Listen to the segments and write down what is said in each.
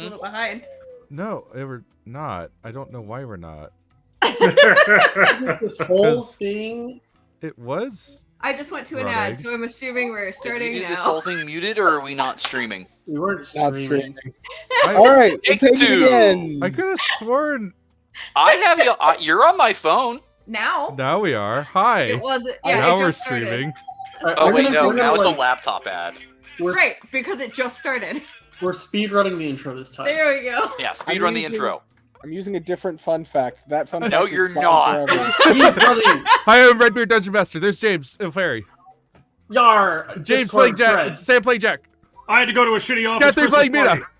a little behind. No, we're not. I don't know why we're not. This whole thing. It was. I just went to an Running. ad, so I'm assuming we're Did starting you do now. this whole thing muted, or are we not streaming? We weren't Not streaming. streaming. All right, we'll take it again. I could have sworn. I have you. You're on my phone. Now? Now we are. Hi. It wasn't. Yeah, now it we're just started. streaming. Oh wait, no. Now it's a laptop ad. Right, because it just started. We're speedrunning the intro this time. There we go. Yeah, speedrun the using- intro. I'm using a different fun fact. That fun fact No, is you're gone not. forever. Speedrunning. Hi, I'm Redbeard Dungeon Master. There's James Fairy. Yar. James Discord playing Jack. thread. Sam playing Jack. I had to go to a shitty office. Catherine playing Christmas Mina. party.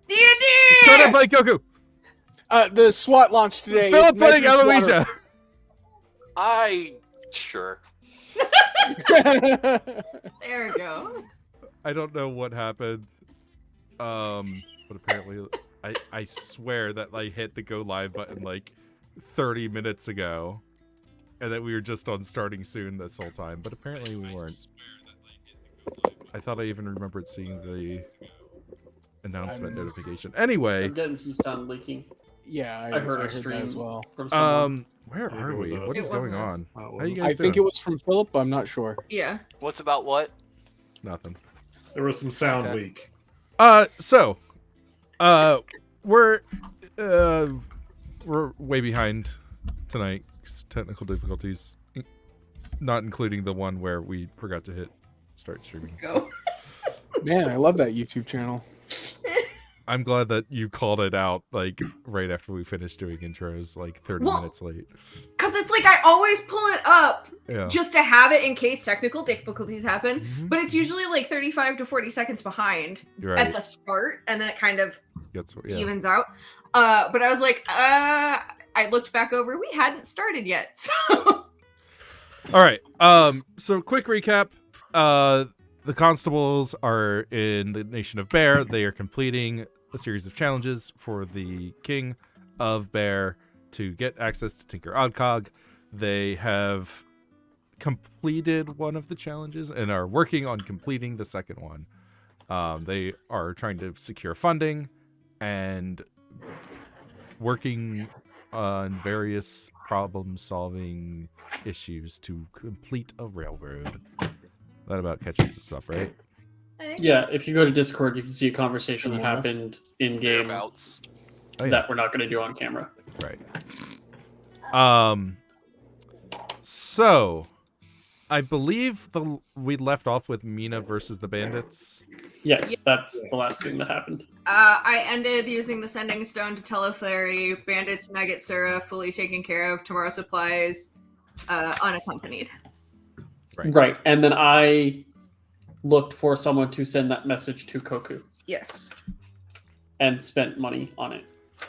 D&D! Conan playing Goku. The SWAT launch today. Philip playing measures Eloisia. Sure. water. There we go. I don't know what happened. But apparently, I swear that I hit the go live button like 30 minutes ago, and that we were just on starting soon this whole time. But apparently we weren't. I thought I even remembered seeing the announcement notification. Anyway, I'm getting some sound leaking. Yeah, I heard our that stream as well. from someone. where Maybe are it was we? us. What is It going wasn't us. on? How you guys I think it doing? was from Philip, but I'm not sure. Yeah. What's about what? Nothing. There was some sound Okay. leak. So, we're way behind tonight. 'Cause technical difficulties, not including the one where we forgot to hit start streaming. Go. Man, I love that YouTube channel. I'm glad that you called it out like right after we finished doing intros, like 30 Well- minutes late. Because it's like I always pull it up Yeah. just to have it in case technical difficulties happen, Mhm. but it's usually like 35 to 40 seconds behind You're at right. the start, and then it kind of Yeah. evens out. But I was like, I looked back over, we hadn't started yet. So All right. So quick recap. The constables are in the nation of Bear. They are completing a series of challenges for the king of Bear to get access to Tinker Oddcog. They have completed one of the challenges and are working on completing the second one. They are trying to secure funding and working on various problem-solving issues to complete a railroad. That about catches us up, right? Yeah, if you go to Discord, you can see a conversation that Yes. happened in game Thereabouts. Oh, yeah. that we're not going to do on camera. Right. So, I believe we left off with Mina versus the bandits. Yes, that's the last thing that happened. I ended using the Sending Stone to Teleflary, Bandits, Nugget Sura, fully taken care of, Tomorrow Supplies, unaccompanied. Right, and then I looked for someone to send that message to Koku Yes. and spent money on it.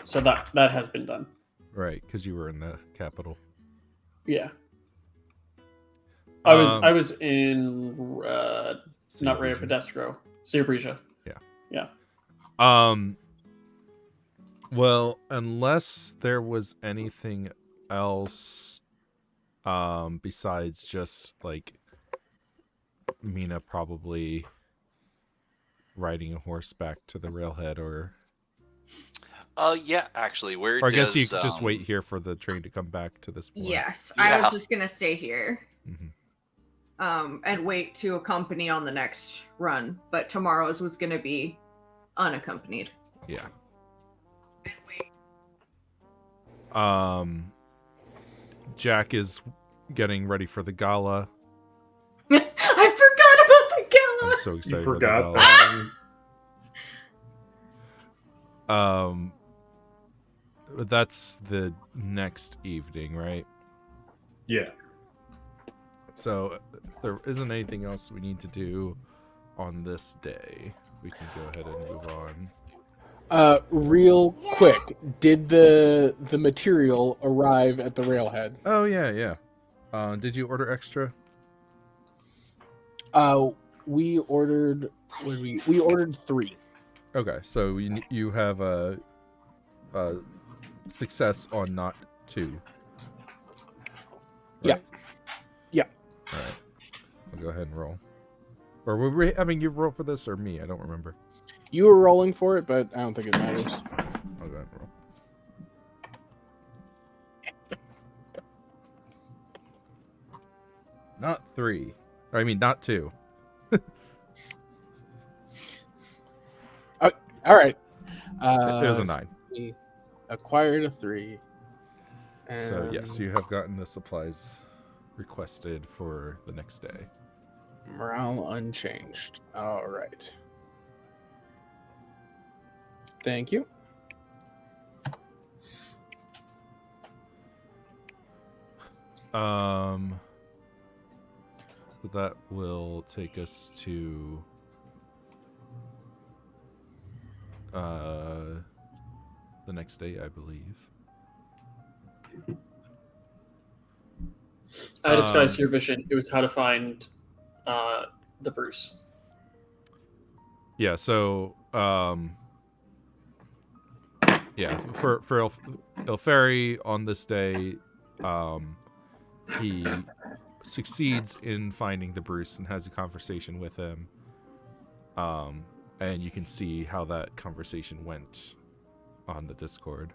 So that has been done. Right, because you were in the capital. Yeah. I was in not Raya Pedestro, Cerebresia. Well, unless there was anything else besides just like Mina probably riding a horse back to the railhead, or Yeah, actually, where I does... guess you could just wait here for the train to come back to this point. Yes, I Yeah. was just gonna stay here. Mhm. And wait to accompany on the next run, but tomorrow's was gonna be unaccompanied. Yeah. Jack is getting ready for the gala. I forgot about the gala. I'm so You excited forgot about the that. gala. That's the next evening, right? Yeah. So if there isn't anything else we need to do on this day, we can go ahead and move on. Real quick, did the material arrive at the railhead? Oh yeah. Did you order extra? We ordered. We ordered 3. Okay, so you have a success on not 2. Yeah. Yeah. All right. I'll go ahead and roll. Or were we having you roll for this or me? I don't remember. You were rolling for it, but I don't think it matters. I'll go ahead and roll. Not 3. Or, I mean, not 2. All right. It was a 9. We acquired a 3. So, yes, you have gotten the supplies requested for the next day. Morale unchanged. All right. Thank you. So that will take us to the next day, I believe. I disguised your vision. It was how to find the Bruce. Yeah, so yeah, for Ilferi on this day, he succeeds in finding the Bruce and has a conversation with him. And you can see how that conversation went on the Discord.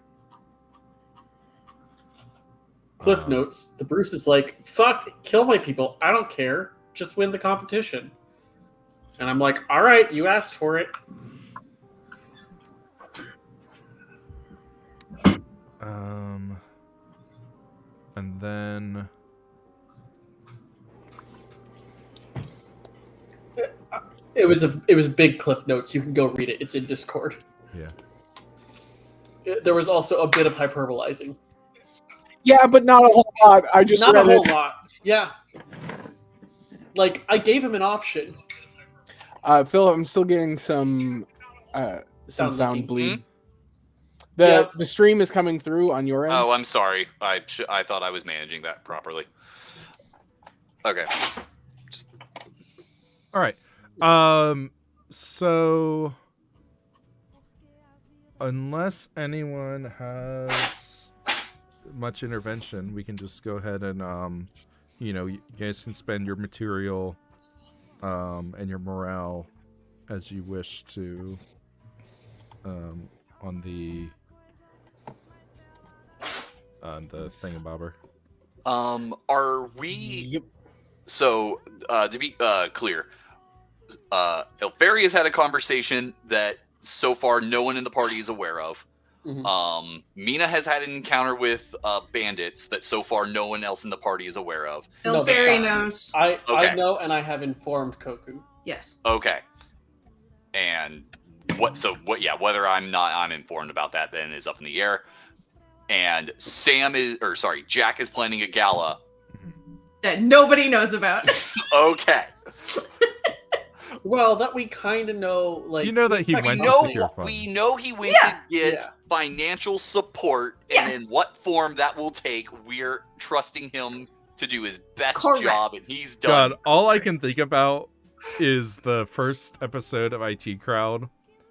Cliff notes, the Bruce is like, fuck, kill my people. I don't care. Just win the competition. And I'm like, all right, you asked for it. And then It was big Cliff notes. You can go read it. It's in Discord. yeah. There was also a bit of hyperbolizing. Yeah, but not a whole lot. I just Not a read whole it. lot. Yeah. Like, I gave him an option. Phil, I'm still getting some Sound sound leaking. bleed. Yeah. The stream is coming through on your end. Oh, I'm sorry. I thought I was managing that properly. Okay. All right. So unless anyone has much intervention, we can just go ahead and you guys can spend your material and your morale as you wish to on the thingamabobber. Are we? Yep. So, to be clear, Ilferi has had a conversation that so far no one in the party is aware of. Mm-hmm. Mina has had an encounter with bandits that so far no one else in the party is aware of. No, the Ilferi shots. knows. I Okay. know, and I have informed Koku. Yes. Okay. And whether I'm informed about that then is up in the air. And Jack is planning a gala. That nobody knows about. Okay. Well, that we kind of know, like... You know that he expect went We to nothing. secure know, funds. we know he went Yeah. to get Yeah. financial support, and in Yes. what form that will take, we're trusting him to do his best Correct. job, and he's done. God, all I can think about is the first episode of IT Crowd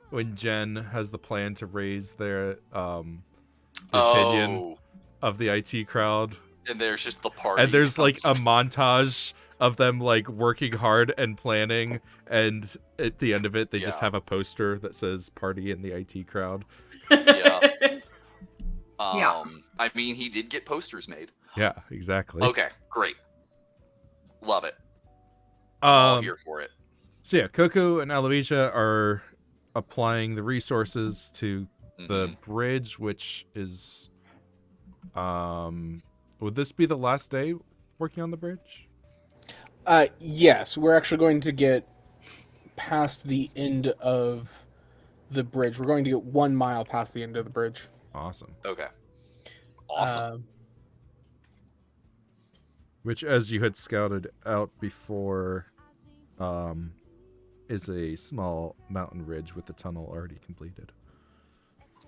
when Jen has the plan to raise their opinion of the IT Crowd. And there's just the party. And there's like a just- montage of them like working hard and planning, and at the end of it they just Yeah. have a poster that says party in the IT Crowd. Yeah. Yeah. I mean, he did get posters made. Yeah, exactly. Okay, great. Love it. All Um here for it. so yeah, Coco and Aloysia are applying the resources to the Mhm. bridge, which is would this be the last day working on the bridge? Yes, we're actually going to get past the end of the bridge. We're going to get 1 mile past the end of the bridge. Awesome. Okay. Awesome. Which, as you had scouted out before, is a small mountain ridge with the tunnel already completed.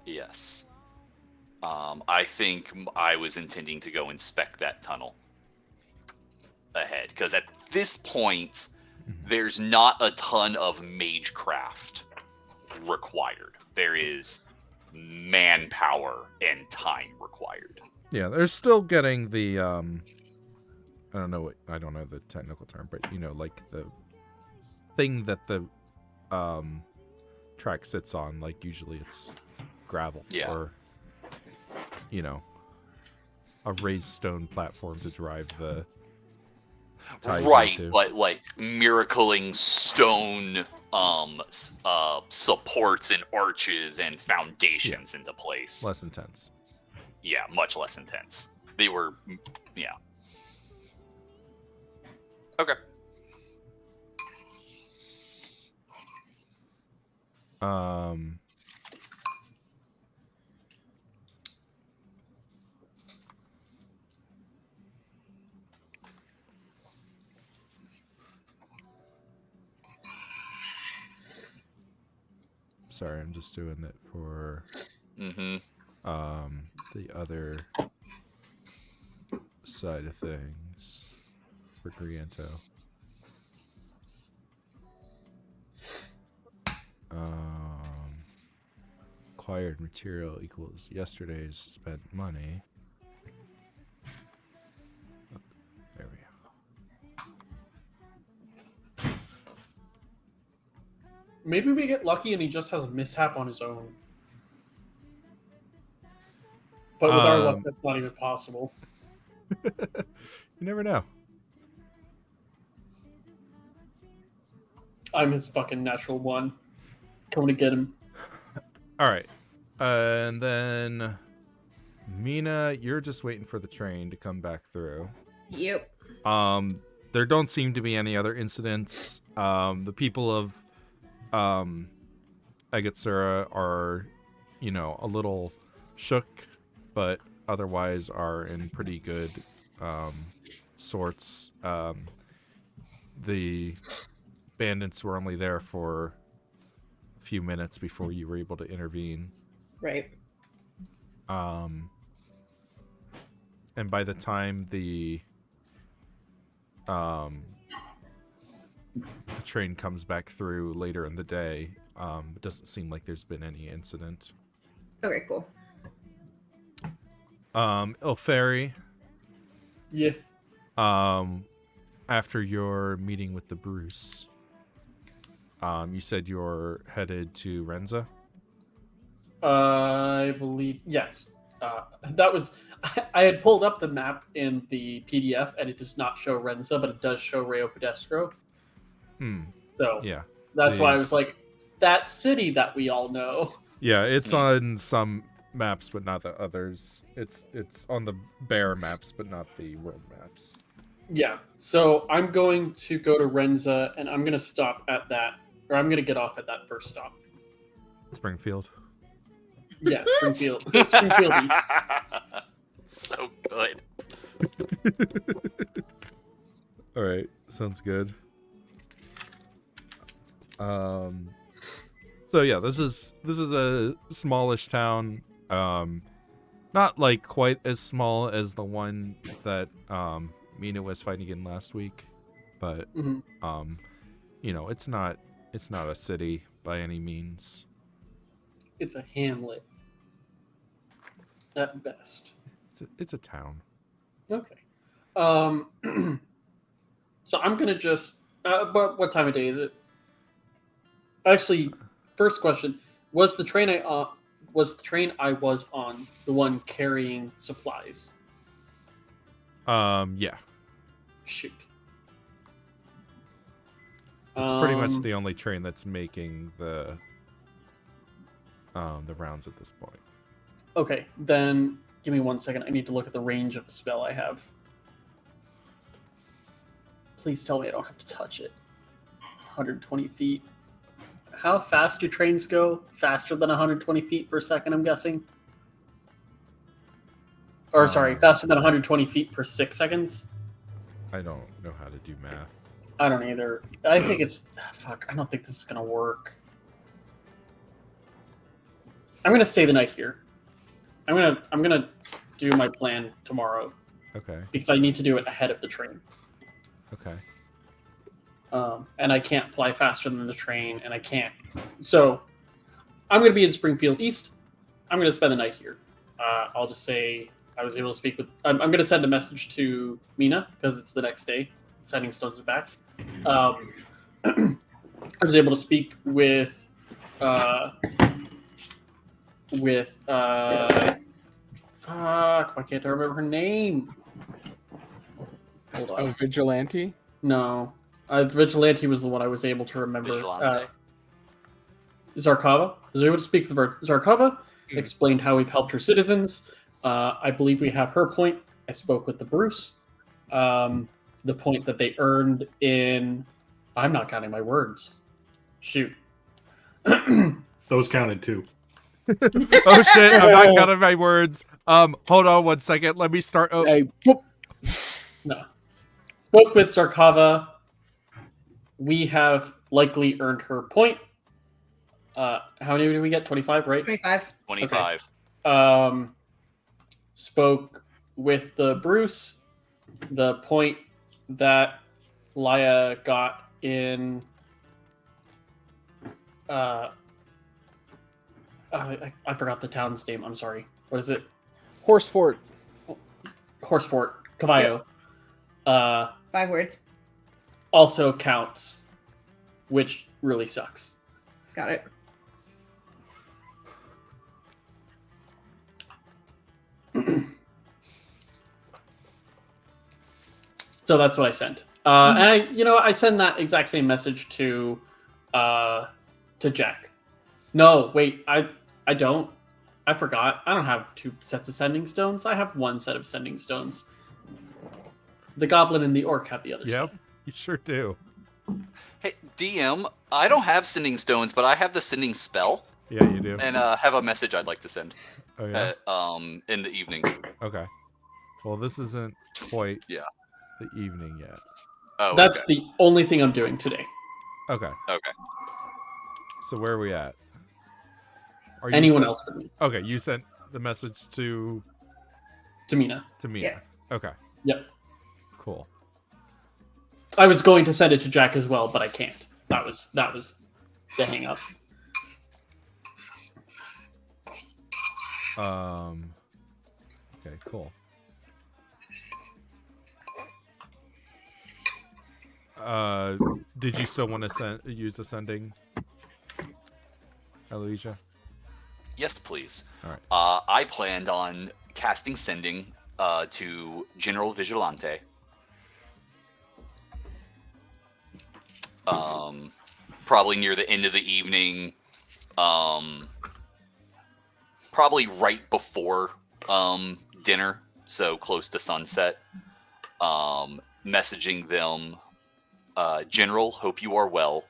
Yes. I think I was intending to go inspect that tunnel ahead, because at this point, there's not a ton of magecraft required. There is manpower and time required. Yeah, they're still getting the I don't know the technical term, but like the thing that the track sits on. Like usually it's gravel or a raised stone platform to drive the ties into. But like miracling stone supports and arches and foundations into place. Less intense. Yeah, much less intense. They were, Okay. Sorry, I'm just doing it for the other side of things for Griento. Acquired material equals yesterday's spent money. There we go. Maybe we get lucky and he just has a mishap on his own. But with our luck, that's not even possible. You never know. I'm his fucking natural one. Coming to get him. All right. And then Mina, you're just waiting for the train to come back through. Yep. There don't seem to be any other incidents. The people of Agatsura are, a little shook, but otherwise are in pretty good sorts. The bandits were only there for a few minutes before you were able to intervene. Right. And by the time the train comes back through later in the day, it doesn't seem like there's been any incident. Okay, cool. Ilferi. Yeah. After your meeting with the Bruce, you said you're headed to Renza? I believe, yes. That was, I had pulled up the map in the PDF and it does not show Renza, but it does show Rio Pedestro. So yeah, that's why I was like, that city that we all know. Yeah, it's on some maps, but not the others. It's on the Bear maps, but not the world maps. Yeah, so I'm going to go to Renza and I'm going to stop at that, or I'm going to get off at that first stop. Springfield. Yeah, Springfield. Springfield East. So good. All right, sounds good. So yeah, this is a smallish town. Not like quite as small as the one that Mina was fighting in last week, but it's not a city by any means. It's a hamlet at best. It's a town. Okay. So I'm gonna just. But what time of day is it? Actually, first question: was the train I was on the one carrying supplies? Yeah. Shoot. It's pretty much the only train that's making the rounds at this point. Okay, then give me 1 second. I need to look at the range of the spell I have. Please tell me I don't have to touch it. It's 120 feet. How fast do trains go? Faster than 120 feet per second, I'm guessing? Or, sorry, faster than 120 feet per 6 seconds? I don't know how to do math. I don't either. I think it's... Fuck, I don't think this is going to work. I'm going to stay the night here. I'm gonna do my plan tomorrow. Okay. Because I need to do it ahead of the train. Okay. And I can't fly faster than the train, and I can't. So, I'm going to be in Springfield East. I'm going to spend the night here. I'll just say I was able to speak with... I'm going to send a message to Mina, because it's the next day. Sending Stones back. I was able to speak with fuck, why can't I remember her name? Hold on. Oh, Vigilante? No. Vigilante was the one I was able to remember. Vigilante. Zarkava. I was able to speak with Zarkava, explained how we've helped her citizens. I believe we have her point. I spoke with the Bruce. The point that they earned in... I'm not counting my words. Shoot. Those counted too. Oh shit! I'm not counting my words. Hold on 1 second. Let me start. Oh, Hey, whoop. No. Spoke with Zarkava. We have likely earned her point. How many did we get? 25, right? 25. 25. Spoke with the Bruce. The point that Laya got in... I forgot the town's name. I'm sorry. What is it? Horse Fort. Horse Fort. Cavallo. 5 words. Also counts, which really sucks. Got it. So that's what I sent. And I send that exact same message to Jack. No, wait, I don't. I forgot. I don't have 2 sets of sending stones. I have 1 set of sending stones. The goblin and the orc have the other yep, set. you sure do. Hey, DM, I don't have sending stones, but I have the sending spell, Yeah, you do. and have a message I'd like to send. Oh yeah. In the evening. Okay. Well, this isn't quite Yeah. the evening yet. Oh, That's okay. the only thing I'm doing today. Okay. Okay. So where are we at? Are you Anyone sent- else but me. Okay, you sent the message to Tamina. me. Yeah. Okay. Yep. Cool. I was going to send it to Jack as well, but I can't. That was the hang up. Okay, cool. Did you still want to use the sending, Aloysia? Yes, please. All right. I planned on casting sending to General Vigilante. Probably near the end of the evening. Probably right before dinner, so close to sunset. Messaging them, General, hope you are well.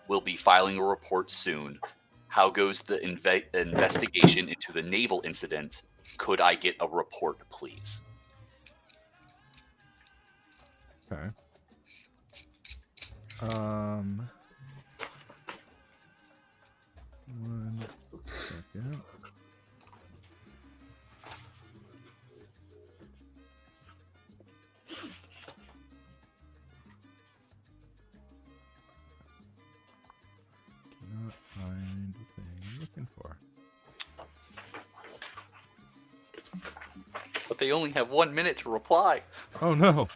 We'll be filing a report soon. How goes the investigation into the naval incident? Could I get a report, please? Okay. 1 second. Cannot find the thing I'm looking for. But they only have 1 minute to reply. Oh no.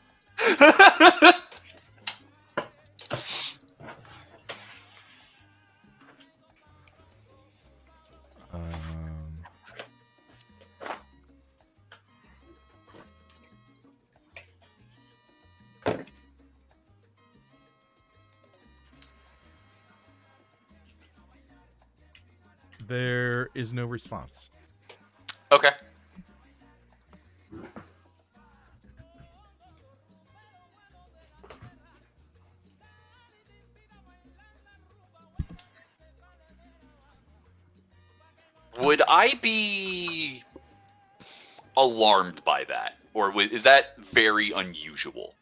There is no response. Okay. Would I be alarmed by that? Or is that very unusual?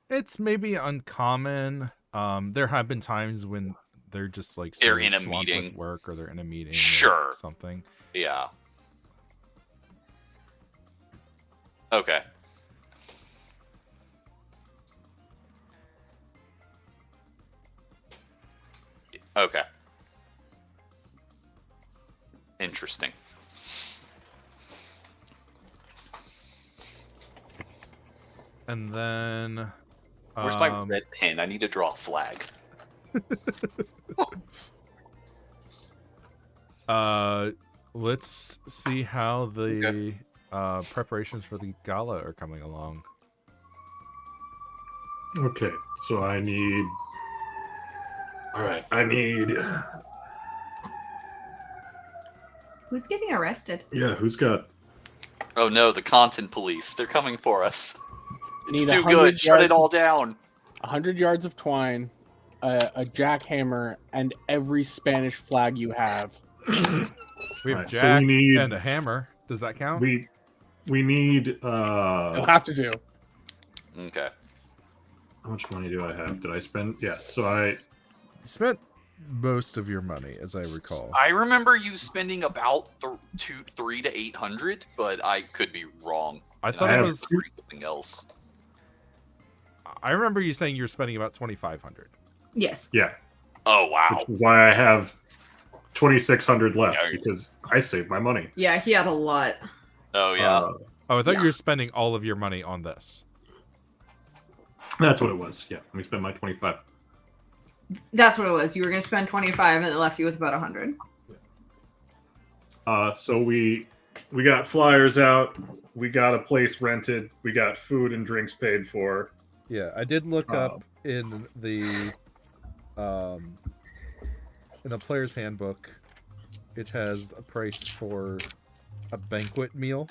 It's maybe uncommon. There have been times when they're just like They're so in a swamped meeting. with work, or they're in a meeting, Sure. or something. Yeah. Okay. Okay. Interesting. And then Where's my red pen? I need to draw a flag. Let's see how the preparations for the gala are coming along. Okay, so I need. All right, I need. Who's getting arrested? Yeah, who's got? Oh no, the content police. They're coming for us. It's Need too 100 good. Shut it yards all of- down. 100 yards of twine, a jackhammer, and every Spanish flag you have. We have Right, so Jack we need- and a hammer. Does that count? We need. You'll have to do. Okay. How much money do I have? Did I spend? Yeah, so I. You spent most of your money, as I recall. I remember you spending about 3 to 800, but I could be wrong. I And thought I it have was. something else. I remember you saying you were spending about 2,500. Yes. Yeah, Oh wow. which is why I have 2,600 left Yeah. because I saved my money. Yeah, he had a lot. Oh yeah. Oh, I thought Yeah. you were spending all of your money on this. That's what it was. Yeah, let me spend my 25. That's what it was. You were going to spend 25 and it left you with about 100. So we got flyers out. We got a place rented. We got food and drinks paid for. Yeah, I did look up in the player's handbook. It has a price for a banquet meal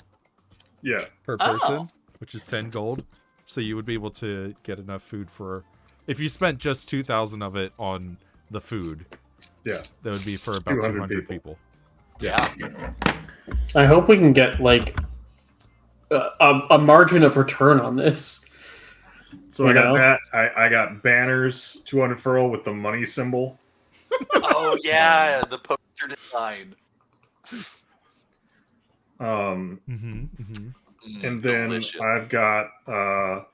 Yeah, per person, Oh. which is 10 gold. So you would be able to get enough food for, if you spent just 2,000 of it on the food, yeah. that would be for about 200 200 people. Yeah. I hope we can get like a margin of return on this. So I You got know? that. I got banners to unfurl with the money symbol. Oh yeah, the poster design. And then Delicious. I've got We're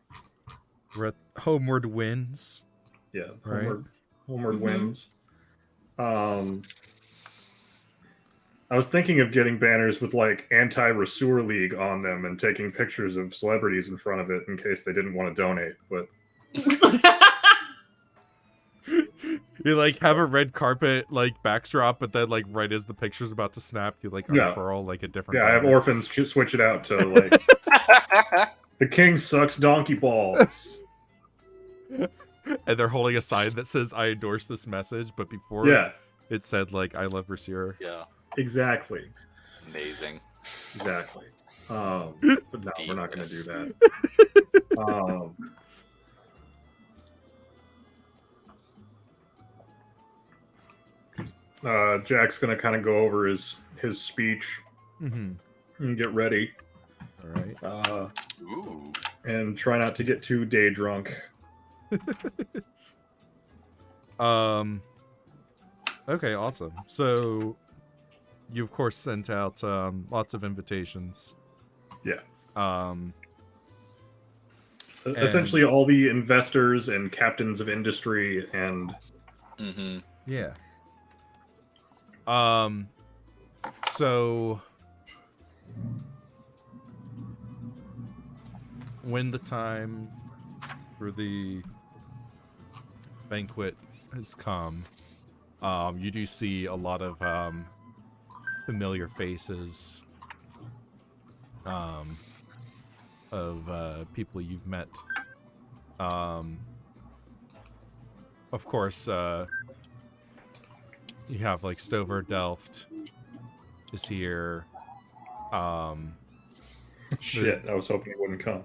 at Homeward Winds. yeah, Right. Homeward Mhm. Winds. I was thinking of getting banners with like anti-Rasur League on them and taking pictures of celebrities in front of it in case they didn't want to donate. But You like have a red carpet like backdrop, but then like right as the picture's about to snap, you like Yeah. unfurl like a different. yeah, I have banner. orphans switch it out to like the king sucks donkey balls. And they're holding a sign that says "I endorse this message," but before Yeah, it said like "I love Rasir." Yeah. exactly. Amazing. Exactly. But no, we're not going to do that. Jack's going to kind of go over his speech Mm-hmm. and get ready, All right. Ooh. and try not to get too day drunk. Okay, awesome. So you of course sent out lots of invitations. Yeah. And- Essentially, all the investors and captains of industry and Mm-hmm. Yeah. So when the time for the banquet has come, you do see a lot of familiar faces of people you've met. Of course, you have like Stover Delft is here. shit. I was hoping he wouldn't come.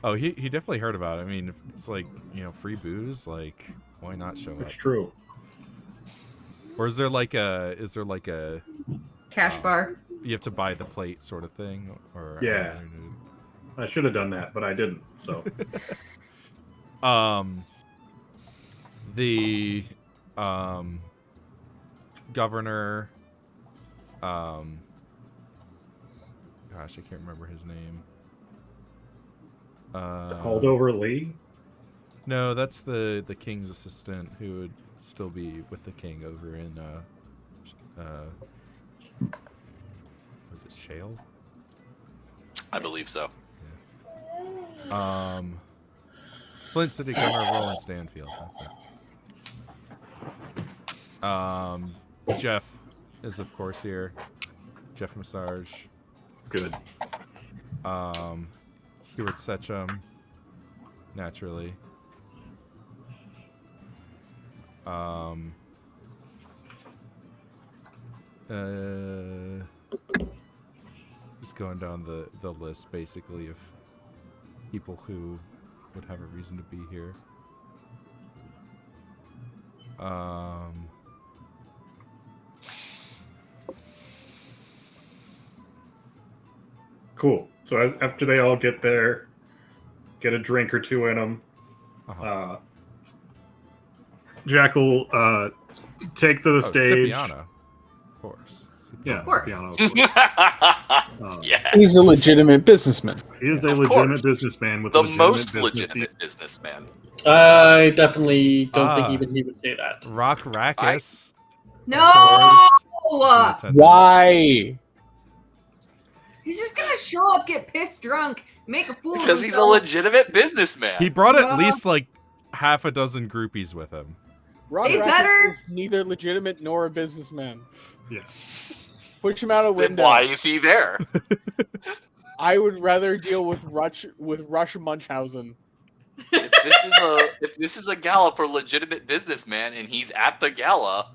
Oh, he definitely heard about it. I mean, if it's like, free booze, like why not show up? It's true. Or is there like a Cash bar. you have to buy the plate sort of thing? Or Yeah. I should have done that, but I didn't. So the governor, gosh, I can't remember his name. Aldover Lee. No, that's the king's assistant who would still be with the king over in was it Shale? I believe so. Flint City Governor Roland Stanfield. That's Jeff is of course here. Jeff Massage. Good. Hewart Setchum. Naturally. Just going down the list basically of people who would have a reason to be here. Cool. So after they all get there, get a drink or two in them, Jack will take to the stage. Scipiano, of course. Yeah, Of course. Scipiano, of course. Yes. He's a legitimate businessman. He is a Of legitimate course. businessman with The a legitimate most business legitimate businessman. I definitely don't think Ah. even he would say that. Rock Rackus. No! Why? He's just gonna show up, get pissed drunk, make a fool of Because he's a himself. legitimate businessman. He brought at least like half a dozen groupies with him. Rod They Rackus better- is neither legitimate nor a businessman. Yeah. Push him out a Then window. why is he there? I would rather deal with Rush Munchausen. If this is a gala for legitimate businessman and he's at the gala,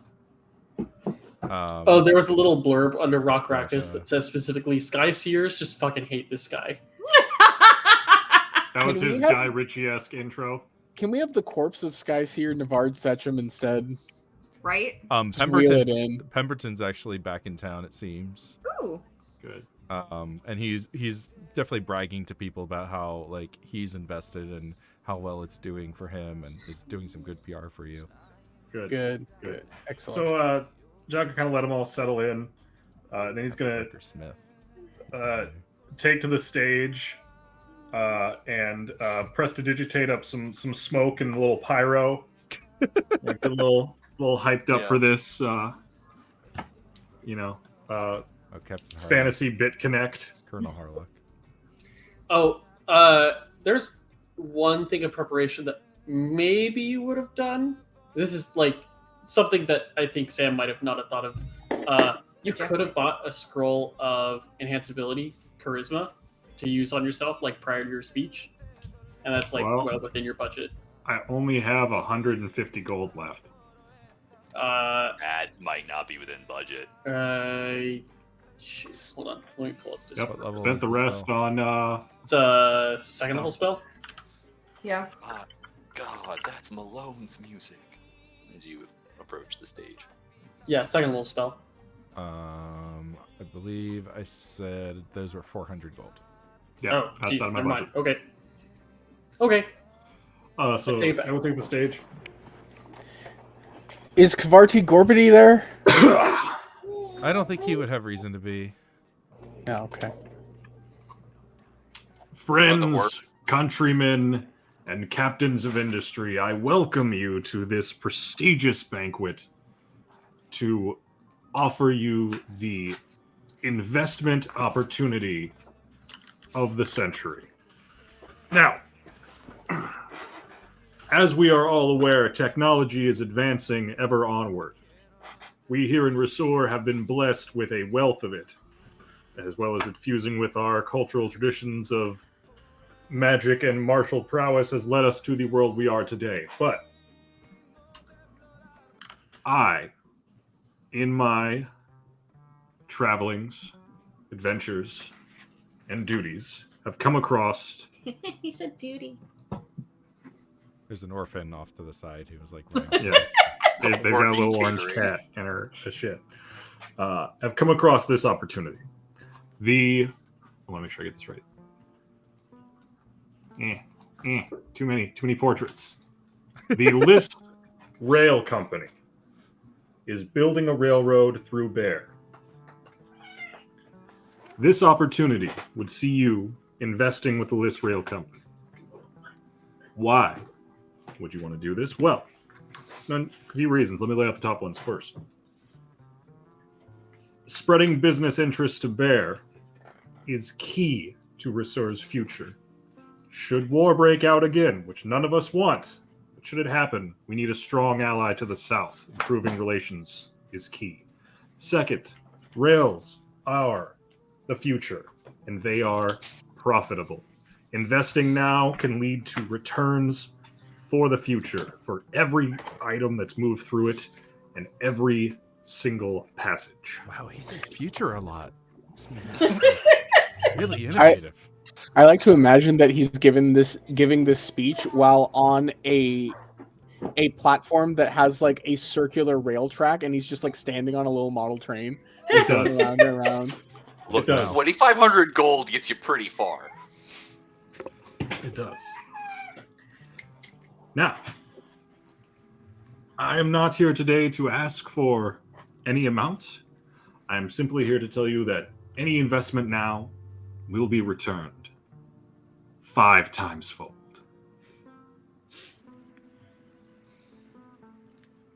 Oh, there was a little blurb under Rock Rackus Yes, that says specifically, Sky Seers just fucking hate this guy. That was Can we his have- Guy Ritchie-esque intro. Can we have the corpse of Sky Seer Navard Setchum instead? Right? Just wheel it in. Pemberton's actually back in town, it seems. Ooh. Good. And he's definitely bragging to people about how like he's invested and how well it's doing for him, and is doing some good PR for you. Good. Good. Excellent. So John can kind of let them all settle in. Then he's gonna Dr. Smith. take to the stage and prestidigitate up some smoke and a little pyro. Like a little hyped up Yeah. for this Oh, Captain Harlock. fantasy bit connect. Colonel Harlock. Oh, there's one thing of preparation that maybe you would have done. This is like something that I think Sam might have not have thought of. You could have bought a scroll of enhanceability, charisma, to use on yourself, like prior to your speech, and that's like Well- well within your budget. I only have 150 gold left. that might not be within budget. Shit, hold on, let me pull up this. Yep. What level Spent is the the rest spell? on It's a second level spell. Yeah. Ah, God, that's Malone's music as you approach the stage. Yeah, second level spell. I believe I said those were 400 gold. yeah, Oh, outside geez, of my never budget. mind. Okay. So take it back. I will take the stage. Is Kvarti Gorbity there? I don't think he would have reason to be. Oh, okay. Friends, countrymen, and captains of industry, I welcome you to this prestigious banquet to offer you the investment opportunity of the century. Now, as we are all aware, technology is advancing ever onward. We here in Resor have been blessed with a wealth of it, as well as it fusing with our cultural traditions of magic and martial prowess has led us to the world we are today. But I, in my travelings, adventures, and duties, have come across He said duty. There's an orphan off to the side who was like, Yeah. They've got a little orange Tutoring. cat and her shit. I've come across this opportunity. I want to make sure I get this right. Too many portraits. The List Rail Company is building a railroad through Bear. This opportunity would see you investing with the List Rail Company. Why would you want to do this? Well, a few reasons. Let me lay out the top ones first. Spreading business interests to Bear is key to Resor's future. Should war break out again, which none of us want, But should it happen, we need a strong ally to the south. Improving relations is key. Second, rails are the future, and they are profitable. Investing now can lead to returns for the future, for every item that's moved through it and every single passage. Wow, he's in future a lot. This man is really innovative. I like to imagine that he's giving this speech while on a platform that has like a circular rail track, and he's just like standing on a little model train, It going does. around and around. Look, It does. 2,500 gold gets you pretty far. It does. Now, I am not here today to ask for any amount. I am simply here to tell you that any investment now will be returned 5 times fold.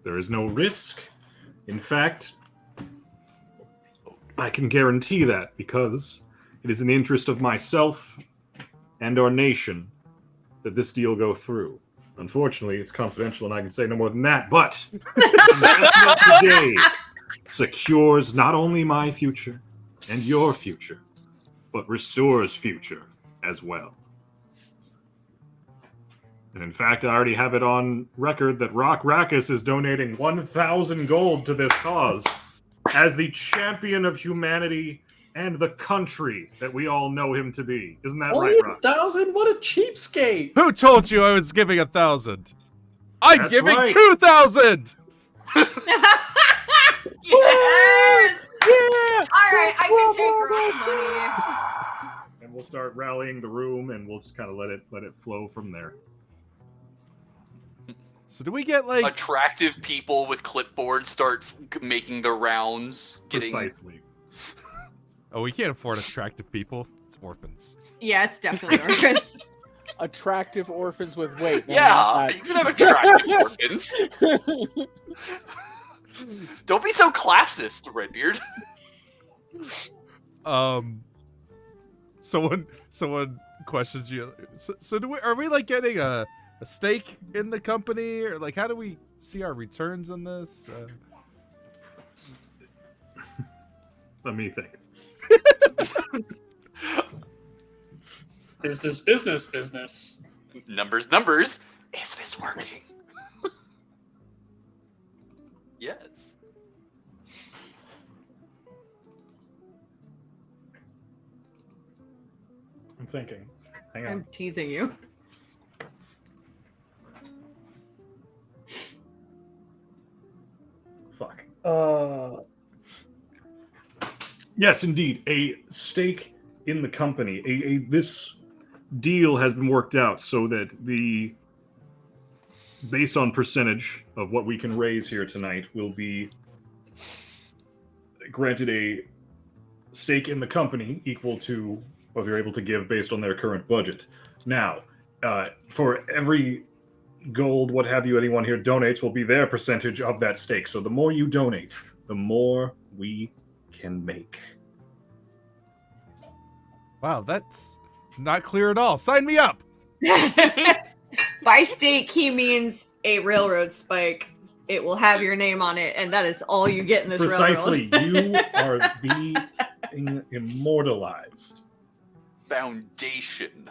There is no risk. In fact, I can guarantee that because it is in the interest of myself and our nation that this deal go through. Unfortunately, it's confidential and I can say no more than that, but investment today secures not only my future and your future, but Resor's future as well. And in fact, I already have it on record that Rock Rackus is donating 1,000 gold to this cause as the champion of humanity and the country that we all know him to be. Isn't that Only right, Rock? 1,000? What a cheapskate! Who told you I was giving 1,000? I'm That's giving right. 2,000! Yes! Yeah! All right, I can take Rock money. And we'll start rallying the room, and we'll just kind of let it flow from there. So do we get like Attractive people with clipboards start making the rounds, getting Precisely. Oh, we can't afford attractive people. It's orphans. Yeah, it's definitely orphans. Attractive orphans with weight. No, Yeah, not you can have attractive orphans. that. Don't be so classist, Redbeard. Someone questions you. So are we like getting a stake in the company, or like how do we see our returns on this? Let me think. Business. Numbers. Is this working? Yes. I'm thinking. Hang on. I'm teasing you. Fuck. Yes, indeed. A stake in the company. This deal has been worked out so that based on percentage of what we can raise here tonight, will be granted a stake in the company equal to what they're able to give based on their current budget. Now, for every gold, what have you, anyone here donates will be their percentage of that stake. So the more you donate, the more we can make. Wow, that's not clear at all. Sign me up. By stake, he means a railroad spike. It will have your name on it, and that is all you get in this Precisely. railroad. You are being immortalized. Foundation.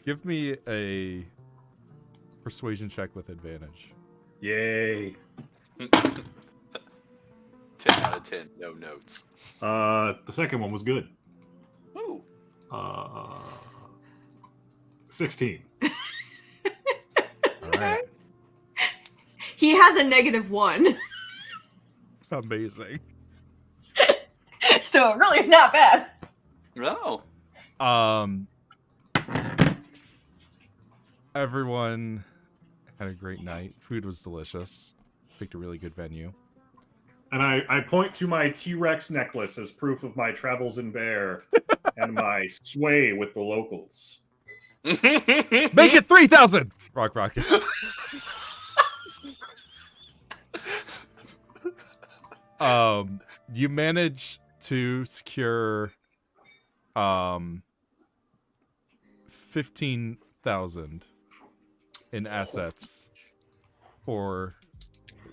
Give me a persuasion check with advantage. Yay. 10 out of 10. No notes. The second one was good. Ooh. 16. All right. He has a -1, Amazing. so really not bad. No. Everyone had a great night. Food was delicious. Picked a really good venue. And I point to my T-Rex necklace as proof of my travels in Bear and my sway with the locals. Make it 3,000. Rock Rockets. You manage to secure 15,000 in assets for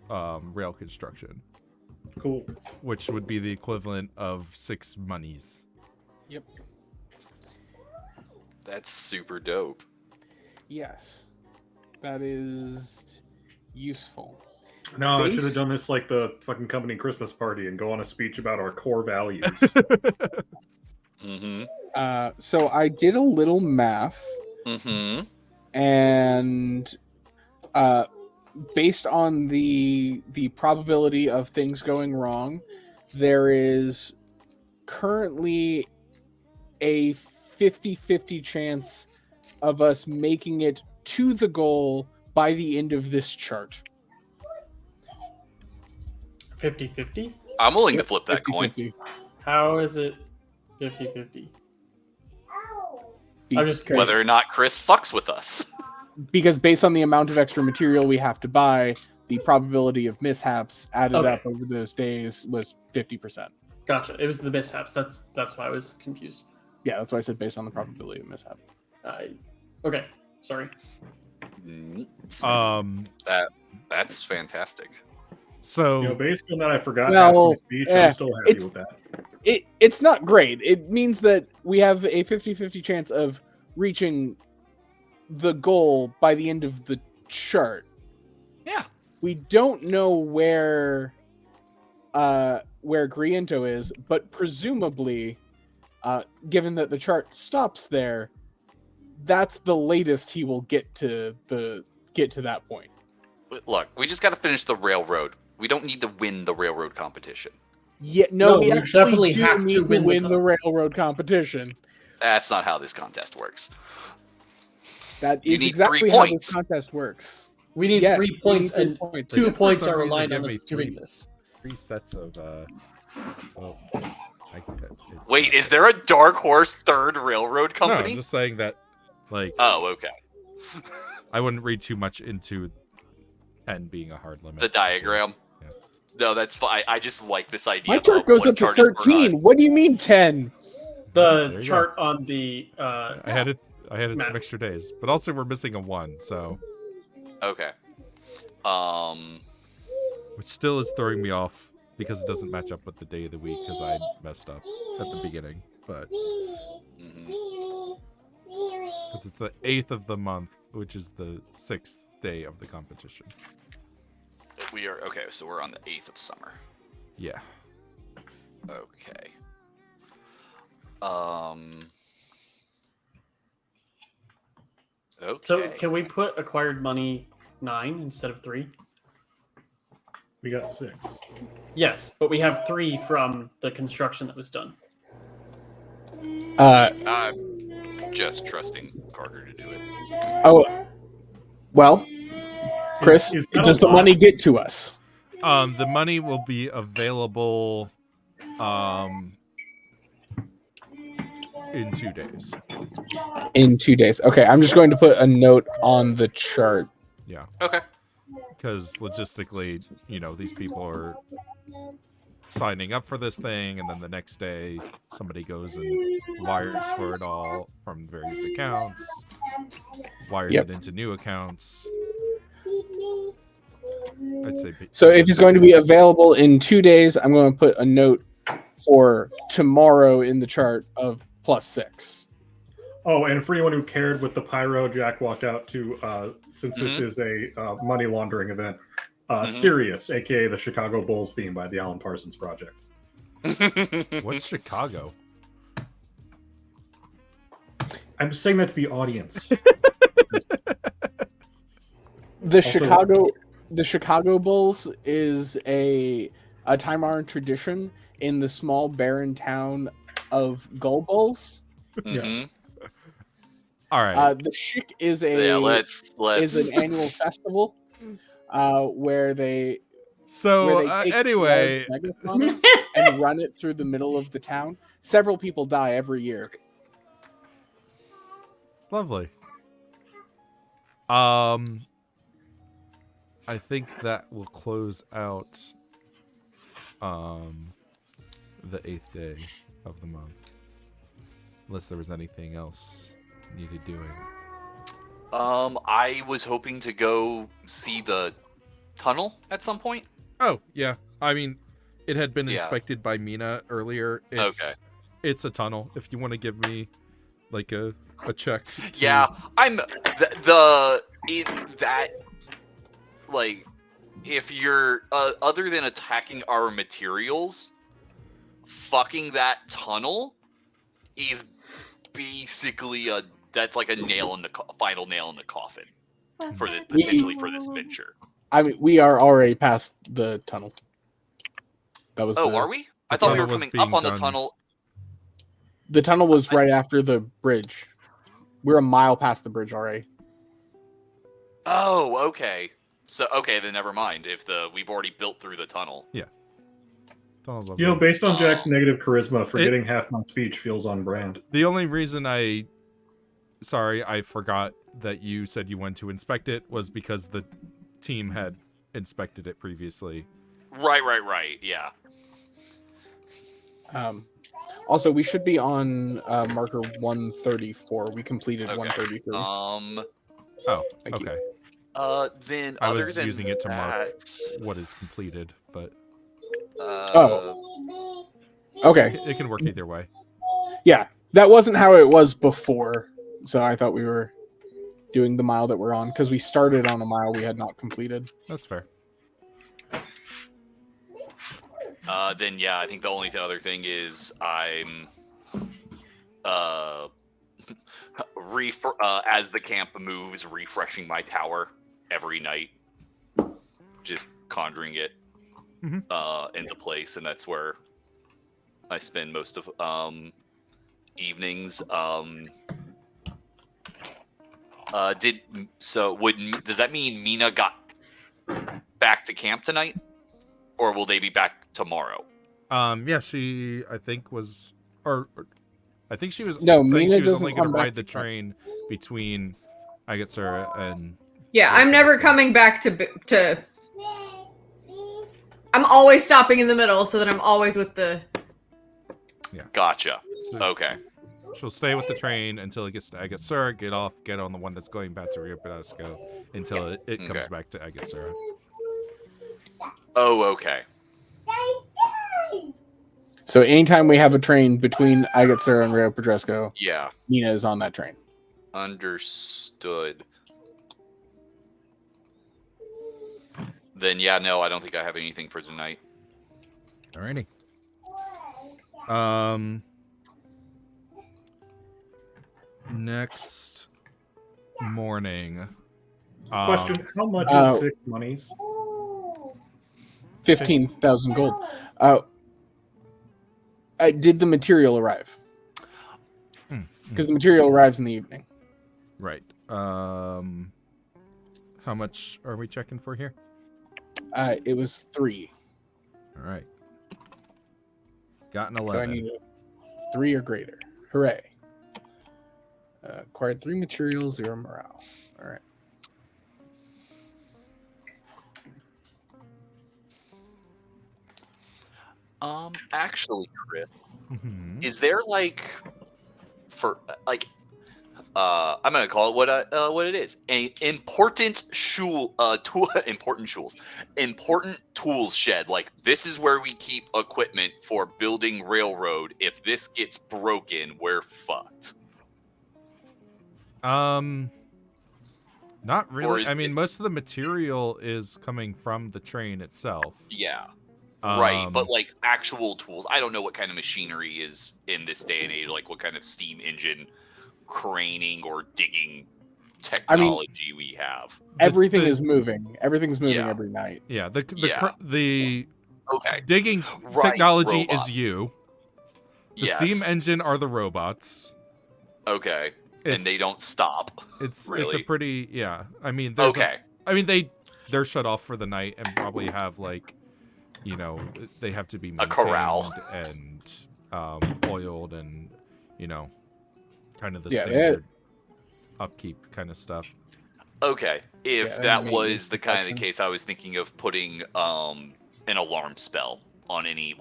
rail construction, Cool. which would be the equivalent of 6 monies. Yep. That's super dope. Yes. That is useful. No, I should have Based- done this like the fucking company Christmas party and go on a speech about our core values. Mm-hmm. So I did a little math, Mm-hmm. and based on the probability of things going wrong, there is currently a 50-50 chance of us making it to the goal by the end of this chart. 50-50? I'm willing to flip that coin. 50-50. How is it 50-50? I'm just curious. Whether or not Chris fucks with us. Because based on the amount of extra material we have to buy, the probability of mishaps added Okay. up over those days was 50%. Gotcha. It was the mishaps. That's why I was confused. Yeah, that's why I said based on the probability of mishap. Okay. Sorry. That's fantastic. So Based on that, I forgot Well, half my speech. I'm still happy it's- with that. It's not great. It means that we have a 50-50 chance of reaching the goal by the end of the chart. Yeah. We don't know where Griento is, but presumably, given that the chart stops there, that's the latest he will get to that point. Look, we just got to finish the railroad. We don't need to win the railroad competition. Yeah, No, we we actually definitely do have need to to win win the the railroad competition. That's not how this contest works. That You is need exactly 3 how points. this contest works. We need Yes, 3 we need points, 3 and points. 2 For points some are reason, reliant give on me us doing this. 3 sets of Wait, is there a dark horse third railroad No, company? I'm just saying that, like, Oh, okay. I wouldn't read too much into 10 being a hard limit. The diagram. Yeah. No, that's fine. I just like this idea. My of chart goes what up to chart is for 13. us. What do you mean 10? There The you chart on the I had some Matt. extra days, but also we're missing a 1, so Okay. which still is throwing me off because it doesn't match up with the day of the week because I messed up at the beginning. But Mhm. because it's the 8th of the month, which is the 6th day of the competition. We are okay. So we're on the 8th of summer. Yeah. Okay. Okay. So can we put acquired money 9 instead of 3? We got 6. Yes, but we have 3 from the construction that was done. I'm just trusting Carter to do it. Well, Chris, Is that does a the lot? money get to us? The money will be available in 2 days. In 2 days. Okay, I'm just going to put a note on the chart. Yeah. Okay. Because logistically, these people are signing up for this thing, and then the next day somebody goes and wires for it all from various accounts, wires Yep. it into new accounts. I'd say So if it's going to be available in 2 days, I'm going to put a note for tomorrow in the chart of +6. Oh, and for anyone who cared with the pyro, Jack walked out to, since this is a money laundering event, Sirius, aka the Chicago Bulls theme by the Alan Parsons Project. What's Chicago? I'm saying that to the audience. The Chicago Bulls is a time-honored tradition in the small barren town of Gull Bulls. Mhm. All right. The Chic is Yeah, let's. is an annual festival where they So take anyway, a large megaphone and run it through the middle of the town. Several people die every year. lovely. I think that will close out the 8th day of the month. Unless there was anything else needed doing? I was hoping to go see the tunnel at some point. Oh, yeah. I mean, it had been Yeah. inspected by Mina earlier. Okay. It's a tunnel. If you want to give me like a check. Yeah, I'm that like if you're other than attacking our materials, fucking that tunnel is basically that's like a nail in the final nail in the coffin for the potentially for this venture. I mean, we are already past the tunnel. That was. Oh, are we? I the thought we tunnel were was coming being up on the done. tunnel. The tunnel was right after the bridge. We're a mile past the bridge already. Oh, okay. So okay, then never mind. If we've already built through the tunnel. Tunnel's You know, lovely. based on Jack's negative charisma, forgetting half my speech feels on brand. The only reason I forgot that you said you went to inspect it was because the team had inspected it previously. Right. Yeah. Also, we should be on marker 134. We completed Okay. 133. Oh, Thank you. okay. Then I other was than using it to mark that, what is completed, but Okay. it can work either way. Yeah, that wasn't how it was before. So I thought we were doing the mile that we're on because we started on a mile we had not completed. That's fair. Then yeah, I think the only other thing is I'm as the camp moves, refreshing my tower every night, just conjuring it into place, and that's where I spend most of evenings. Does that mean Mina got back to camp tonight, or will they be back tomorrow? Yeah, she I think was I think she was No, saying Mina she was doesn't only going come to back ride the to camp. train between Agatsura and Yeah, Yeah, I'm never that's coming back to. I'm always stopping in the middle so that I'm always with the. Gotcha. Okay. She'll stay with the train until it gets to Agatsura, get off, get on the one that's going back to Rio Pedasco until it comes Okay. back to Agatsura. Oh, okay. So anytime we have a train between Agatsura and Rio Pedresco, Yeah. Nina is on that train. Understood. Then yeah, no, I don't think I have anything for tonight. Alrighty. Next morning. Question: how much uh, is 6 monies? 15,000 gold. Did the material arrive? Because the material arrives in the evening. Right. How much are we checking for here? It was 3. All right. Got an So I 11. need a 3 or greater. Hooray. Acquired 3 materials, 0 morale. All right. Actually, Chris, Mhm. is there I'm gonna call it what it is. Important tools shed. Like, this is where we keep equipment for building railroad. If this gets broken, we're fucked. Not Or really. is I mean, it- most of the material is coming from the train itself. Yeah. Right, but Um, like actual tools. I don't know what kind of machinery is in this day and age, like what kind of steam engine craning or digging technology we have. Everything the- is moving. Everything's moving Yeah. every night. Yeah, the Yeah. the Okay. digging Right, technology robots. is you. The Yes. steam engine are the robots. Okay. It's, And they don't stop. It's a really? pretty I mean, Okay. they're shut off for the night and probably have they have to be A maintained corral. and oiled and kind of the Yeah, standard upkeep kind of stuff. Okay. If Yeah, that maintenance was the kind of protection. case, I was thinking of putting an alarm spell on any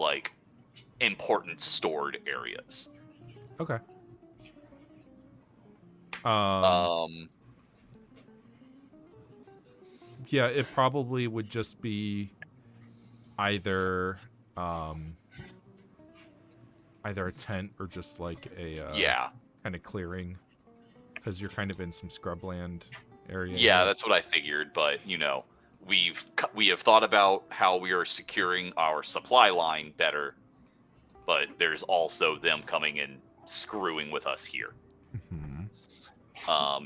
important stored areas. Okay. Yeah, it probably would just be either either a tent or just like a Yeah. kind of clearing, because you're kind of in some scrubland area. Yeah, here. that's what I figured, but we have thought about how we are securing our supply line better, but there's also them coming and screwing with us here. Mhm.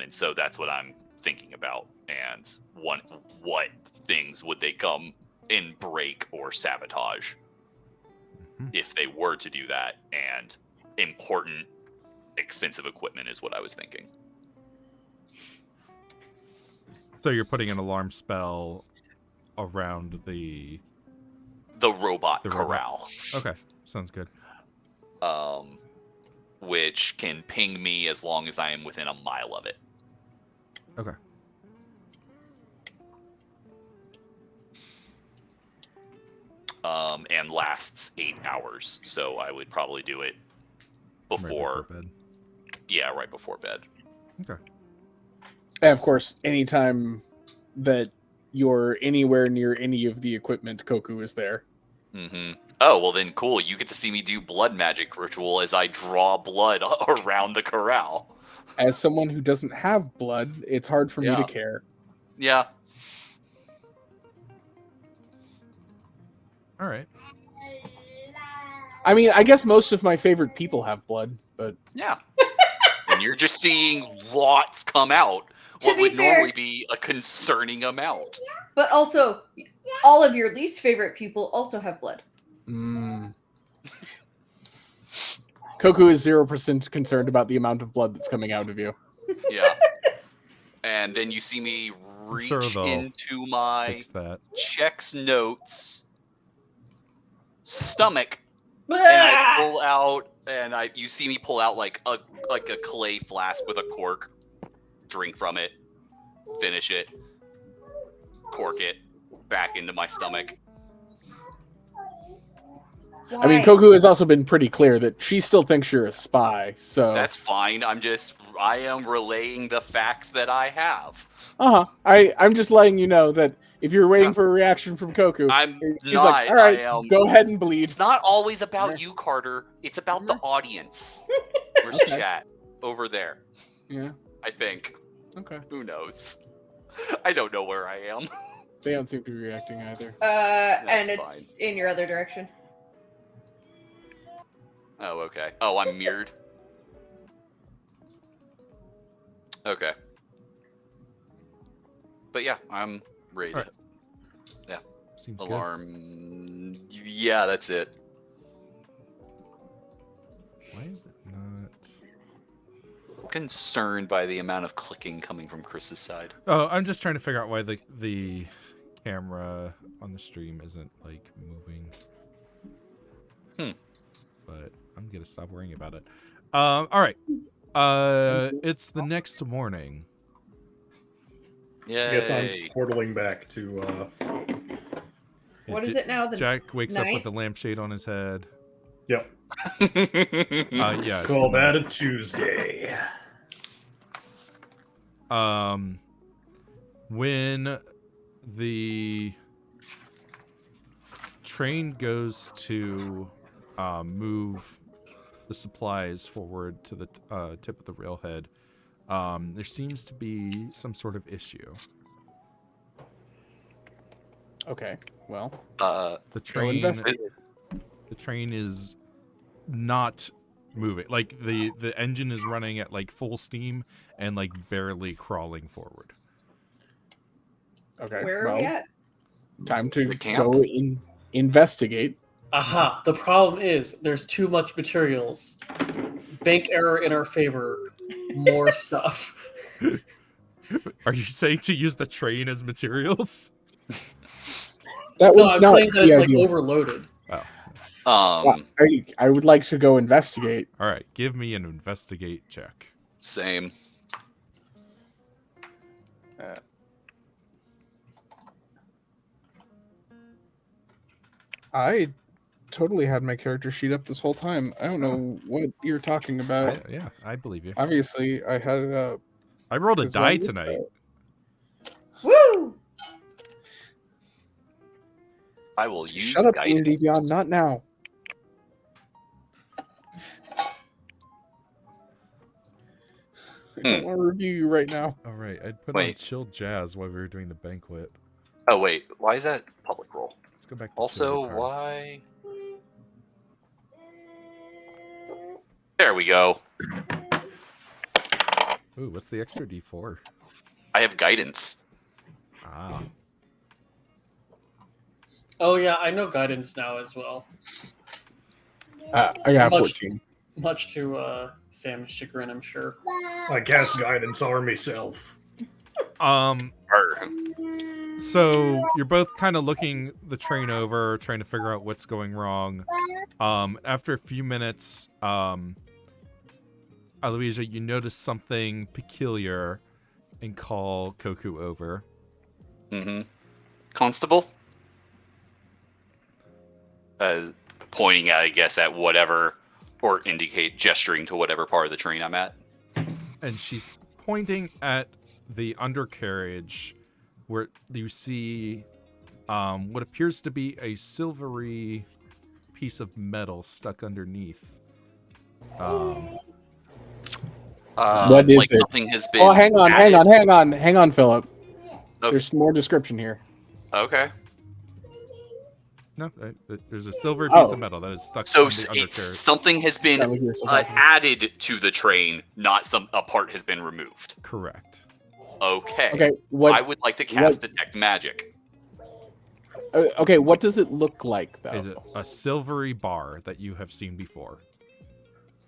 And so that's what I'm thinking about. And what things would they come and break or sabotage Mhm. if they were to do that? And important, expensive equipment is what I was thinking. So you're putting an alarm spell around the Robot The corral. Okay, sounds good. Which can ping me as long as I am within a mile of it. Okay. And lasts 8 hours. So I would probably do it Right before bed. Yeah, right before bed. Okay. And of course, anytime that you're anywhere near any of the equipment, Koku is there. Mm-hmm. Oh, well then cool. You get to see me do blood magic ritual as I draw blood around the corral. As someone who doesn't have blood, it's hard for me Yeah. to care. Yeah. All right. I mean, I guess most of my favorite people have blood, but Yeah. And you're just seeing lots come out. To What be would fair- normally be a concerning amount. But also, all of your least favorite people also have blood. Koku is 0% concerned about the amount of blood that's coming out of you. Yeah. And then you see me reach sure they'll into my Fix that. checks notes stomach, and I pull out, and you see me pull out like a clay flask with a cork, drink from it, finish it, cork it, back into my stomach. I mean, Koku has also been pretty clear that she still thinks you're a spy, so... That's fine. I am relaying the facts that I have. I'm just letting you know that if you're waiting for a reaction from Koku, she's not. like, all right, I am. Go ahead and bleed. It's not always about you, Carter. It's about the audience. Where's Okay. chat? Over there. Yeah. I think. Okay. Who knows? I don't know where I am. They don't seem to be reacting either. And it's in your other direction. Oh, okay. Oh, I'm mirrored. Okay. But yeah, I'm ready. All right. Seems Alarm. Yeah, that's it. Why is it not? Concerned by the amount of clicking coming from Chris's side. Oh, I'm just trying to figure out why the camera on the stream isn't like moving. But I'm gonna stop worrying about it. All right. It's the next morning. Yay. I guess I'm portaling back to. What is it now? The Jack wakes up night? with a lampshade on his head. Yep. Yeah. it's Call the that night. a Tuesday. When the train goes to move the supplies forward to the tip of the railhead, there seems to be some sort of issue. Okay, well, The go train investigate. the train is not moving. Like the engine is running at like full steam and like barely crawling forward. Okay, Where are well, we at? time to The camp? go investigate. Aha! The problem is there's too much materials. Bank error in our favor. More stuff. Are you saying to use the train as materials? That No, would I'm not saying that be it's like ideal. overloaded. I would like to go investigate. All right, give me an investigate check. Same. I totally had my character sheet up this whole time. I don't know what you're talking about. Yeah, I believe you. Obviously, I had it up. I rolled a 'Cause die when- tonight. Woo! I will use Shut up, guidance. D&D Beyond, not now. I don't want to review you right now. All right, I'd put on Wait. chill jazz while we were doing the banquet. Oh wait, why is that public roll? Let's go back to Also, chill guitars. why? There we go. Ooh, what's the extra D4? I have guidance. Ah, Oh yeah, I know guidance now as well. I got Much- 14. Much to Sam's chagrin, I'm sure. I cast guidance on myself. Her. So you're both kind of looking the train over, trying to figure out what's going wrong. After a few minutes, Aloysia, you notice something peculiar and call Koku over. Mm-hmm. Constable? Pointing at, I guess, at whatever, or gesturing to whatever part of the train I'm at. And she's pointing at the undercarriage where you see what appears to be a silvery piece of metal stuck underneath. What is like it? something has been. Oh, hang on, Philip. Okay. There's more description here. Okay. No, there's a silver piece of metal that is stuck So on the undercarriage. something has been That was your survival. added to the train, not a part has been removed. Correct. Okay. Okay, I what? would like to cast Detect Magic. Okay, what does it look like though? Is it a silvery bar that you have seen before?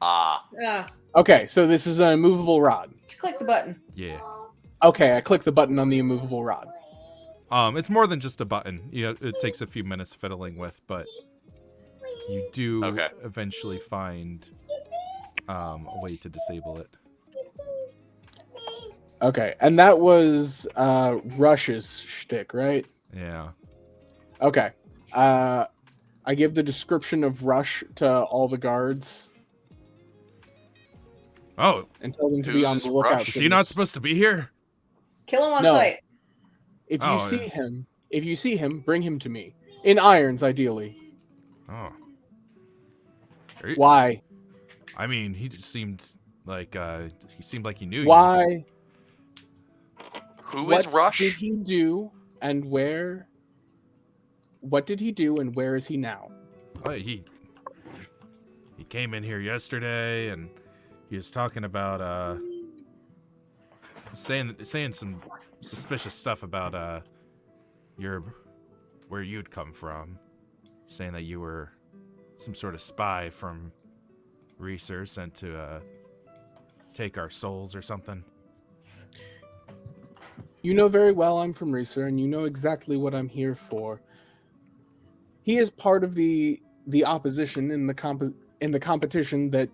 Ah. Yeah. Okay, so this is an immovable rod. Just click the button. Yeah. Okay, I click the button on the immovable rod. It's more than just a button. You know, it takes a few minutes fiddling with, but you do Okay. eventually find a way to disable it. Okay, and that was Rush's shtick, right? Yeah. Okay. I give the description of Rush to all the guards Oh, and tell them to be on Who's the lookout. Rush? for is he not this. supposed to be here? Kill him on No. sight. If you Oh, see yeah. him, bring him to me. In irons, ideally. Oh. Are you- Why? I mean, he just seemed like he knew you. Why? Who What is Rush? did he do and where? What did he do and where is he now? Oh, he came in here yesterday and he was talking about saying some suspicious stuff about where you'd come from, saying that you were some sort of spy from Reeser sent to take our souls or something. You know very well I'm from Reeser, and you know exactly what I'm here for. He is part of the opposition in the competition that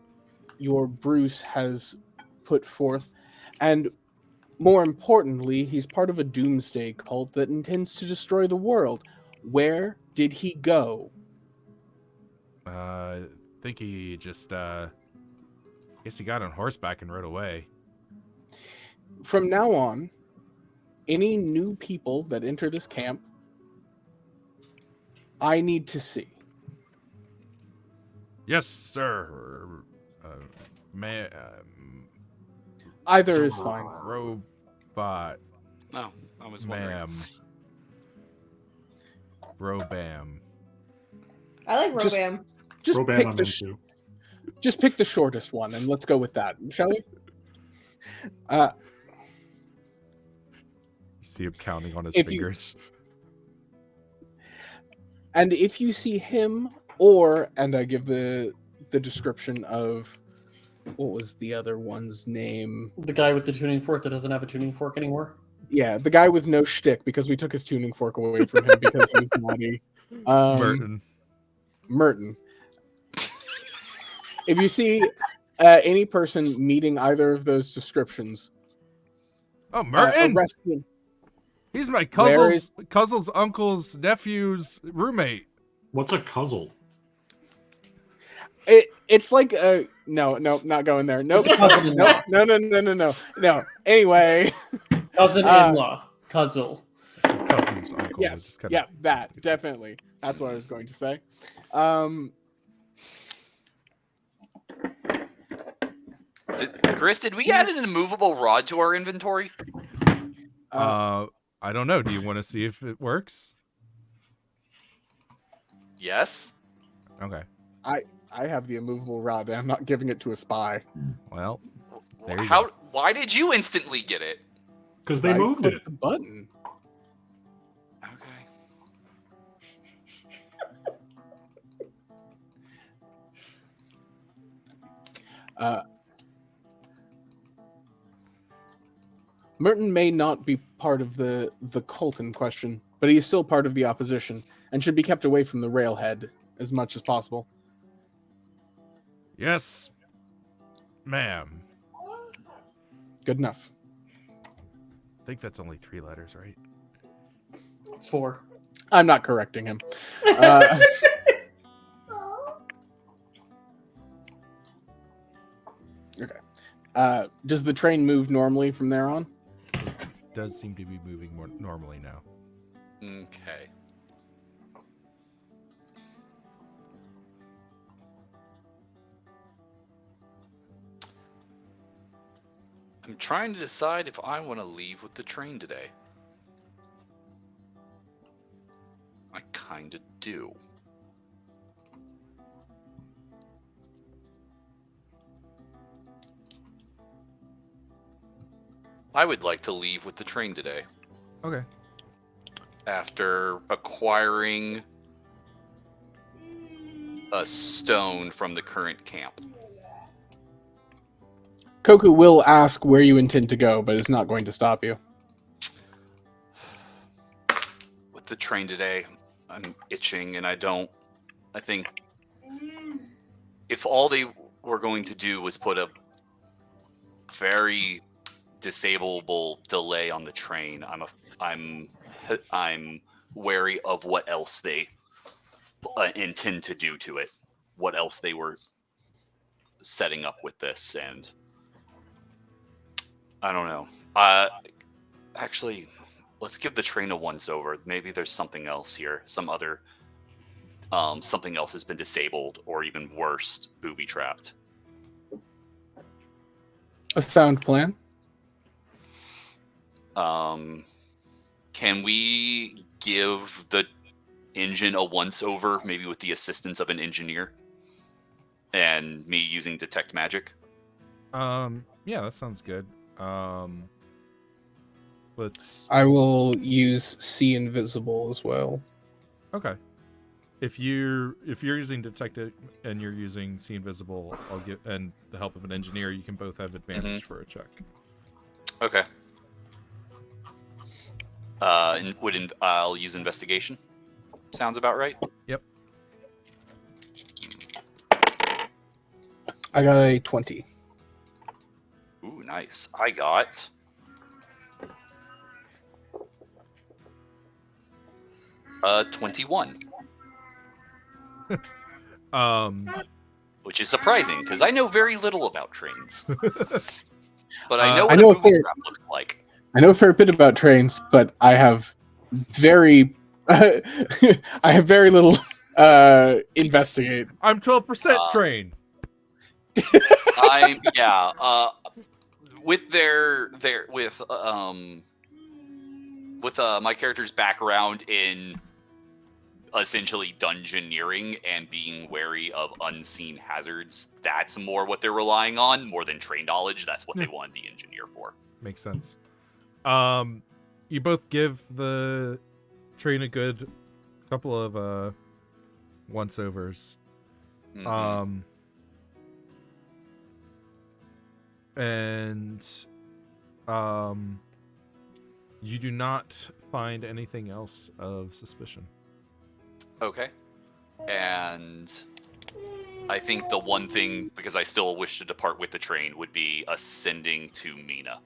your Bruce has put forth, and more importantly, he's part of a doomsday cult that intends to destroy the world. Where did he go? I think he just guess he got on horseback and rode away. From now on, any new people that enter this camp, I need to see. Yes, sir. Either is fine. Robot. No, I was wondering. Ma'am. Robam. I like Just- Robam. Just Roban pick I'm the into. just pick the shortest one, and let's go with that, shall we? You see him counting on his If you- fingers. And if you see him, and I give the description of what was the other one's name? The guy with the tuning fork that doesn't have a tuning fork anymore. Yeah, the guy with no shtick because we took his tuning fork away from him because he was naughty. Merton. Merton. If you see any person meeting either of those descriptions, Oh, Merton! arrest him. He's my Where cousin's uncle's nephew's roommate. What's a cuzzle? It's like no, not going there. Nope. It's cousin-in-law. No. Anyway, Cousin-in-law. Cousin. Cousin's uncle. yes, Just kinda- yeah, that definitely. That's what I was going to say. Chris, did we add an immovable rod to our inventory? I don't know. Do you want to see if it works? Yes. Okay. I have the immovable rod, and I'm not giving it to a spy. Well, there you How? go. Why did you instantly get it? Because they I moved clicked it. the button. Okay. Merton may not be part of the cult in question, but he is still part of the opposition and should be kept away from the railhead as much as possible. Yes, ma'am. Good enough. I think that's only 3 letters, right? It's 4. I'm not correcting him. Okay. Does the train move normally from there on? Does seem to be moving more normally now. Okay. I'm trying to decide if I want to leave with the train today. I kind of do. I would like to leave with the train today. Okay. After acquiring a stone from the current camp. Koku will ask where you intend to go, but it's not going to stop you. With the train today, I'm itching and I think if all they were going to do was put a very disableable delay on the train, I'm wary of what else they intend to do to it, what else they were setting up with this, and I don't know. Actually, let's give the train a once over. Maybe there's something else here, something else has been disabled, or even worse, booby trapped. A sound plan. Can we give the engine a once over, maybe with the assistance of an engineer, and me using detect magic? Yeah, that sounds good. Let's. I will use See Invisible as well. Okay. If you're using detect it and you're using See Invisible, I'll give and the help of an engineer, you can both have advantage for a check. Okay. I'll use investigation. Sounds about right. Yep. I got a 20. Ooh, nice. I got 21. Which is surprising because I know very little about trains. But I know what a booby trap looks like. I know a fair bit about trains, but I have very little investigate. I'm 12% trained. With my character's background in essentially dungeoneering and being wary of unseen hazards, that's more what they're relying on, more than train knowledge. That's what they wanted the engineer for. Makes sense. You both give the train a good couple of once-overs. Mm-hmm. You do not find anything else of suspicion. Okay. And I think the one thing, because I still wish to depart with the train, would be ascending to Mina.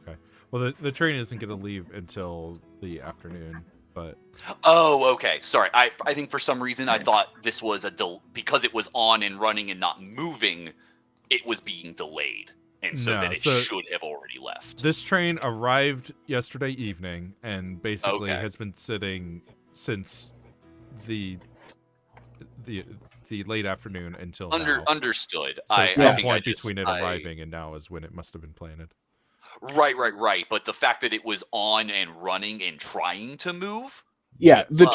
Okay. Well, the train isn't going to leave until the afternoon. but Oh, okay. Sorry. I think for some reason I thought this was because it was on and running and not moving, it was being delayed, and so No, that it so should have already left. this train arrived yesterday evening and basically Okay. has been sitting since the late afternoon until now. Understood. So I at some think point I just, between it arriving and now is when it must have been planted. Right. But the fact that it was on and running and trying to move. Yeah, the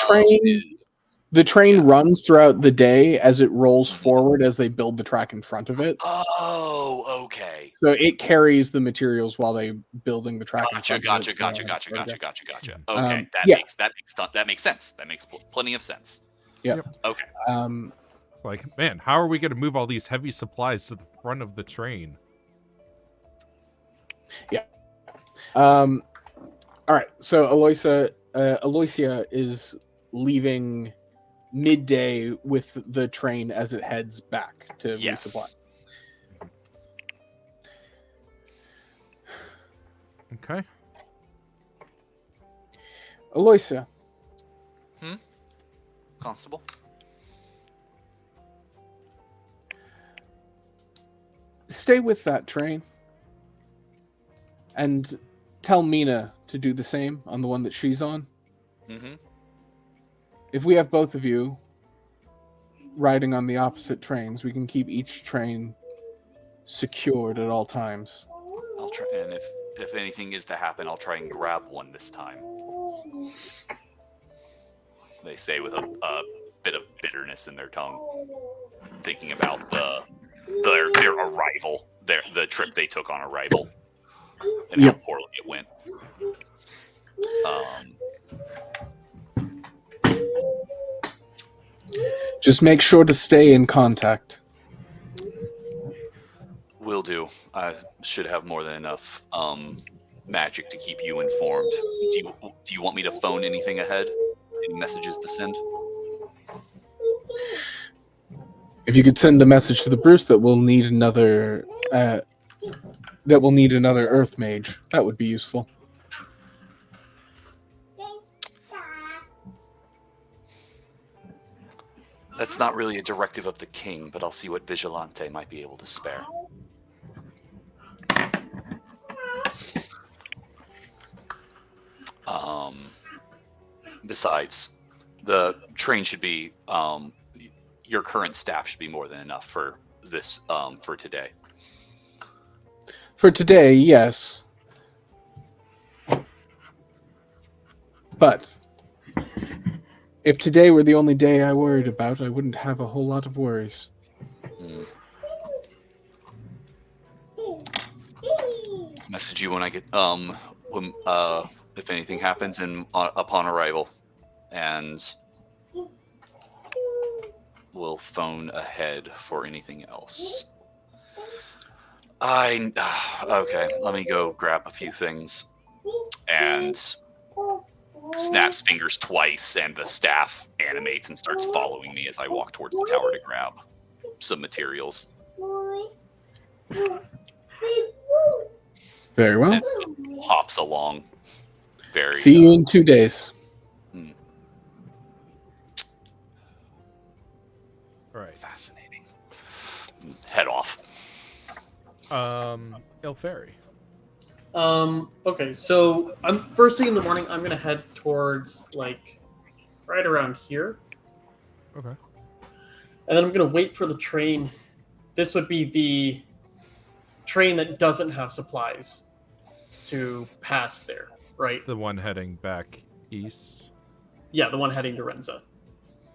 train yeah. runs throughout the day as it rolls forward as they build the track in front of it. Oh, okay. So it carries the materials while they building the track in front of it. Gotcha. Okay, yeah. that makes sense. That makes plenty of sense. Yeah. Okay. It's like, man, how are we going to move all these heavy supplies to the front of the train? Yeah. All right. So Aloysia is leaving midday with the train as it heads back to resupply. Okay. Aloysia. Constable. Stay with that train. And tell Mina to do the same on the one that she's on. Mm-hmm. If we have both of you riding on the opposite trains, we can keep each train secured at all times. I'll try, and if anything is to happen, I'll try and grab one this time. They say with a bit of bitterness in their tongue, thinking about their arrival, the trip they took on arrival, and how poorly it went. Just make sure to stay in contact. Will do. I should have more than enough magic to keep you informed. Do you want me to phone anything ahead? Any messages to send? If you could send a message to the Bruce that we'll need another Earth Mage, that would be useful. That's not really a directive of the king, but I'll see what Vigilante might be able to spare. Besides, the train should be, your current staff should be more than enough for this, for today. For today, yes. But if today were the only day I worried about, I wouldn't have a whole lot of worries. Message you when I get if anything happens and upon arrival, and we'll phone ahead for anything else. Okay, let me go grab a few things, and snaps fingers twice, and the staff animates and starts following me as I walk towards the tower to grab some materials. Very well. And hops along. Very. See you in 2 days. All right. Fascinating. Head off. Ilferi. Okay, so first thing in the morning, I'm gonna head towards like right around here. Okay. And then I'm gonna wait for the train. This would be the train that doesn't have supplies to pass there, right? The one heading back east. Yeah, the one heading to Renza.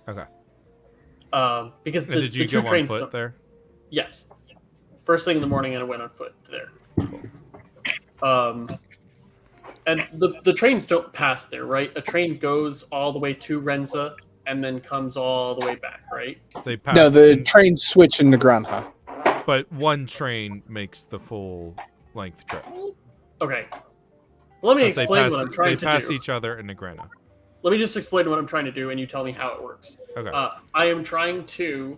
Okay. Because And did you the two go on trains foot there? Yes. First thing in the morning, and I went on foot there. And the trains don't pass there, right? A train goes all the way to Renza and then comes all the way back, right? They pass. No, the trains switch in Negranja. But one train makes the full length trip. Okay. Let me But explain what I'm trying to do. They pass each other in Negranja. Let me just explain what I'm trying to do, and you tell me how it works. Okay. I am trying to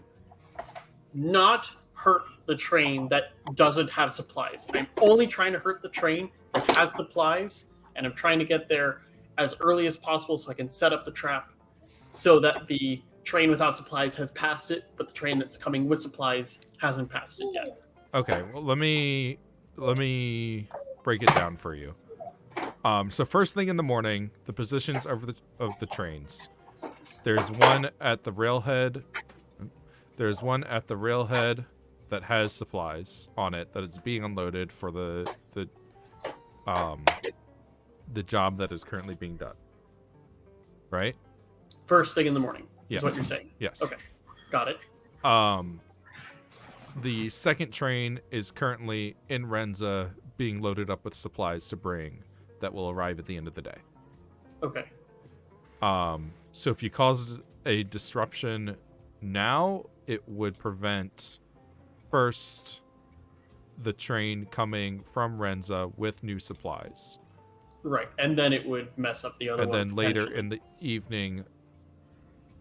not hurt the train that doesn't have supplies. I'm only trying to hurt the train that has supplies, and I'm trying to get there as early as possible so I can set up the trap so that the train without supplies has passed it, but the train that's coming with supplies hasn't passed it yet. Okay, well let me break it down for you. So first thing in the morning, the positions of the trains. There's one at the railhead. There's one at the railhead that has supplies on it that is being unloaded for the job that is currently being done. Right? First thing in the morning Yes. is what you're saying. Yes. Okay, got it. The second train is currently in Renza being loaded up with supplies to bring that will arrive at the end of the day. Okay. So if you caused a disruption now, it would prevent first the train coming from Renza with new supplies. Right, and then it would mess up the other And one. then later potentially. in the evening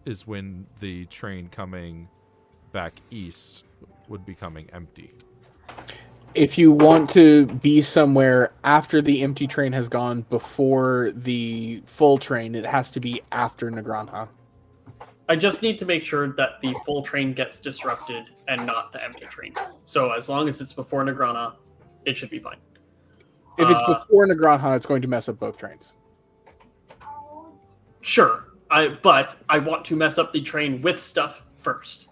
is when the train coming back east would be coming empty. If you want to be somewhere after the empty train has gone before the full train, it has to be after Nagranha. I just need to make sure that the full train gets disrupted and not the empty train. So as long as it's before Negrana, it should be fine. If it's before Nagranha, it's going to mess up both trains. Sure, but I want to mess up the train with stuff first.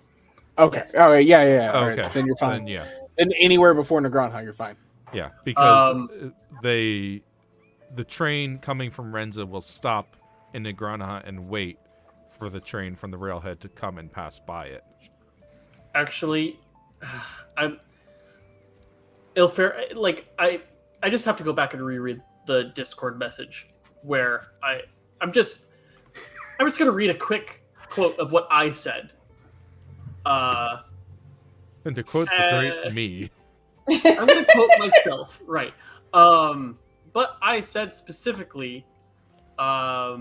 Okay. Yes. All right. Yeah. All Okay. right. Then you're fine. Then, yeah. Then anywhere before Nagranha, you're fine. Yeah, because the train coming from Renza will stop in Negranaha and wait for the train from the railhead to come and pass by it. Actually, I just have to go back and reread the Discord message where I'm just gonna read a quick quote of what I said. And to quote the great me, I'm gonna quote myself, right? But I said specifically, are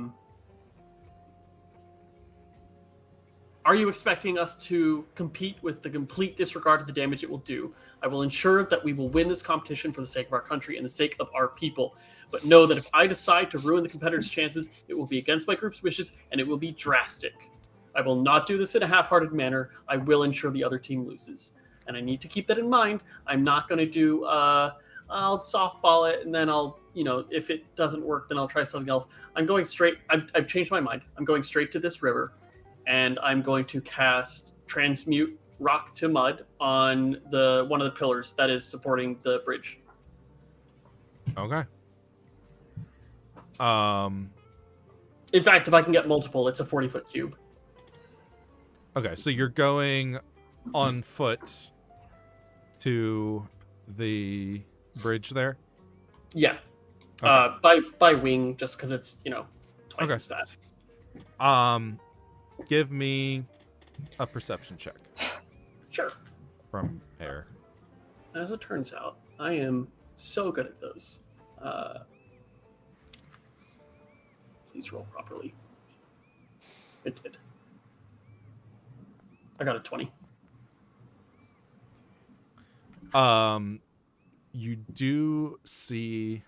you expecting us to compete with the complete disregard of the damage it will do? I will ensure that we will win this competition for the sake of our country and the sake of our people. But know that if I decide to ruin the competitor's chances, it will be against my group's wishes and it will be drastic. I will not do this in a half-hearted manner. I will ensure the other team loses. And I need to keep that in mind. I'm not going to do, I'll softball it and then I'll, if it doesn't work, then I'll try something else. I'm going straight. I've changed my mind. I'm going straight to this river. And I'm going to cast Transmute Rock to Mud on one of the pillars that is supporting the bridge. okay. In fact, if I can get multiple, it's a 40-foot cube. Okay, so you're going on foot to the bridge there? Yeah. Okay. By wing, just because it's, twice Okay. as fast. Give me a perception check Sure. from air. As it turns out, I am so good at those. Please roll properly. It did. I got a 20. You do see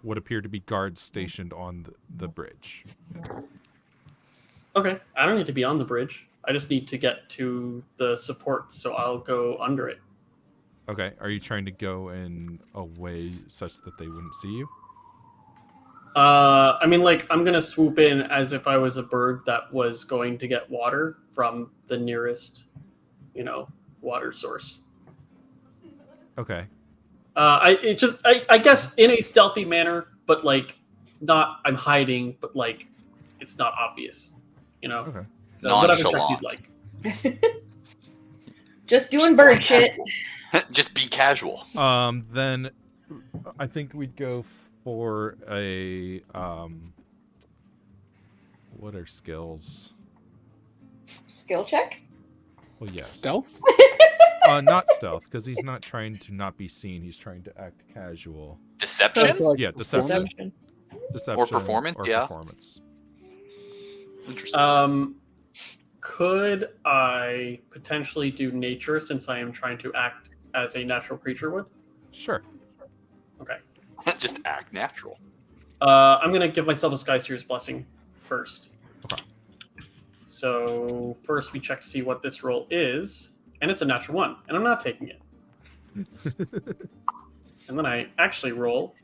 what appear to be guards stationed on the bridge. Okay, I don't need to be on the bridge. I just need to get to the support, so I'll go under it. Okay, are you trying to go in a way such that they wouldn't see you? I'm gonna swoop in as if I was a bird that was going to get water from the nearest, water source. Okay. I guess in a stealthy manner, but not I'm hiding, but it's not obvious, Okay. So whatever check Nonchalant. you'd like. Just doing bird shit. Just be casual. Then I think we'd go for a what are skills? Skill check? Well, yes. Stealth? Not stealth, because he's not trying to not be seen. He's trying to act casual. Deception? So, Yeah, deception. Deception Or performance, yeah. Performance. Interesting. Could I potentially do nature since I am trying to act as a natural creature would? Sure. Okay. Just act natural. I'm gonna give myself a Sky Seer's Blessing first. Okay. So first we check to see what this roll is, and it's a natural 1, and I'm not taking it. And then I actually roll,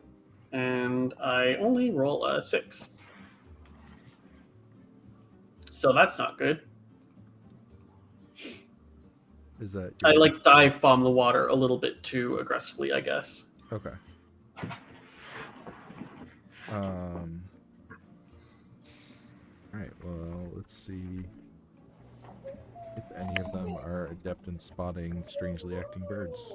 and I only roll a 6. So that's not good. Is that I like dive bomb the water a little bit too aggressively, I guess. okay? All right. Well, let's see if any of them are adept in spotting strangely acting birds.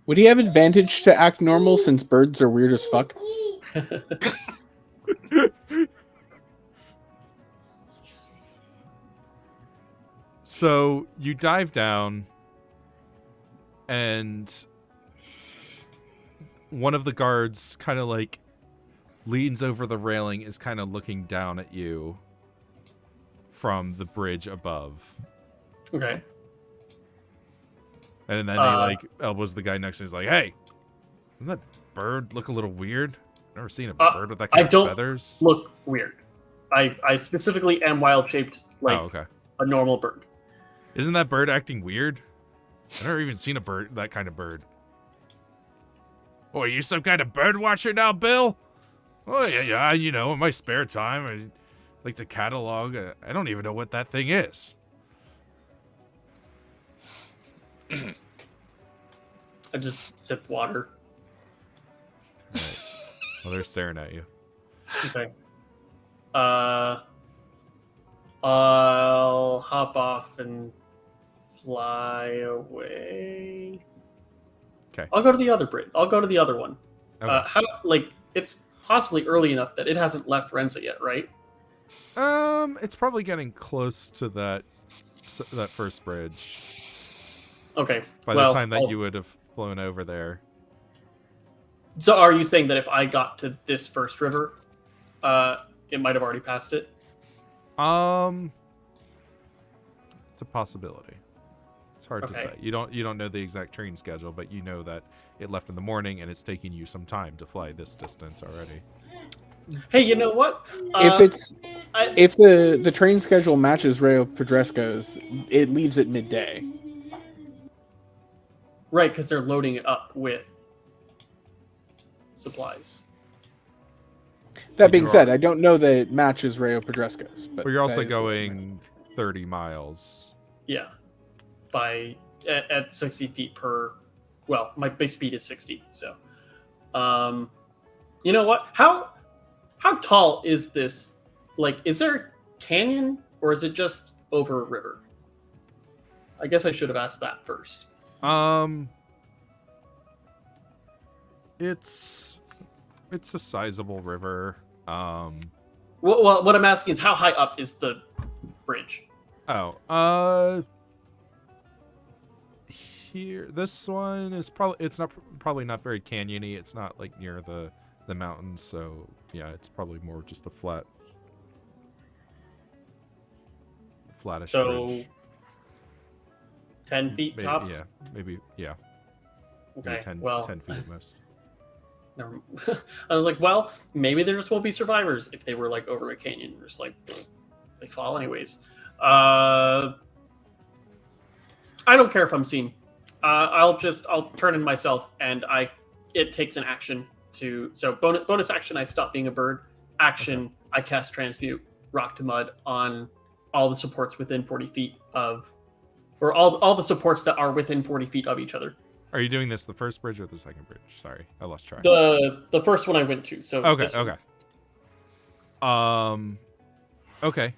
Would he have advantage to act normal since birds are weird as fuck? So you dive down, and one of the guards kind of like leans over the railing, is kind of looking down at you from the bridge above. Okay. And then he like elbows the guy next to him. He's like, "Hey, doesn't that bird look a little weird? Never seen a bird with that kind of feathers." Look weird. I specifically am wild shaped like okay. a normal bird. Isn't that bird acting weird? I've never even seen that kind of bird. Oh, are you some kind of bird watcher now, Bill? Oh, yeah, you know, in my spare time, I like to catalog. I don't even know what that thing is. I just sip water. Right. Well, they're staring at you. Okay. I'll hop off and fly away. Okay. I'll go to the other bridge. I'll go to the other one. Okay. It's possibly early enough that it hasn't left Renza yet, right? It's probably getting close to that first bridge. Okay. By the time that you would have flown over there. So are you saying that if I got to this first river, it might have already passed it? It's a possibility. It's hard to say. You don't know the exact train schedule, but you know that it left in the morning and it's taking you some time to fly this distance already. Hey, you know what? If the train schedule matches Rayo Pedresco's, it leaves at midday. Right, because they're loading it up with supplies. That being said, I don't know that it matches Rayo Pedresco's. But you're also going 30 miles. Yeah. At 60 feet per... Well, my base speed is 60, so... you know what? How tall is this? Like, is there a canyon, or is it just over a river? I guess I should have asked that first. It's a sizable river. Well, what I'm asking is how high up is the bridge? Here, this one is probably not very canyony. It's not like near the mountains, so yeah, it's probably more just a flattish bridge. 10 feet tops? Yeah, maybe, yeah. Okay, maybe 10 feet at most. I was like, well, maybe there just won't be survivors if they were like over a canyon. Just like, they fall anyways. I don't care if I'm seen. I'll turn in myself, and it takes an action so bonus action, I stop being a bird. Action, okay. I cast Transmute Rock to Mud on all the supports within 40 feet of, or all the supports that are within 40 feet of each other. Are you doing this the first bridge or the second bridge? Sorry, I lost track. The first one I went to. So okay. Okay.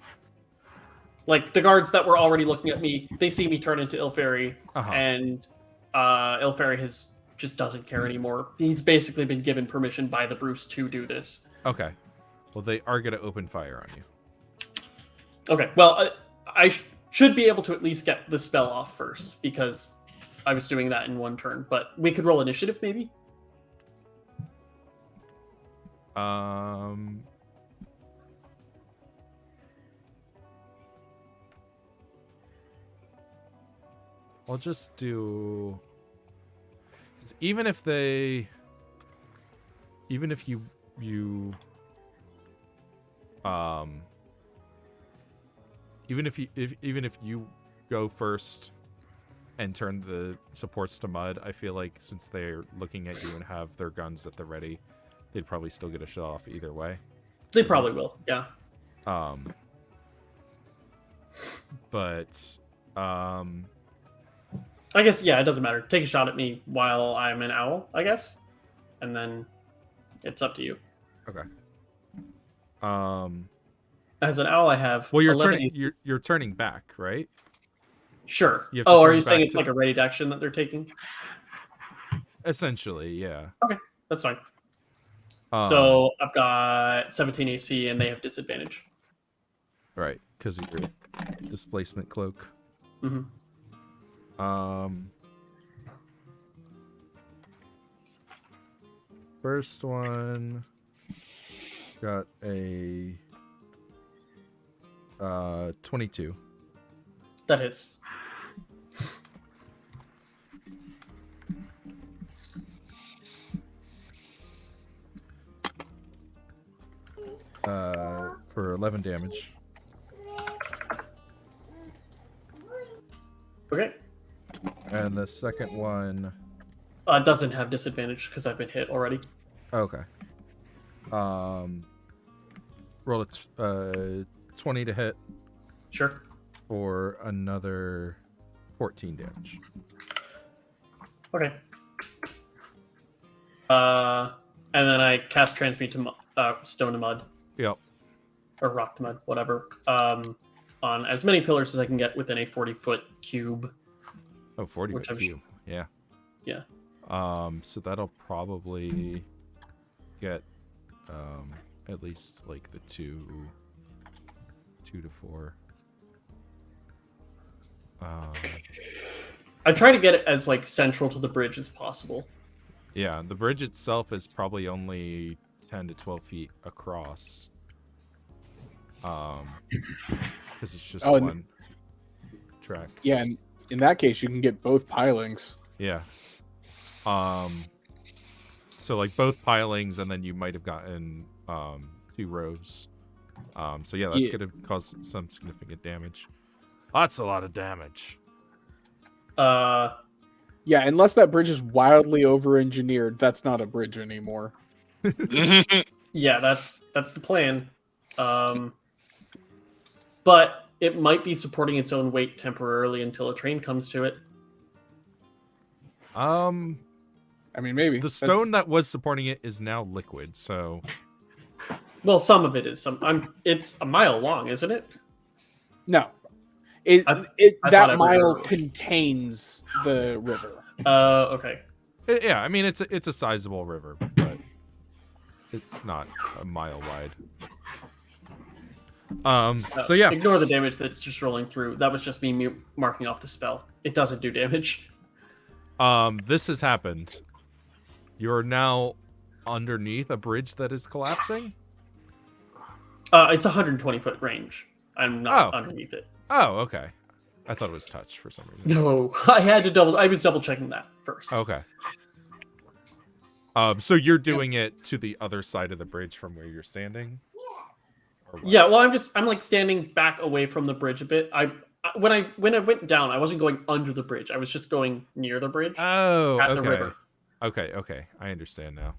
Like the guards that were already looking at me, they see me turn into Ilferi, and Ilferi just doesn't care anymore. He's basically been given permission by the Bruce to do this. Okay. Well, they are going to open fire on you. Okay. Well, I should be able to at least get the spell off first, because I was doing that in one turn. But we could roll initiative, maybe? I'll just do. 'Cause even if you even if you go first and turn the supports to mud, I feel like since they're looking at you and have their guns at the ready, they'd probably still get a shot off either way. They probably will. Yeah. But I guess, yeah, it doesn't matter. Take a shot at me while I'm an owl, I guess. And then it's up to you. okay. As an owl, I have. Well, you're 11 turning. AC. You're turning back, right? Sure. You have to Oh, are turn you saying back it's to- like a ready action that they're taking? Essentially, yeah. Okay, that's fine. So I've got 17 AC and they have disadvantage. right, because of your displacement cloak. Mm-hmm. First one got a 22. That hits. For 11 damage. Okay. And the second one, It doesn't have disadvantage because I've been hit already. okay. Roll a 20 to hit Sure. for another 14 damage. Okay. And then I cast Transmute to Stone to Mud. Yep. Or Rock to Mud, whatever. On as many pillars as I can get within a 40-foot cube. Oh, 40 Which with I'm you. Yeah. Yeah. So that'll probably get at least like the 2 to 4. I try to get it as like central to the bridge as possible. Yeah, the bridge itself is probably only 10 to 12 feet across. Because it's just one track. Yeah, and in that case, you can get both pilings. Yeah. So like both pilings, and then you might have gotten 2 rows. So yeah, that's gonna cause some significant damage. That's a lot of damage. Yeah, unless that bridge is wildly over-engineered, that's not a bridge anymore. Yeah, that's the plan. But it might be supporting its own weight temporarily until a train comes to it. I mean, maybe. The stone that was supporting it is now liquid, so Well, some of it is. It's a mile long, isn't it? No. I thought That every mile river- contains the river. Okay. yeah. I mean, it's a sizable river, but it's not a mile wide. So yeah, Ignore the damage that's just rolling through. That was just me marking off the spell. It doesn't do damage. this has happened. You are now underneath a bridge that is collapsing. It's 120-foot range. I'm not underneath it. Oh, okay. I thought it was touch for some reason. No, I was double checking that first. Okay. So you're doing it to the other side of the bridge from where you're standing? Or what? Yeah, well, I'm like standing back away from the bridge a bit. When I went down, I wasn't going under the bridge. I was just going near the bridge. Oh, At okay. the river. Okay. I understand now.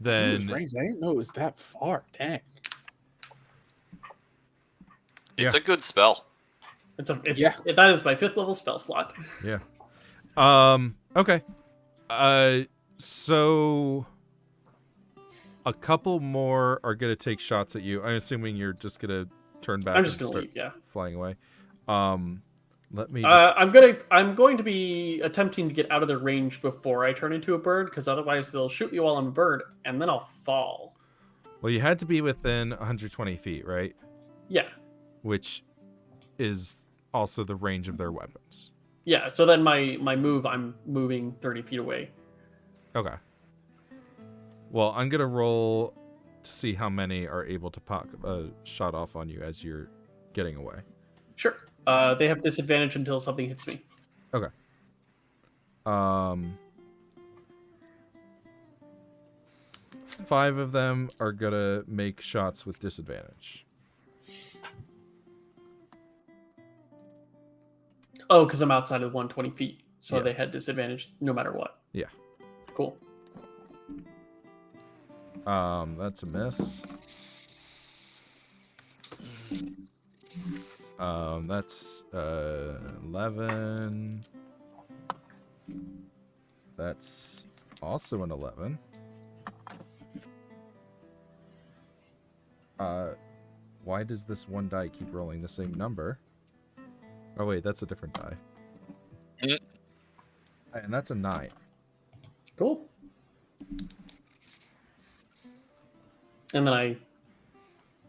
Then Ooh, Franks, I didn't know it was that far. Dang. It's a good spell. That is my 5th level spell slot. yeah. Okay. So a couple more are gonna take shots at you. I'm assuming you're just gonna turn back. I'm just and gonna start leave. Yeah. flying away. Let me. I'm going to be attempting to get out of their range before I turn into a bird, because otherwise they'll shoot me while I'm a bird, and then I'll fall. Well, you had to be within 120 feet, right? Yeah. Which is also the range of their weapons. Yeah. So then my move, I'm moving 30 feet away. Okay. Well, I'm gonna roll to see how many are able to pop a shot off on you as you're getting away. Sure. They have disadvantage until something hits me. Okay. 5 of them are gonna make shots with disadvantage. Oh, because I'm outside of 120 feet, so Yeah. they had disadvantage no matter what. Yeah. Cool. That's a miss. That's 11. That's also an 11. Why does this one die keep rolling the same number? Oh wait, that's a different die. And that's a 9. Cool. And then I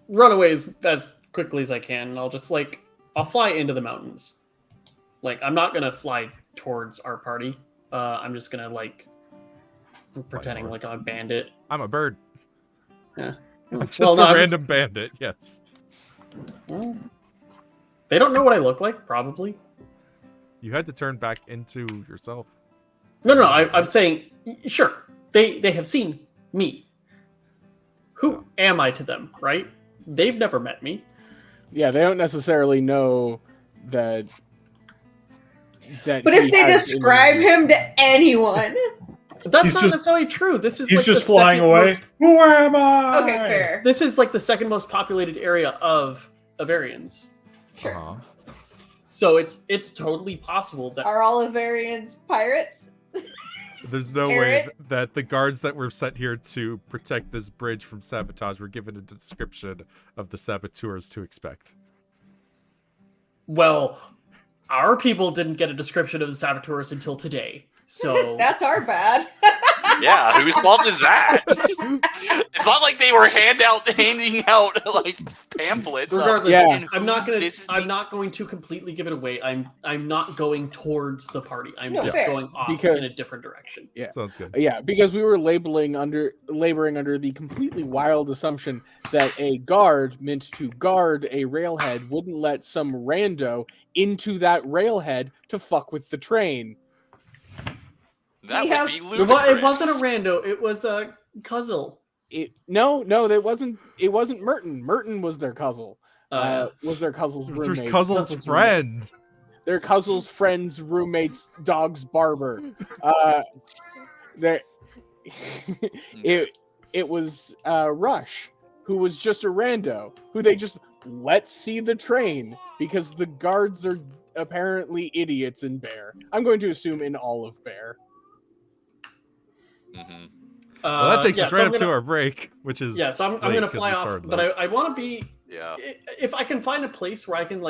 run away as quickly as I can, and I'll just I'll fly into the mountains. I'm not gonna fly towards our party. I'm just gonna pretending north. like I'm a bandit. I'm a bird. Yeah. I'm just Well, no, a I'm random bandit, yes. Well, they don't know what I look like, probably. You had to turn back into yourself. No, I'm saying, sure, they have seen me. Who am I to them, right? They've never met me. Yeah, they don't necessarily know that. But if they describe him to anyone, That's He's not just- necessarily true. This is He's the just flying second away. most- Who am I? okay, fair. This is the second most populated area of Avarians. Sure. Uh-huh. So it's totally possible that Are all Avarians pirates? There's no way Parrot? that the guards that were sent here to protect this bridge from sabotage were given a description of the saboteurs to expect. well, our people didn't get a description of the saboteurs until today. So That's our bad. Yeah, whose fault is that? It's not like they were handing out pamphlets. regardless, Yeah. I'm not I'm not going to completely give it away. I'm not going towards the party. I'm No, just fair. going off Because- in a different direction. Yeah. Sounds good. Yeah, because we were laboring under the completely wild assumption that a guard meant to guard a railhead wouldn't let some rando into that railhead to fuck with the train. That We would have- be It ludicrous. wasn't a rando. It was a Cuzzle. No, that wasn't. It wasn't Merton. Merton was their Cuzzle. Was their Cuzzle's There's roommate. Cuzzle's Cuzzle's friend. Their Cuzzle's friend's roommate's dog's barber. There, it was Rush, who was just a rando, who they just let see the train because the guards are apparently idiots in Bear. I'm going to assume in all of Bear. Mhm. Well, that takes us so right I'm up to gonna- our break, which is Yeah, so I'm late going to 'cause fly we off, started but late. I want to be. Yeah. If I can find a place where I can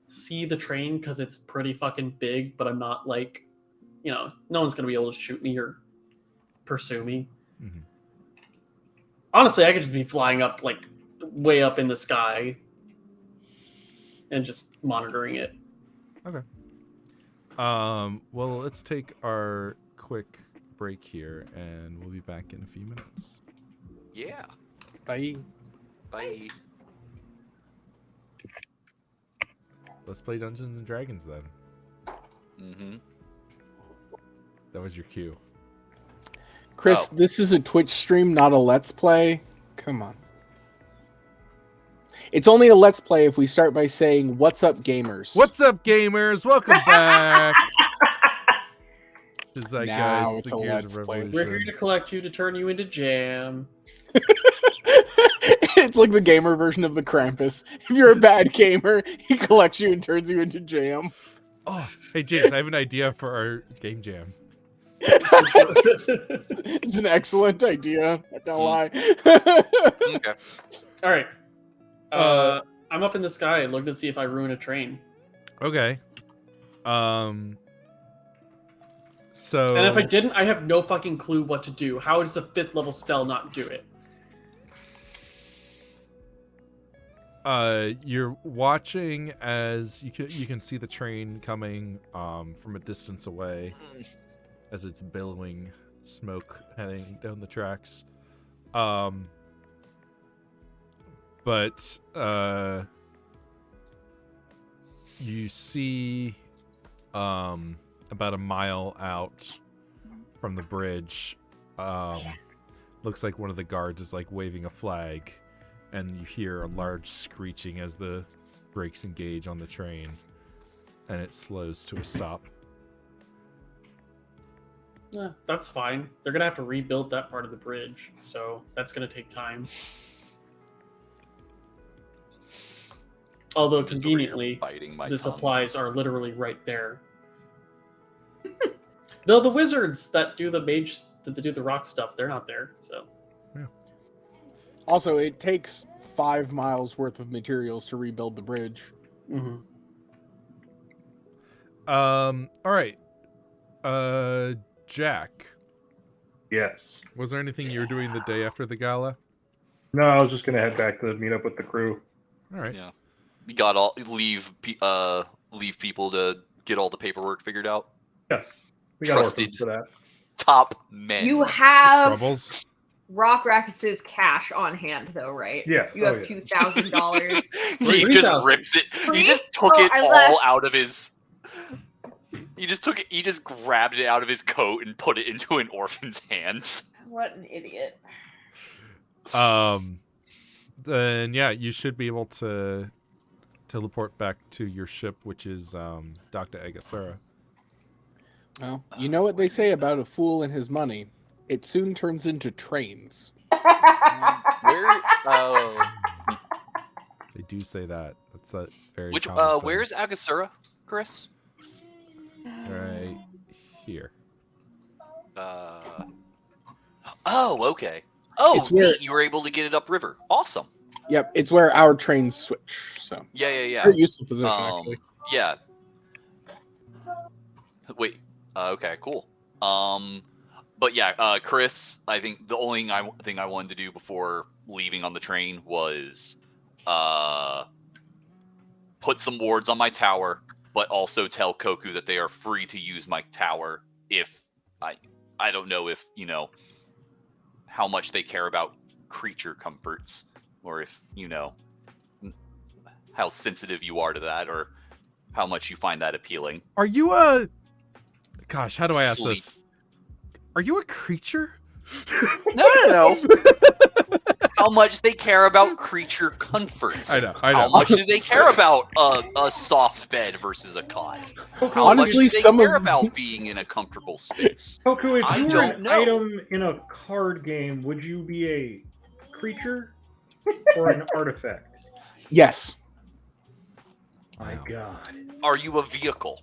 see the train because it's pretty fucking big, but I'm not no one's gonna be able to shoot me or pursue me. Mhm. Honestly, I could just be flying up way up in the sky and just monitoring it. Well, let's take our quick break here, and we'll be back in a few minutes. Yeah. Bye. Bye. Let's play Dungeons and Dragons then. Mm-hmm. That was your cue. Chris, Oh. this is a Twitch stream, not a Let's Play. Come on. It's only a Let's Play if we start by saying, "What's up, gamers?" What's up, gamers? Welcome back. This is Now Zeitgeist, it's the a Gears Let's of Play. We're here Revolution. to collect you to turn you into jam. It's like the gamer version of the Krampus. If you're a bad gamer, he collects you and turns you into jam. Oh, hey James, I have an idea for our game jam. It's an excellent idea. Not gonna lie. Okay. All right. I'm up in the sky looking to see if I ruin a train. Okay. So And if I didn't, I have no fucking clue what to do. How does a 5th level spell not do it? you're watching as you can see the train coming from a distance away as it's billowing smoke heading down the tracks. But you see about a mile out from the bridge, looks like one of the guards is like waving a flag, and you hear a large screeching as the brakes engage on the train, and it slows to a stop. That's fine. They're gonna have to rebuild that part of the bridge, so that's gonna take time. Although Just over here conveniently, biting my the tongue. supplies are literally right there. Though the wizards that do the rock stuff, they're not there. So Also, it takes 5 miles worth of materials to rebuild the bridge. mm-hmm. All right. Jack, Yes. was there anything you were doing the day after the gala? No, I was just gonna head back to meet up with the crew. All right. Yeah. We got all leave people to get all the paperwork figured out. We got Trusted. orphans for that. Top men. You have Troubles? Rock Rackus's cash on hand, though, right? Yeah. You have yeah. $2,000. He just 3,000. rips it. Free? He just took Oh, it I all left. out of his. He just took it. He just grabbed it out of his coat and put it into an orphan's hands. What an idiot. Then yeah, you should be able to teleport back to your ship, which is Dr. Agasura. Well, you know what they say about a fool and his money. It soon turns into trains. Where? They do say that. That's a very Which? common saying. Where's Agasura, Chris? Right here. Oh, okay. Oh, It's where- neat, you were able to get it upriver. Awesome. Yep, it's where our trains switch. So Yeah. very useful position, actually. Yeah. Wait. Okay. Cool. But yeah, Chris. I think the only thing I wanted to do before leaving on the train was, put some wards on my tower, but also tell Koku that they are free to use my tower if I don't know if how much they care about creature comforts, or if how sensitive you are to that, or how much you find that appealing. Are you a... Gosh, how do I ask Sleep. this? Are you a creature? No. How much they care about creature comforts. I know. How much do they care about a soft bed versus a cot? How Honestly, much do they some care of- about being in a comfortable space? Koku, if I you were don't an know. item in a card game, would you be a creature or an artifact? Yes. My God. Are you a vehicle?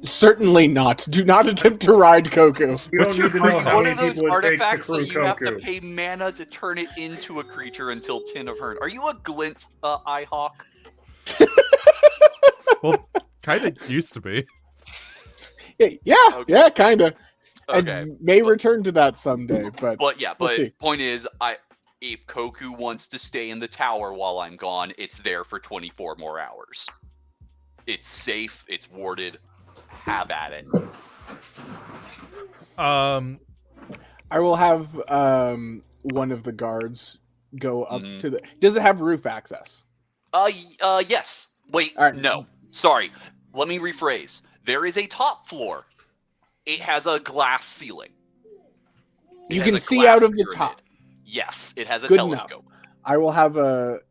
Certainly not. Do not attempt to ride Koku. You What's don't your need to know creature? how One many of those people it takes to artifacts crew that you have to Koku. pay mana to turn it into a creature until Tin of Hern. Are you a glint eye hawk? Well, kind of used to be. Yeah, Okay. yeah, kind of. Okay. And may return to that someday, but But yeah, We'll but see. point is, if Koku wants to stay in the tower while I'm gone, it's there for 24 more hours. It's safe. It's warded. Have at it. I will have one of the guards go up Mhm. to the. Does it have roof access? Yes. Wait, All right. no. Sorry. Let me rephrase. There is a top floor. It has a glass ceiling. It You has can a see glass out of the pyramid. top. Yes, it has a Good enough. telescope. I will have a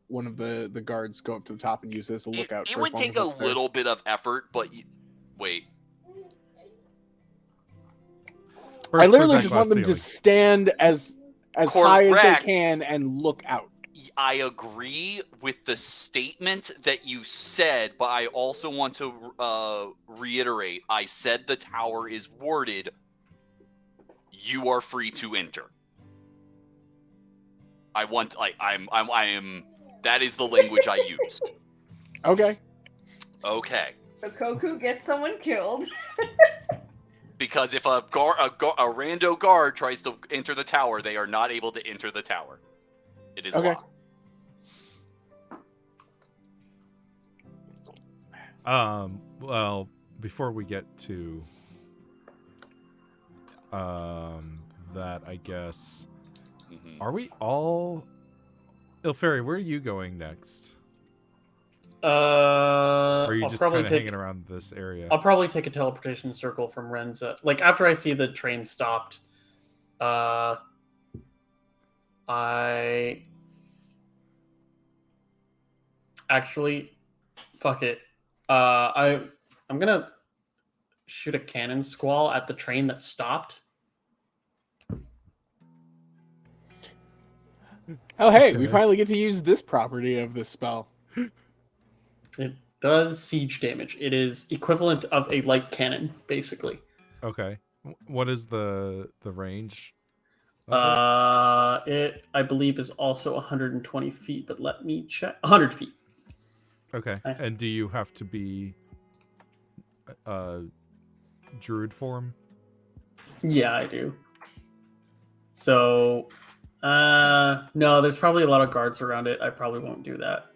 one of the guards go up to the top and use it as a lookout. It for as would long take as a it's there. little bit of effort, but wait. I literally just want them to stand as high as they Correct. can and look out. I agree with the statement that you said, but I also want to reiterate. I said the tower is warded. You are free to enter. I want, like, I am. That is the language I used. Okay. Okay. So Koku gets someone killed. Because if a rando guard tries to enter the tower, they are not able to enter the tower. It is Okay. locked. Well, before we get to that, I guess, Mhm. are we all... Ilferi, where are you going next? Or are you I'll just probably kind of take. hanging around this area? I'll probably take a teleportation circle from Renza. Like after I see the train stopped, I actually fuck it. I'm gonna shoot a cannon squall at the train that stopped. Oh, hey, we finally get to use this property of this spell. It does siege damage. It is equivalent of a light cannon, basically. Okay. What is the range? of it? It I believe is also 120 feet, but let me check. 100 feet. Okay. And do you have to be druid form? Yeah, I do. So, no, there's probably a lot of guards around it. I probably won't do that.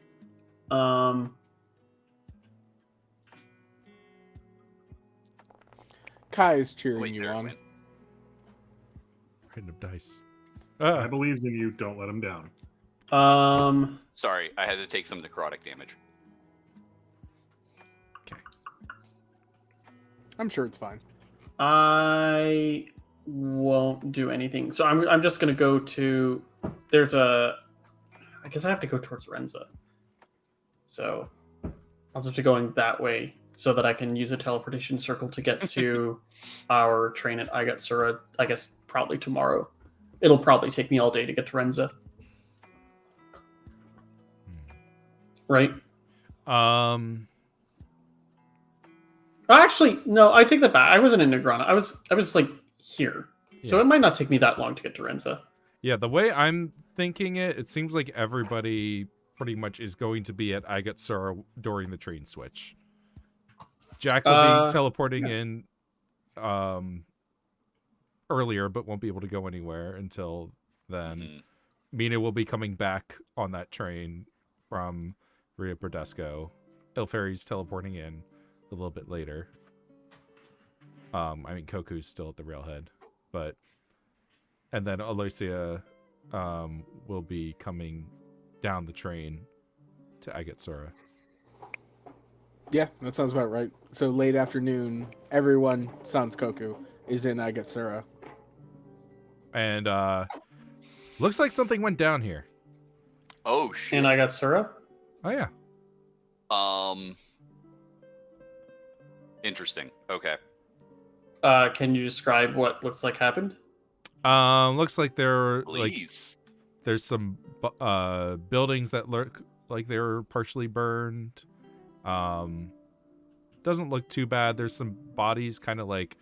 Kai is cheering Wait, you there it on. went. Random dice. I believe in you. Don't let him down. Sorry, I had to take some necrotic damage. I'm sure it's fine. I won't do anything. So I'm just gonna go to. There's a. I guess I have to go towards Renza. So I'll just be going that way so that I can use a teleportation circle to get to our train at Igatsura. I guess probably tomorrow. It'll probably take me all day to get to Renza. Right? Actually, no, I take that back. I wasn't in Negrana. I was like here. So Yeah. it might not take me that long to get to Renza. Yeah, the way I'm thinking it seems like everybody pretty much is going to be at Igatsura during the train switch. Jack will be teleporting in earlier, but won't be able to go anywhere until then. Mhm. Mina will be coming back on that train from Rio Prodesco. Ilferi's teleporting in a little bit later. I mean, Koku's still at the railhead, but and then Aloysia will be coming down the train to Agatsura. Yeah, that sounds about right. So late afternoon, everyone, sans Koku, is in Agatsura. And looks like something went down here. Oh shit. And Igatsura? Oh yeah. Interesting. Okay. Can you describe what looks like happened? Looks like Please. there's some buildings that look like they were partially burned. Doesn't look too bad. There's some bodies kind of like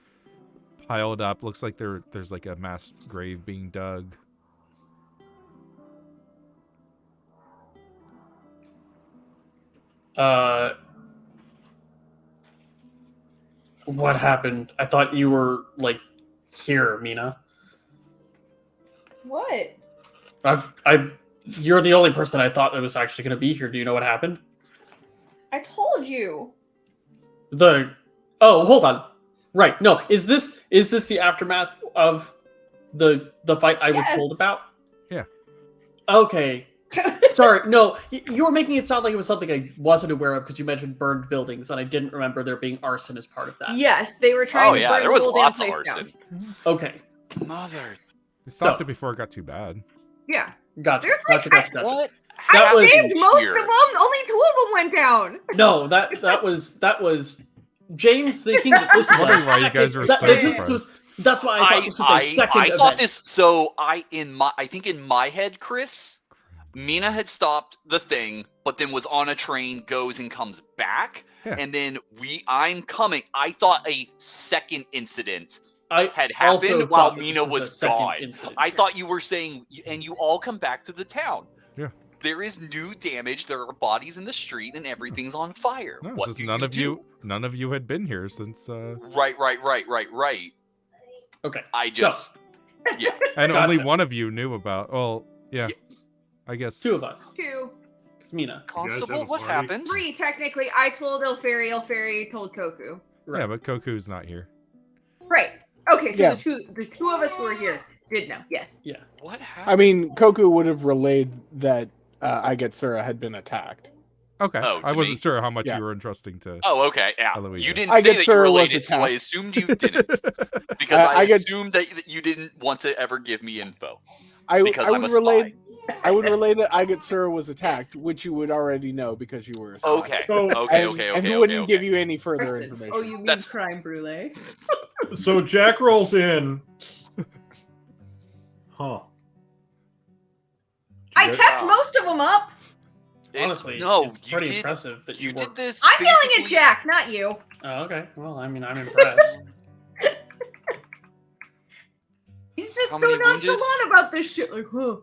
piled up. Looks like there's like a mass grave being dug. What happened? I thought you were like here, Mina. What? You're the only person I thought that was actually going to be here. Do you know what happened? I told you. Oh, hold on. Right. No, is this the aftermath of the fight I was Yes. told about? Yeah. Okay. Sorry, no, you were making it sound like it was something I wasn't aware of because you mentioned burned buildings, and I didn't remember there being arson as part of that. Yes, they were trying Oh to yeah, burn there the was whole damn lots of place arson. down. Okay, Mother. We stopped So- it before it got too bad. Yeah. gotcha. There's like- Gotcha. What? That I was saved most here. of them. Only 2 of them went down. No, that was James thinking that this was Wondering a why you second- guys were that- so this surprised. was- That's why I thought this was a second I event. thought this. So I think in my head, Chris, Mina had stopped the thing, but then was on a train, goes and comes back, Yeah. and then I'm coming. I thought a second incident I had also happened thought while that this Mina was a was second gone. incident. I thought you were saying, and you all come back to the town. Yeah. There is new damage. There are bodies in the street, and everything's on fire. No, it's What just do none of you had been here since Right. Okay. I just, yeah. and only Gotcha. one of you knew about. Well, yeah. I guess 2 of us. 2. It's Mina. Constable, have a what party? happened? 3, technically. I told Ilferi. Ilferi told Koku. Right. Yeah, but Koku's not here. Right. Okay, so Yeah. the two of us who were here did know. Yes. What happened? I mean, Koku would have relayed that Igatsura had been attacked. Okay. Oh, I to wasn't me? sure how much Yeah. you were entrusting to. Oh, okay. Yeah. Eloisa. You didn't I say get that you Sura was related, so I attacked. assumed you didn't. Because I I get- assumed that you didn't want to ever give me info. I Because I'm would a spy. relay. I would relay that Agatsura was attacked, which you would already know because you were a spy. Okay. So- And wouldn't give you any further Person. information. Oh, you mean That's- crime brulee? So Jack rolls in. Huh. I Did you kept most of them up. Honestly, no, it's you pretty did. impressive that You did worked. this. I'm yelling at basically- Jack, not you. Oh, okay. Well, I mean, I'm impressed. He's just How so many wounded? nonchalant about this shit. Like, huh.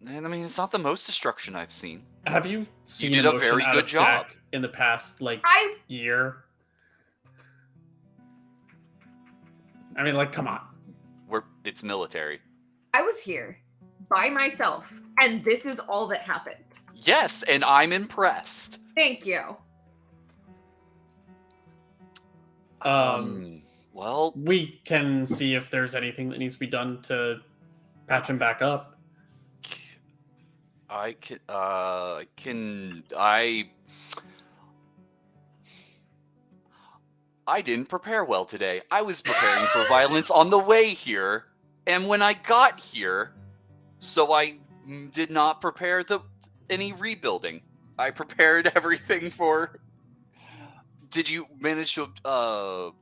And I mean, it's not the most destruction I've seen. Have you seen did a emotion very out good of job. Jack in the past, like, I year? I mean, like, come on. It's military. was here by myself, and this is all that happened. Yes, and I'm impressed. Thank you. Well, We can see if there's anything that needs to be done to patch him back up. I didn't prepare well today. I was preparing for violence on the way here, and when I got here, so I did not prepare any rebuilding. I prepared everything for. Did you manage to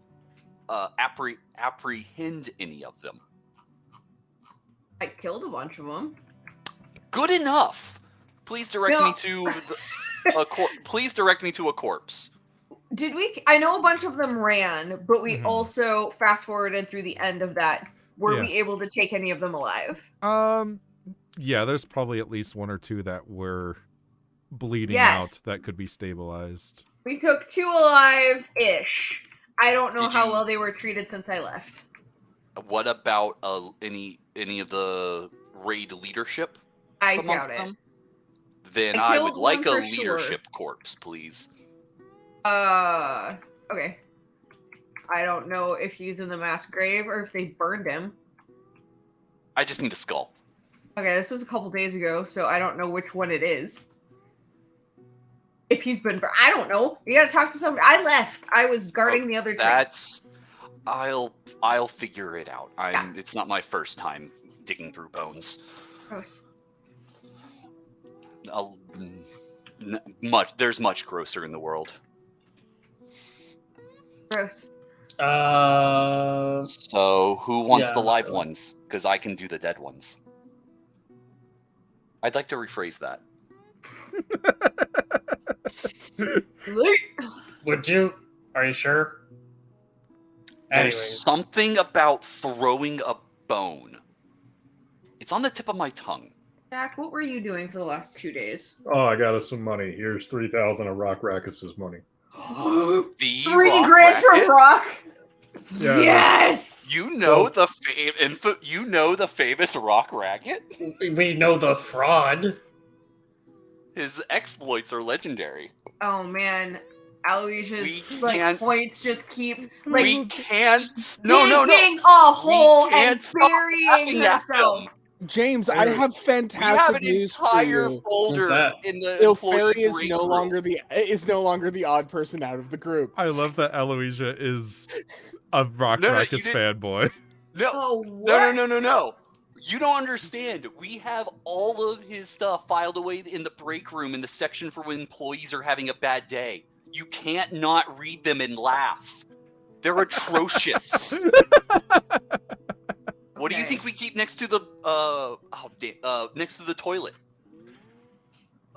apprehend any of them? I killed a bunch of them. Good enough. Please direct No. me to please direct me to a corpse. Did we? I know a bunch of them ran, but we Mhm. also fast forwarded through the end of that. Were Yeah. we able to take any of them alive? Yeah, there's probably at least one or two that were bleeding Yes. out that could be stabilized. We took 2 alive-ish. I don't know Did how you- well they were treated since I left. What about any of the raid leadership I amongst doubt it. them? Then I I would killed like one a for sure. leadership corpse, please. Okay. I don't know if he's in the mass grave or if they burned him. I just need a skull. Okay, this was a couple days ago, so I don't know which one it is. If he's been, I don't know. You gotta talk to somebody. I left. I was guarding the other train. I'll figure it out. It's not my first time digging through bones. Gross. There's much grosser in the world. Gross. So who wants the Yeah, live really. ones? Because I can do the dead ones. I'd like to rephrase that. Would you? Are you sure? There's Anyways, something about throwing a bone. It's on the tip of my tongue. Zach, what were you doing for the last 2 days? Oh, I got us some money. Here's 3,000 of Rock Rackets' money. The 3 Rock grand from Racket? Rock. Yeah, Yes. You know you know the famous Rock Racket? we know the fraud. His exploits are legendary. Oh man, Aloysius We like can't- points just keep we like can't. No. digging a hole can't and stop burying laughing at herself. them. James, I have We fantastic have an news for entire you. folder that? in the Ilferi employee is break no room. longer the odd person out of the group. I love that Eloisia is a Rock No, Ruckus you didn't- fanboy. No, Oh what? no. You don't understand. We have all of his stuff filed away in the break room in the section for when employees are having a bad day. You can't not read them and laugh. They're atrocious. What do you Okay. think we keep next to the next to the toilet?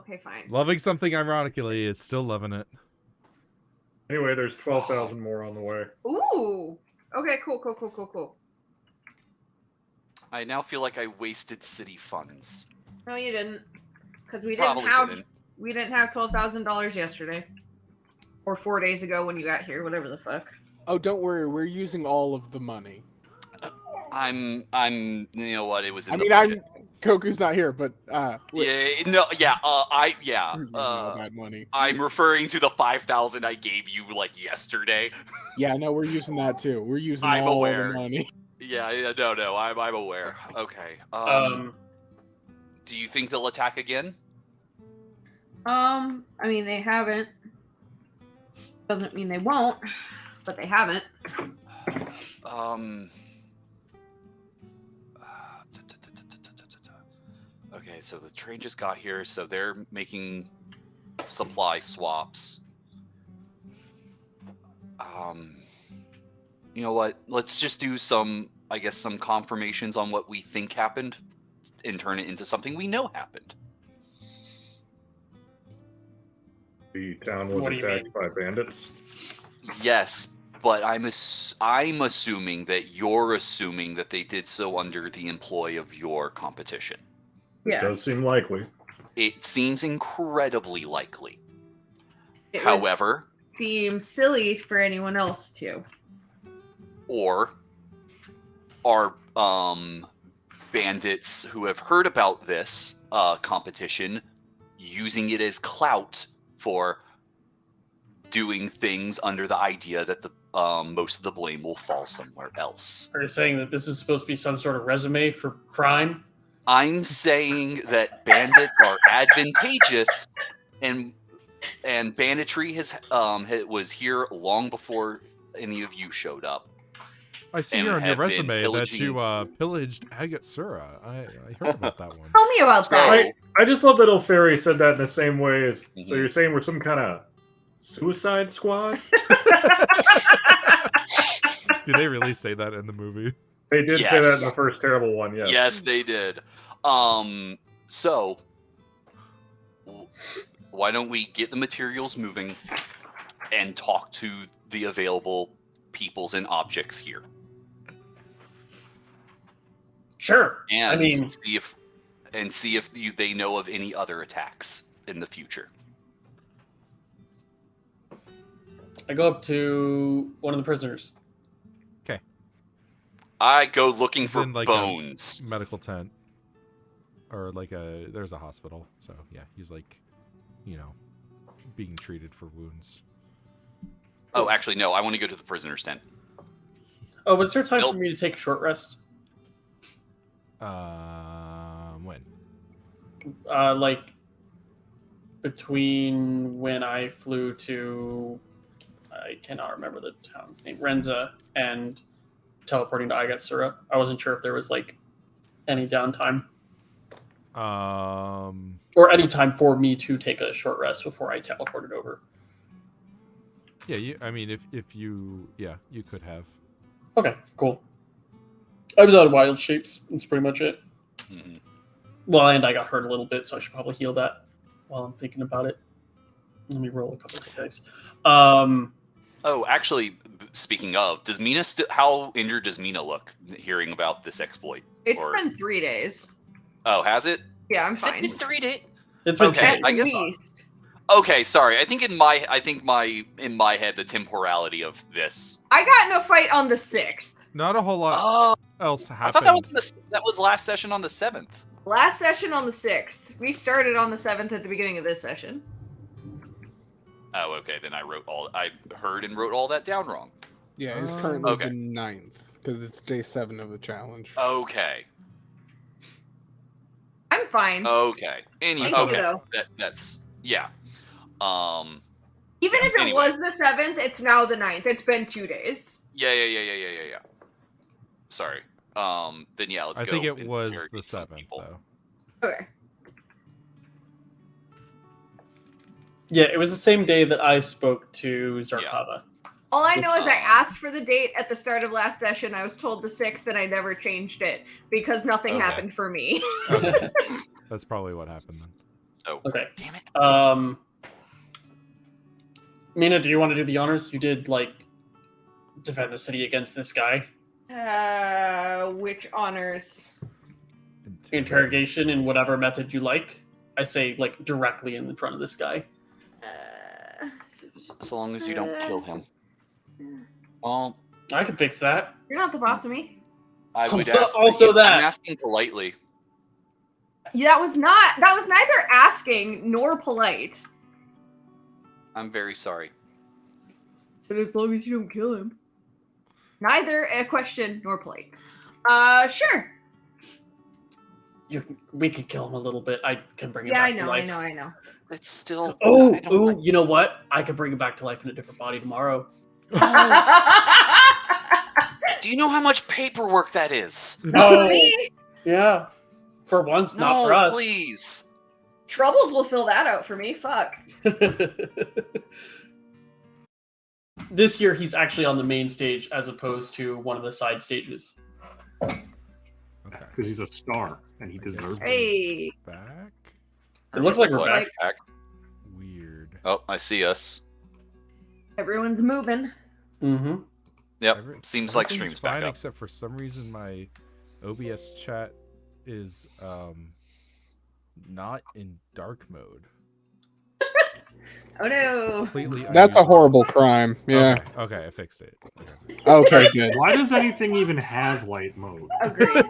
Okay, fine. Loving something ironically is still loving it. Anyway, there's 12,000 more on the way. Ooh. Okay, cool. I now feel like I wasted city funds. No, you didn't, because we Probably didn't didn't. have $12,000 yesterday, or 4 days ago when you got here. Whatever the fuck. Oh, don't worry, we're using all of the money. I'm you know what, it was in I the mean, budget. Koku's not here, but We're using all that money. I'm referring to the 5,000 I gave you like yesterday. Yeah, no, we're using that too. We're using I'm all aware. the money. Yeah, no, I'm aware. Okay. Do you think they'll attack again? I mean, they haven't. Doesn't mean they won't, but they haven't. Okay, so the train just got here, so they're making supply swaps. You know what? Let's just do some confirmations on what we think happened and turn it into something we know happened. The town was What do you attacked mean? by bandits. Yes, but I'm assuming that you're assuming that they did so under the employ of your competition. It does seem likely. It seems incredibly likely. It However, would seem silly for anyone else to. or are bandits who have heard about this competition using it as clout for doing things under the idea that the most of the blame will fall somewhere else. Are you saying that this is supposed to be some sort of resume for crime? I'm saying that bandits are advantageous, and banditry was here long before any of you showed up. I see And here on your have been resume that pillaging- you pillaged Agate Sura. I heard about that one. Tell me about that. I just love that O'Ferry said that in the same way as. So Mhm. you're saying we're some kind of Suicide Squad? Did they really say that in the movie? They did say that in Yes. the first terrible one. Yes. Yes, they did. So why don't we get the materials moving and talk to the available peoples and objects here, Sure. and I mean, see if they know of any other attacks in the future. I go up to one of the prisoners. I go looking It's for in, like, bones. Medical tent. Or there's a hospital. So yeah, he's like, being treated for wounds. Oh, actually, no. I want to go to the prisoner's tent. Oh, but is there time Nope. for me to take a short rest? When? Like between when I flew to, I cannot remember the town's name, Renza, and teleporting to Agatsura. I wasn't sure if there was like any downtime or any time for me to take a short rest before I teleported over. Yeah, if you could have. Okay, cool. I was out of wild shapes. That's pretty much it. Mm-hmm. Well, and I got hurt a little bit, so I should probably heal that while I'm thinking about it. Let me roll a couple of dice. Oh, actually, speaking of, does Mina how injured does Mina look hearing about this exploit? It's Or- been 3 days. Oh, has it? Yeah, I'm Has it fine. been 3 days? It's been Okay, two I days. guess- At least. Okay, sorry. I think in my head the temporality of this. I got in a fight on the 6th. Not a whole lot Oh, else I happened. thought that was last session on the 7th. Last session on the 6th. We started on the 7th at the beginning of this session. Oh, okay. Then I heard and wrote all that down wrong. Yeah, it's currently Okay. the 9th because it's day 7 of the challenge. Okay. I'm fine. Okay. Thank you, Okay. though. That's yeah. Even if it anyway. was the 7th, it's now the 9th. It's been 2 days. Yeah. Sorry. Then yeah, let's I go. think it and was the interrogate some 7th, people. though. Okay. Yeah, it was the same day that I spoke to Zarkava. All I know is I Um, asked for the date at the start of last session. I was told the 6th, and I never changed it because nothing Okay. happened for me. Okay. That's probably what happened then. Oh, Okay. damn it. Mina, do you want to do the honors? You did defend the city against this guy. Which honors? Interrogation in whatever method you like. I say directly in front of this guy. So long as you don't kill him. Well, I can fix that. You're not the boss of me. I would ask. Also that. I'm asking politely. Yeah, that was neither asking nor polite. I'm very sorry. But as long as you don't kill him. Neither a question nor polite. Sure. we could kill him a little bit. I can bring him Yeah, back to life. I know. It's still. Oh, I don't like- you know what? I could bring him back to life in a different body tomorrow. Do you know how much paperwork that is? Not for me. Yeah. For once, not for No, us. please. Troubles will fill that out for me. Fuck. This year, he's actually on the main stage as opposed to one of the side stages. Okay. Because he's a star and he deserves it. Hey. Back. It looks like we're What? back. Back. Weird. Oh, I see us. Everyone's moving. Mm-hmm. Yep. Seems like Everything's streams back fine up. except for some reason my OBS chat is not in dark mode. Oh no. Completely That's a unusable. horrible crime. Yeah. Okay, I fixed it. Okay, good. Why does anything even have light mode? Agreed.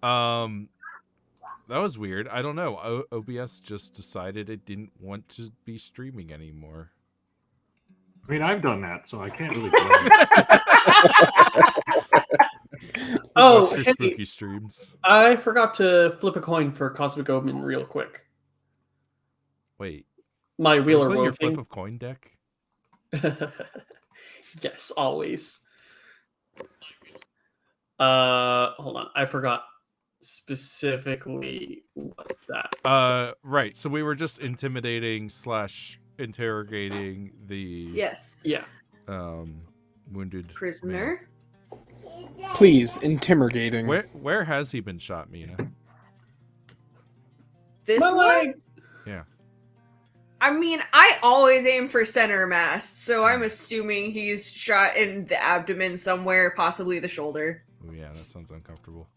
That was weird. I don't know. OBS just decided it didn't want to be streaming anymore. I mean, I've done that, so I can't really blame it. Oh, Watch your hey, spooky streams. I forgot to flip a coin for Cosmic Omen real quick. Wait, My Wheel or playing Woe your thing. flip of coin deck? Yes, always. Hold on. I forgot specifically what that. Right. So we were just intimidating / interrogating the Yes. Yeah. wounded Prisoner. Please, intimidating. man. Where has he been shot, Mina? This My one? leg. Yeah. I mean, I always aim for center mass, so I'm assuming he's shot in the abdomen somewhere, possibly the shoulder. Oh yeah, that sounds uncomfortable.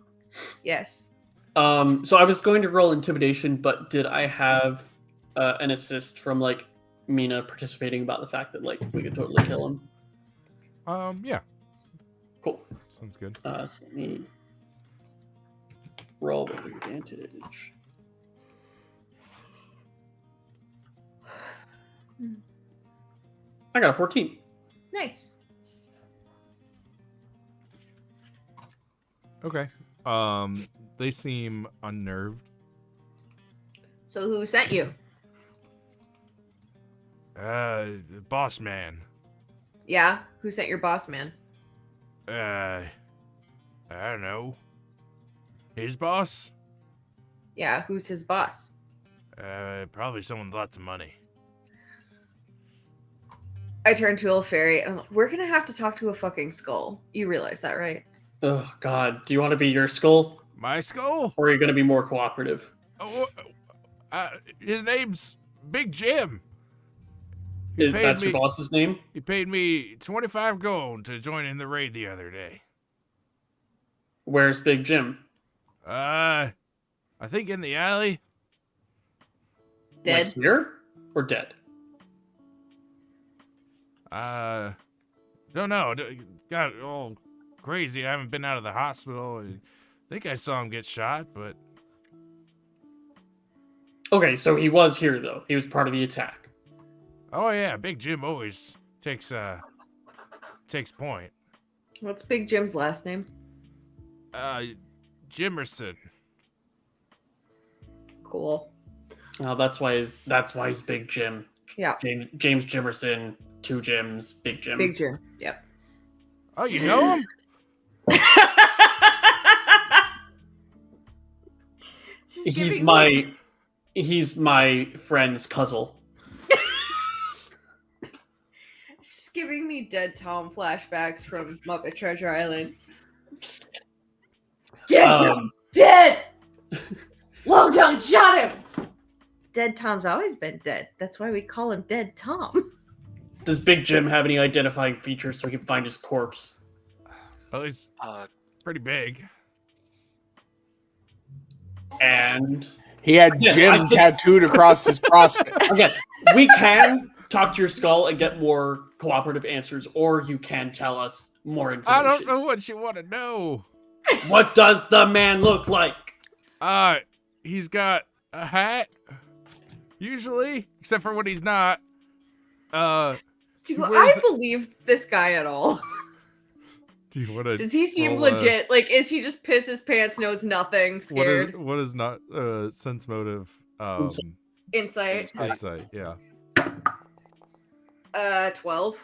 Yes. So I was going to roll intimidation, but did I have an assist from like Mina participating about the fact that like we could totally kill him? Yeah, Cool. sounds good. So let me roll with advantage. I got a 14. Nice. Okay. They seem unnerved. So who sent you? The boss man. Yeah? Who sent your boss man? I don't know. His boss? Yeah, who's his boss? Probably someone with lots of money. I turn to Fairy and I'm like, we're gonna have to talk to a fucking skull. You realize that, right? Oh God, do you want to be your skull, My skull? or are you going to be more cooperative? Oh, his name's Big Jim. He paid That's me- your boss's name? He paid me 25 gold to join in the raid the other day. Where's Big Jim? I think in the alley. Dead. Like here or dead? Don't know. Got all crazy. I haven't been out of the hospital. I think I saw him get shot, but Okay, so he was here though. He was part of the attack. oh yeah, Big Jim always takes point. What's Big Jim's last name? Jimerson. Cool. Oh, that's why he's Big Jim. Yeah. James Jimerson, 2 Jims, Big Jim. Big Jim. Yep. Oh, you know him? Just He's giving my friend's cousin. Just giving me dead Tom flashbacks from Muppet Treasure Island. Dead Tom! Dead! Lowdown shot him! Dead Tom's always been dead. That's why we call him Dead Tom. Does Big Jim have any identifying features so we can find his corpse? Well, he's pretty big. And He had Yeah, I Jim think- tattooed across his prostate. again, we can talk to your skull and get more cooperative answers, or you can tell us more I information. don't know what you want to know. What does the man look like? He's got a hat, usually, except for when he's not. Do He I wears- believe this guy at all? Do you want to? Does he seem legit? Like, is he just piss his pants, knows nothing, scared? What is not sense motive? Insight. Insight. Yeah. 12.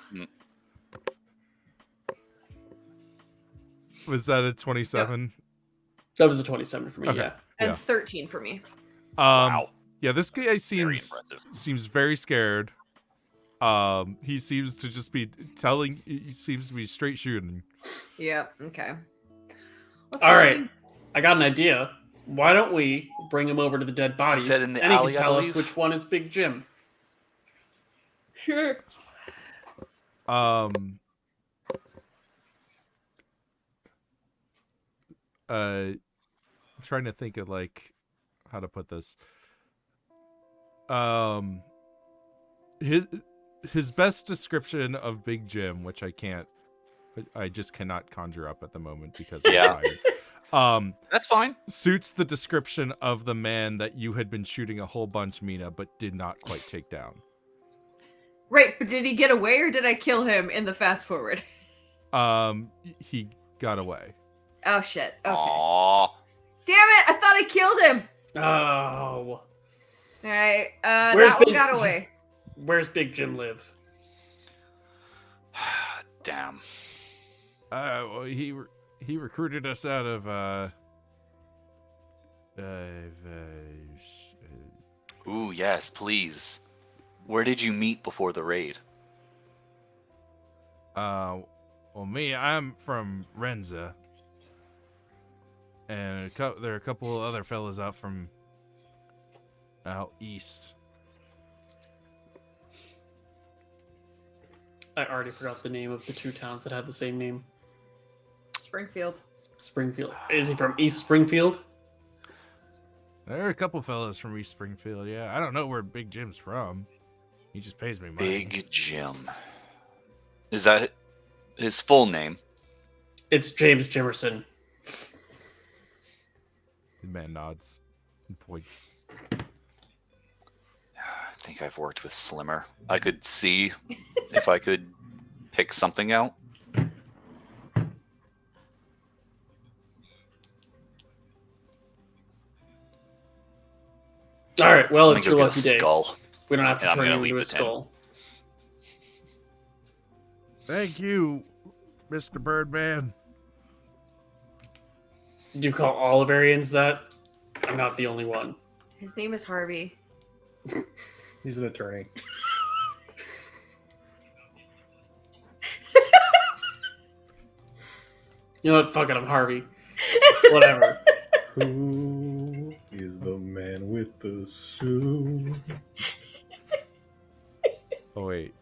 Was that a 27? That was a 27 for me. Okay. Yeah. And Yeah. 13 for me. Wow. Yeah, this guy Very seems impressive. very scared. He seems to just be he seems to be straight shooting. Yeah, okay. All right. I got an idea. Why don't we bring him over to the dead bodies? said in the and he alley, can I tell us believe? which one is Big Jim. Sure. I'm trying to think of like how to put this. His best description of Big Jim, which I just cannot conjure up at the moment because I'm tired. That's fine. Suits the description of the man that you had been shooting a whole bunch, Mina, but did not quite take down. Right, but did he get away or did I kill him in the fast forward? He got away. Oh shit. Okay. Aww. Damn it! I thought I killed him. Oh. Alright, Where's that one Big- got away. Where's Big Jim live? Damn. Well, he recruited us out of Ooh, yes, please. Where did you meet before the raid? well, me, I'm from Renza, and there are a couple of other fellas out east. I already forgot the name of the two towns that had the same name. Springfield. Springfield. Is he from East Springfield? There are a couple fellas from East Springfield. Yeah, I don't know where Big Jim's from. He just pays me money. Big Jim. Is that his full name? It's James Jimerson. The man nods and points. I think I've worked with Slimmer. I could see if I could pick something out. All right. Well, I'm it's gonna your go get a lucky day. skull. We don't have to And I'm turn gonna you leave into a the tent. skull. Thank you, Mr. Birdman. Do you call all Avarians that? I'm not the only one. His name is Harvey. He's an attorney. You know what? Fuck it. I'm Harvey. Whatever. Who is the man with the suit? Oh wait,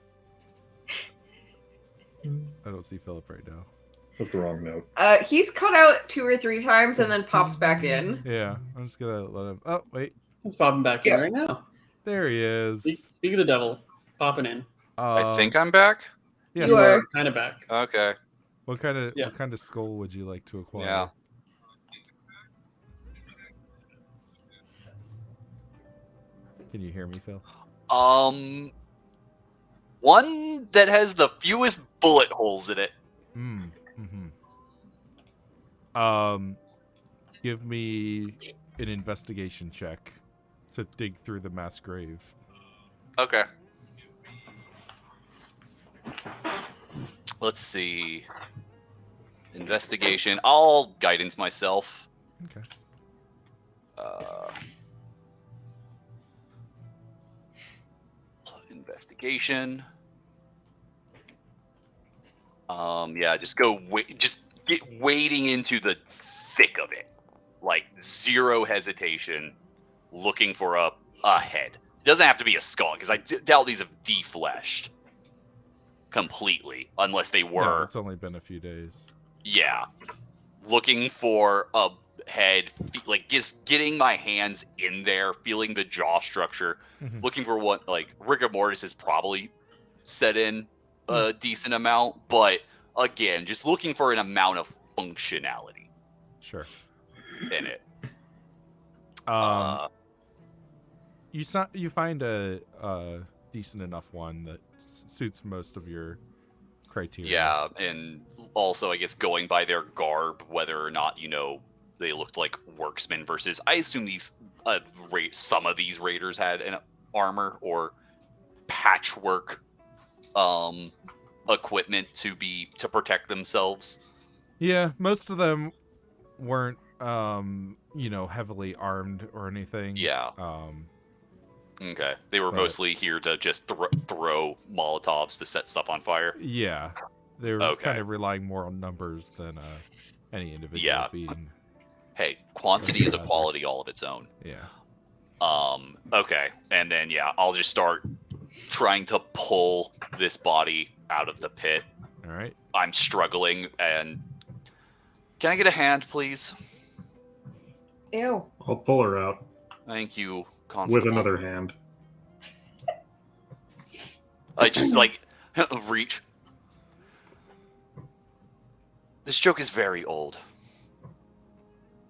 I don't see Philip right now. That's the wrong note. He's cut out 2 or 3 times and then pops back in. Yeah, I'm just gonna let him. Oh wait, Let's pop him back in Yeah. right now. there he is. Speak of the devil. Popping in. I think I'm back. Yeah. You are. Kind of back. Okay. What kind Yeah. of skull would you like to acquire? Yeah. Can you hear me, Phil? One that has the fewest bullet holes in it. Give me an investigation check to dig through the mass grave. Okay. Let's see. Investigation. I'll guidance myself. Okay. Investigation. Yeah, just go. Just get wading into the thick of it, like zero hesitation, looking for a head. It doesn't have to be a skull, because I doubt these have defleshed completely, unless they No, were. it's only been a few days. Yeah, looking for a head, like just getting my hands in there, feeling the jaw structure, looking for what, like, rigor mortis is probably set in a decent amount, but again, just looking for an amount of functionality Sure. in it. You find a decent enough one that suits most of your criteria. Yeah, and also I guess going by their garb, whether or not they looked like worksmen versus I assume these some of these raiders had an armor or patchwork equipment to protect themselves. Yeah, most of them weren't heavily armed or anything. Yeah. Okay. They were But- mostly here to just throw Molotovs to set stuff on fire. Yeah, they were Okay. kind of relying more on numbers than any individual Yeah. being. Hey, quantity is a Hazard. quality all of its own. Yeah. Okay. And then I'll just start trying to pull this body out of the pit. All right. I'm struggling, and can I get a hand, please? Ew. I'll pull her out Thank you, Constable. with another hand. I just reach. This joke is very old.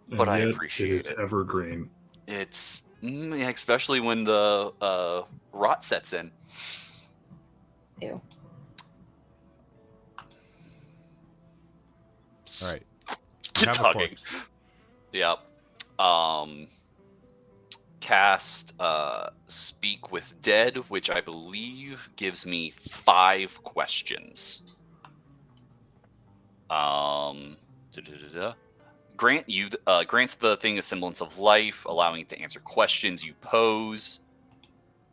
But And I yet appreciate it. Is it. evergreen. It's especially when the rot sets in. Ew. All right. Get Have a tugging. corpse. Yep. Cast Speak with Dead, which I believe gives me 5 questions. Grants the thing a semblance of life, allowing it to answer questions you pose.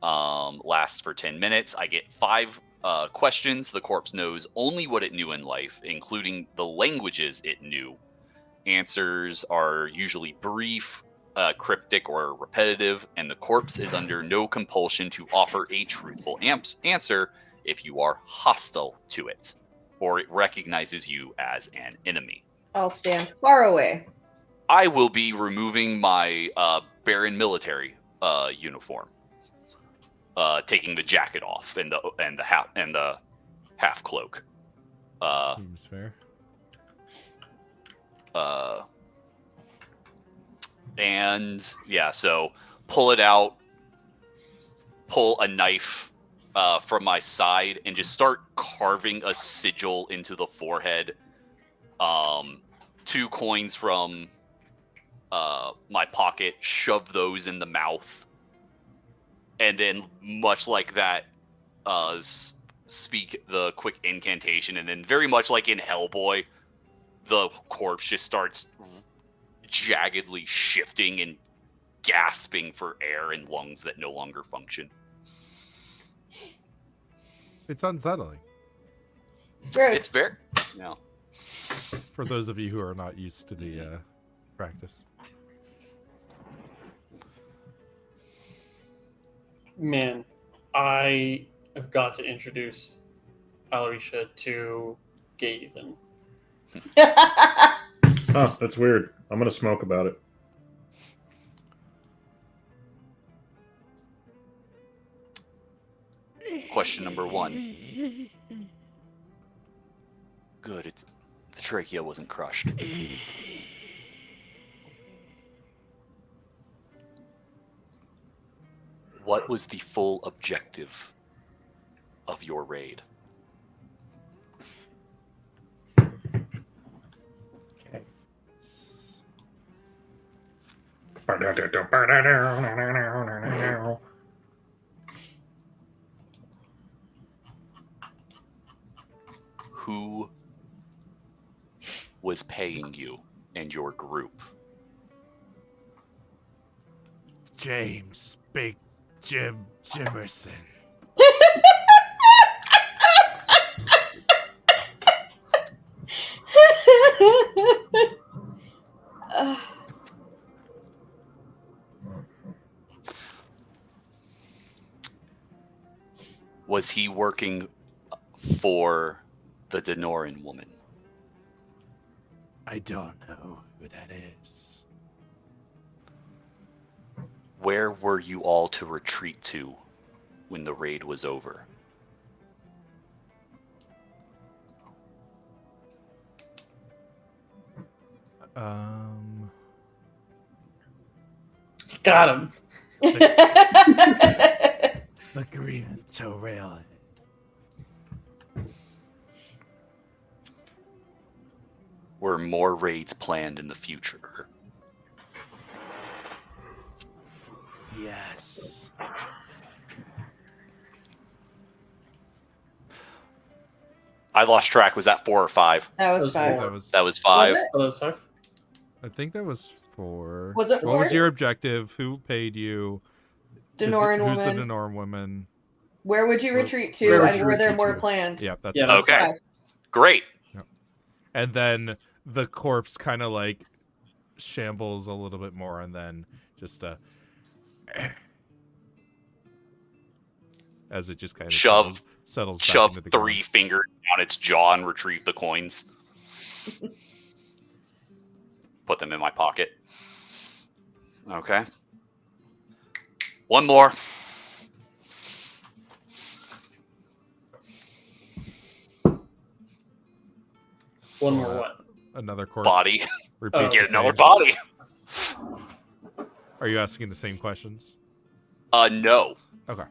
Lasts for 10 minutes. I get 5 questions. The corpse knows only what it knew in life, including the languages it knew. Answers are usually brief, cryptic, or repetitive, and the corpse is under no compulsion to offer a truthful answer if you are hostile to it, or it recognizes you as an enemy. I'll stand far away. I will be removing my Baron military uniform, taking the jacket off and the half cloak. Seems fair. And yeah, so pull it out, pull a knife from my side, and just start carving a sigil into the forehead. 2 coins from my pocket, shove those in the mouth, and then much like that, speak the quick incantation, and then very much like in Hellboy, the corpse just starts jaggedly shifting and gasping for air in lungs that no longer function. It's unsettling Gross. It's fair. Yeah. for those of you who are not used to the practice. Man, I have got to introduce Alarisha to Gaithan. Huh, that's weird. I'm gonna smoke about it. Question number 1. Good, the trachea wasn't crushed. What was the full objective of your raid? Who was paying you and your group? James Big Jim Jimerson. Was he working for the Denoran woman? I don't know who that is. Where were you all to retreat to when the raid was over? Got him. The Green Railhead. Were more raids planned in the future? Yes. I lost track. Was that 4 or 5? That was That was 5. four. That was 5. Was it? Oh, that's 5. I think that was 4. Was it What was 4? your objective? Who paid you? Denoran Who's the woman. Denoran woman? Where would you retreat to, Where would and you were there retreat more to? planned? Yeah, that's Yeah, that's Okay. 5. Great. And then the corpse kind of like shambles a little bit more, and then just as it just kind of settles back Shove into the 3 ground. fingers down its jaw and retrieve the coins. Put them in my pocket. Okay. One more. One more what? Another corpse. Body. Repeat Oh. the Get another same. body. Are you asking the same questions? No. Okay.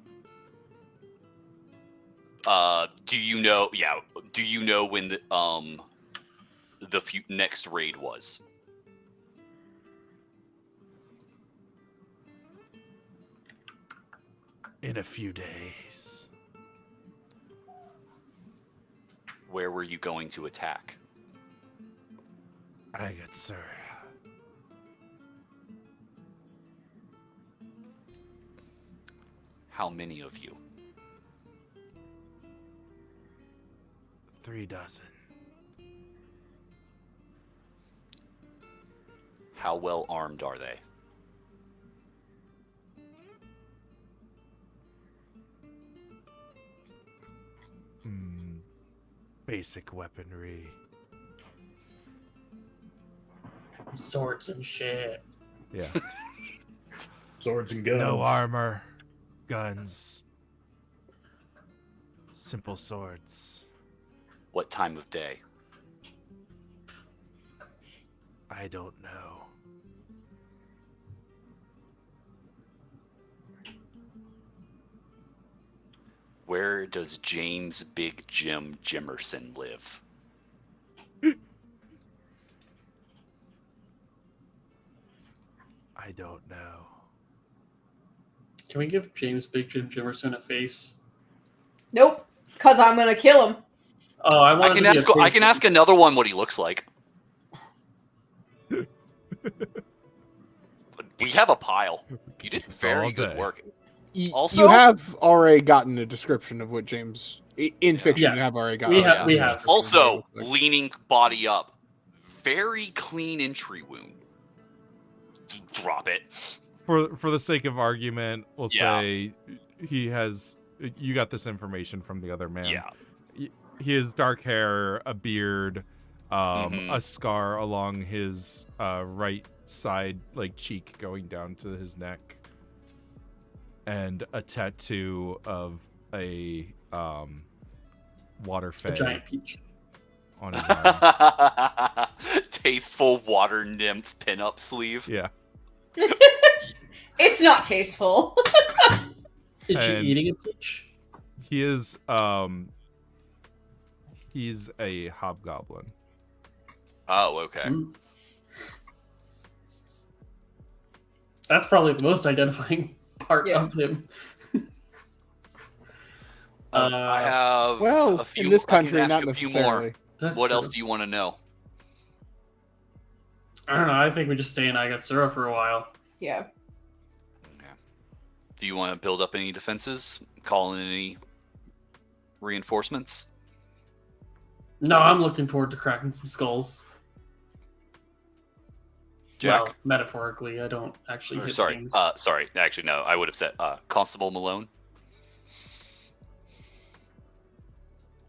Do you know? Yeah. Do you know when the next raid was? In a few days. Where were you going to attack? I got sir. How many of you? 3 dozen. How well armed are they? Basic weaponry. Swords and shit. Yeah. Swords and guns. No armor. Guns. Simple swords. What time of day? I don't know. Where does James Big Jim Jimerson live? I don't know. Can we give James Big Jim Jimerson a face? Nope, because I'm going to kill him. Oh, I want I can ask another one what he looks like. We have a pile. You did It's all very good day. work. Also, you have already gotten a description of what James in fiction. Yeah. You have already gotten. We have. We have. Also, leaning body up. Very clean entry wound. Drop it. For the sake of argument, we'll Yeah. say he has. You got this information from the other man. Yeah. He has dark hair, a beard, Mhm. a scar along his right side, like cheek, going down to his neck, and a tattoo of a water A fay giant peach. on his arm. Tasteful water nymph pinup sleeve. Yeah. It's not tasteful. Is she And- eating a peach? He is he's a hobgoblin. Oh, okay. Mm. That's probably the most identifying part Yeah. of him. I have Well, a few, in this I can country, ask not a few necessarily. more. That's What true. else do you want to know? I don't know. I think we just stay in Agatsura for a while. Yeah. Do you want to build up any defenses? Call in any reinforcements? No, I'm looking forward to cracking some skulls. Jack? Well, metaphorically, I don't actually hit Sorry. things. Sorry. Actually, no. I would have said Constable Malone.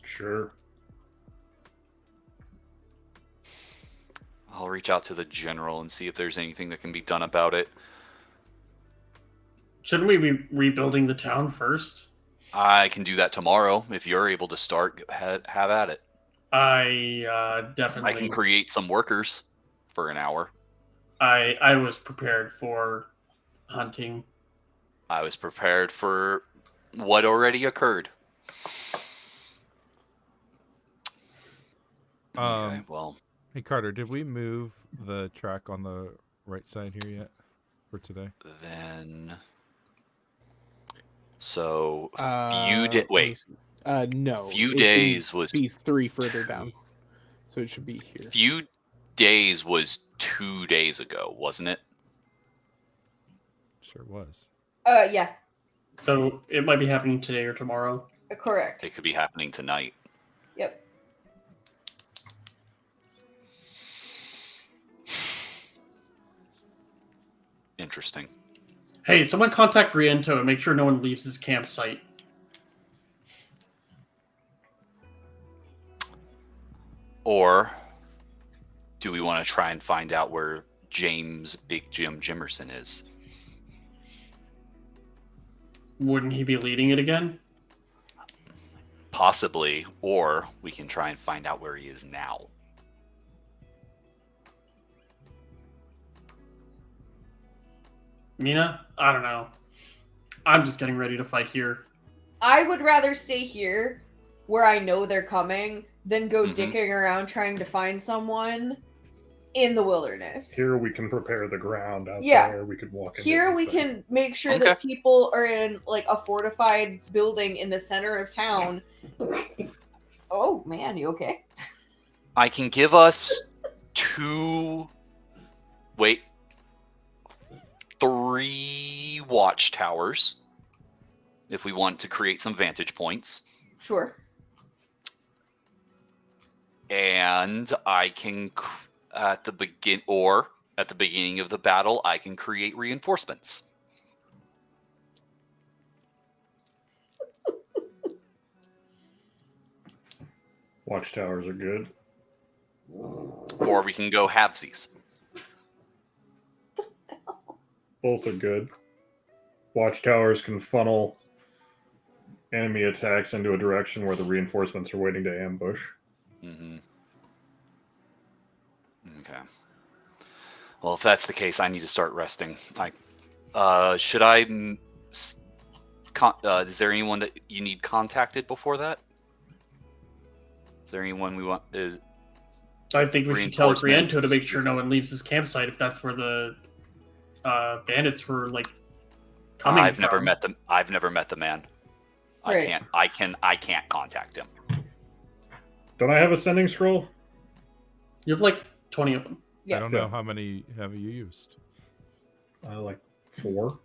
Sure. I'll reach out to the general and see if there's anything that can be done about it. Shouldn't we be rebuilding the town first? I can do that tomorrow. If you're able to start, go ahead, have at it. I definitely. I can create some workers for an hour. I was prepared for hunting. I was prepared for what already occurred. Okay, well, Hey Carter, did we move the track on the right side here yet for today? Then, so Let me see. No. few it days should was be 3 further down. So it should be here. few days was 2 days ago, wasn't it? Sure was. Yeah, So it might be happening today or tomorrow. correct. It could be happening tonight. Yep. Interesting. Hey, someone contact Riento and make sure no one leaves his campsite. Or do we want to try and find out where James Big Jim Jimerson is? Wouldn't he be leading it again? Possibly, or we can try and find out where he is now. Mina? I don't know. I'm just getting ready to fight here. I would rather stay here where I know they're coming than go Mhm. dicking around trying to find someone in the wilderness. Here we can prepare the ground. Out Yeah. there we could walk. into Here we anything. can make sure Okay. that people are in like a fortified building in the center of town. Oh man, you okay? I can give us 3 watchtowers if we want to create some vantage points. Sure. And I can at the beginning of the battle, I can create reinforcements. Watchtowers are good. Or we can go halvesies. Both are good. Watchtowers can funnel enemy attacks into a direction where the reinforcements are waiting to ambush. Mm-hmm. Okay. Well, if that's the case, I need to start resting. Should I? Is there anyone that you need contacted before that? Is there anyone we want? I think we should tell Reinforcements. Riento to make sure no one leaves his campsite if that's where the bandits were like coming I've from. never met them. I've never met the man. Right. I can't contact him. Don't I have a sending scroll? You have like 20 of them. Yeah. I don't know how many have you used. Like 4.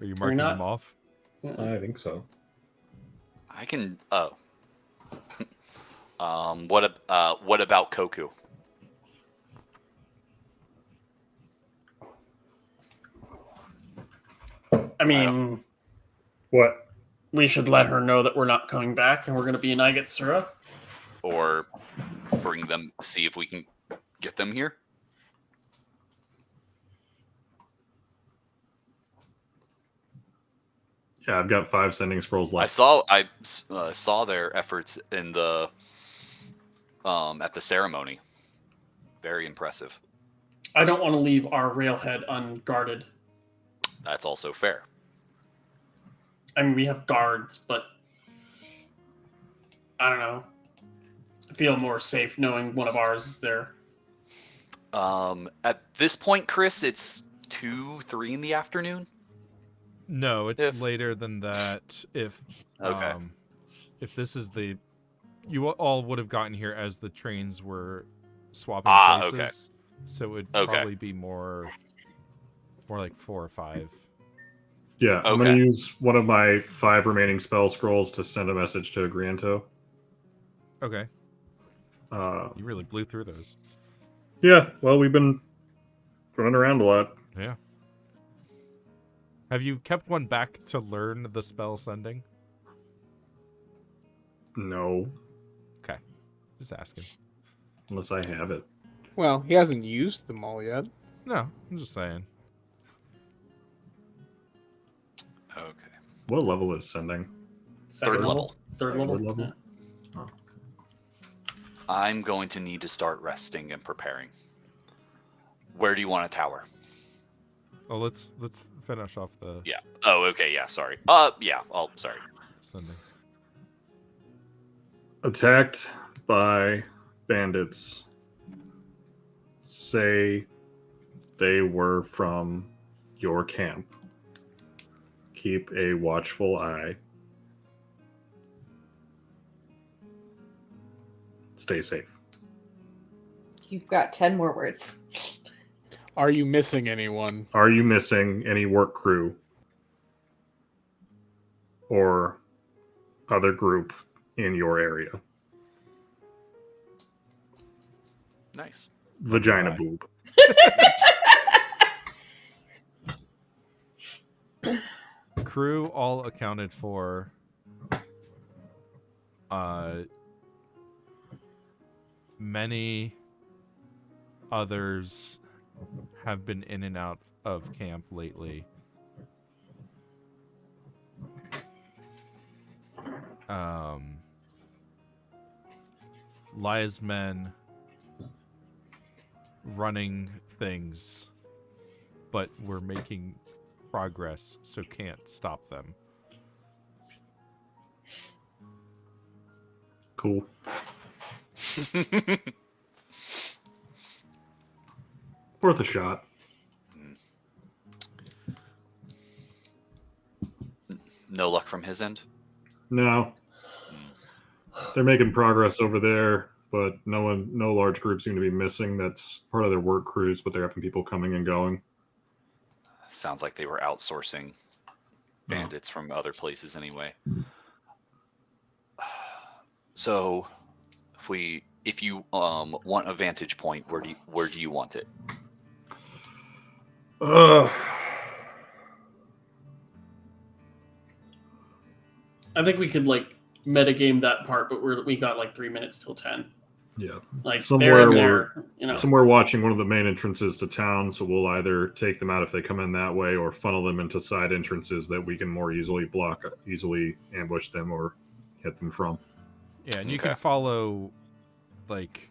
Are you marking not- them off? I think so. I can. Oh. What about Koku? I mean, What? we should let her know that we're not coming back and we're going to be in Aigatsura. Or bring them? See if we can get them here. Yeah, I've got 5 sending scrolls I left. saw their efforts in the at the ceremony. Very impressive. I don't want to leave our railhead unguarded. That's also fair. I mean, we have guards, but I don't know. I feel more safe knowing one of ours is there. At this point, Chris, it's 2, 3 in the afternoon. No, it's If- later than that. Okay. If this is you all would have gotten here as the trains were swapping Okay. places, so it would Okay. probably be more like 4 or 5. Yeah, I'm going Okay. to use one of my 5 remaining spell scrolls to send a message to Griento. Okay, you really blew through those. Yeah, well, we've been running around a lot. Yeah. Have you kept one back to learn the spell sending? No, Just asking. unless I have it. Well, he hasn't used them all yet. No, I'm just saying. Okay. What level is sending? Second Third level. Third level. Third level? Yeah. I'm going to need to start resting and preparing. Where do you want a tower? Oh, let's finish off the Yeah. Oh, okay. Yeah. Sorry. Yeah. Oh, sorry. sending. Attacked by bandits say they were from your camp. Keep a watchful eye. Stay safe. You've got 10 more words. Are you missing anyone? Are you missing any work crew or other group in your area? Nice. Vagina Right. boob. Crew all accounted for. Many others have been in and out of camp lately. Lia's men running things, but we're making progress, so can't stop them. Cool. Worth a shot. No luck from his end. No. They're making progress over there, but no large groups seem to be missing. That's part of their work crews, but they're having people coming and going. Sounds like they were outsourcing bandits from other places anyway. So, if you want a vantage point, where do you want it? I think we could like metagame that part, but we got like 3 minutes till 10. Yeah. Like Somewhere there, you know. Somewhere watching one of the main entrances to town, so we'll either take them out if they come in that way, or funnel them into side entrances that we can more easily ambush them, or hit them from. Yeah, and you can follow, like,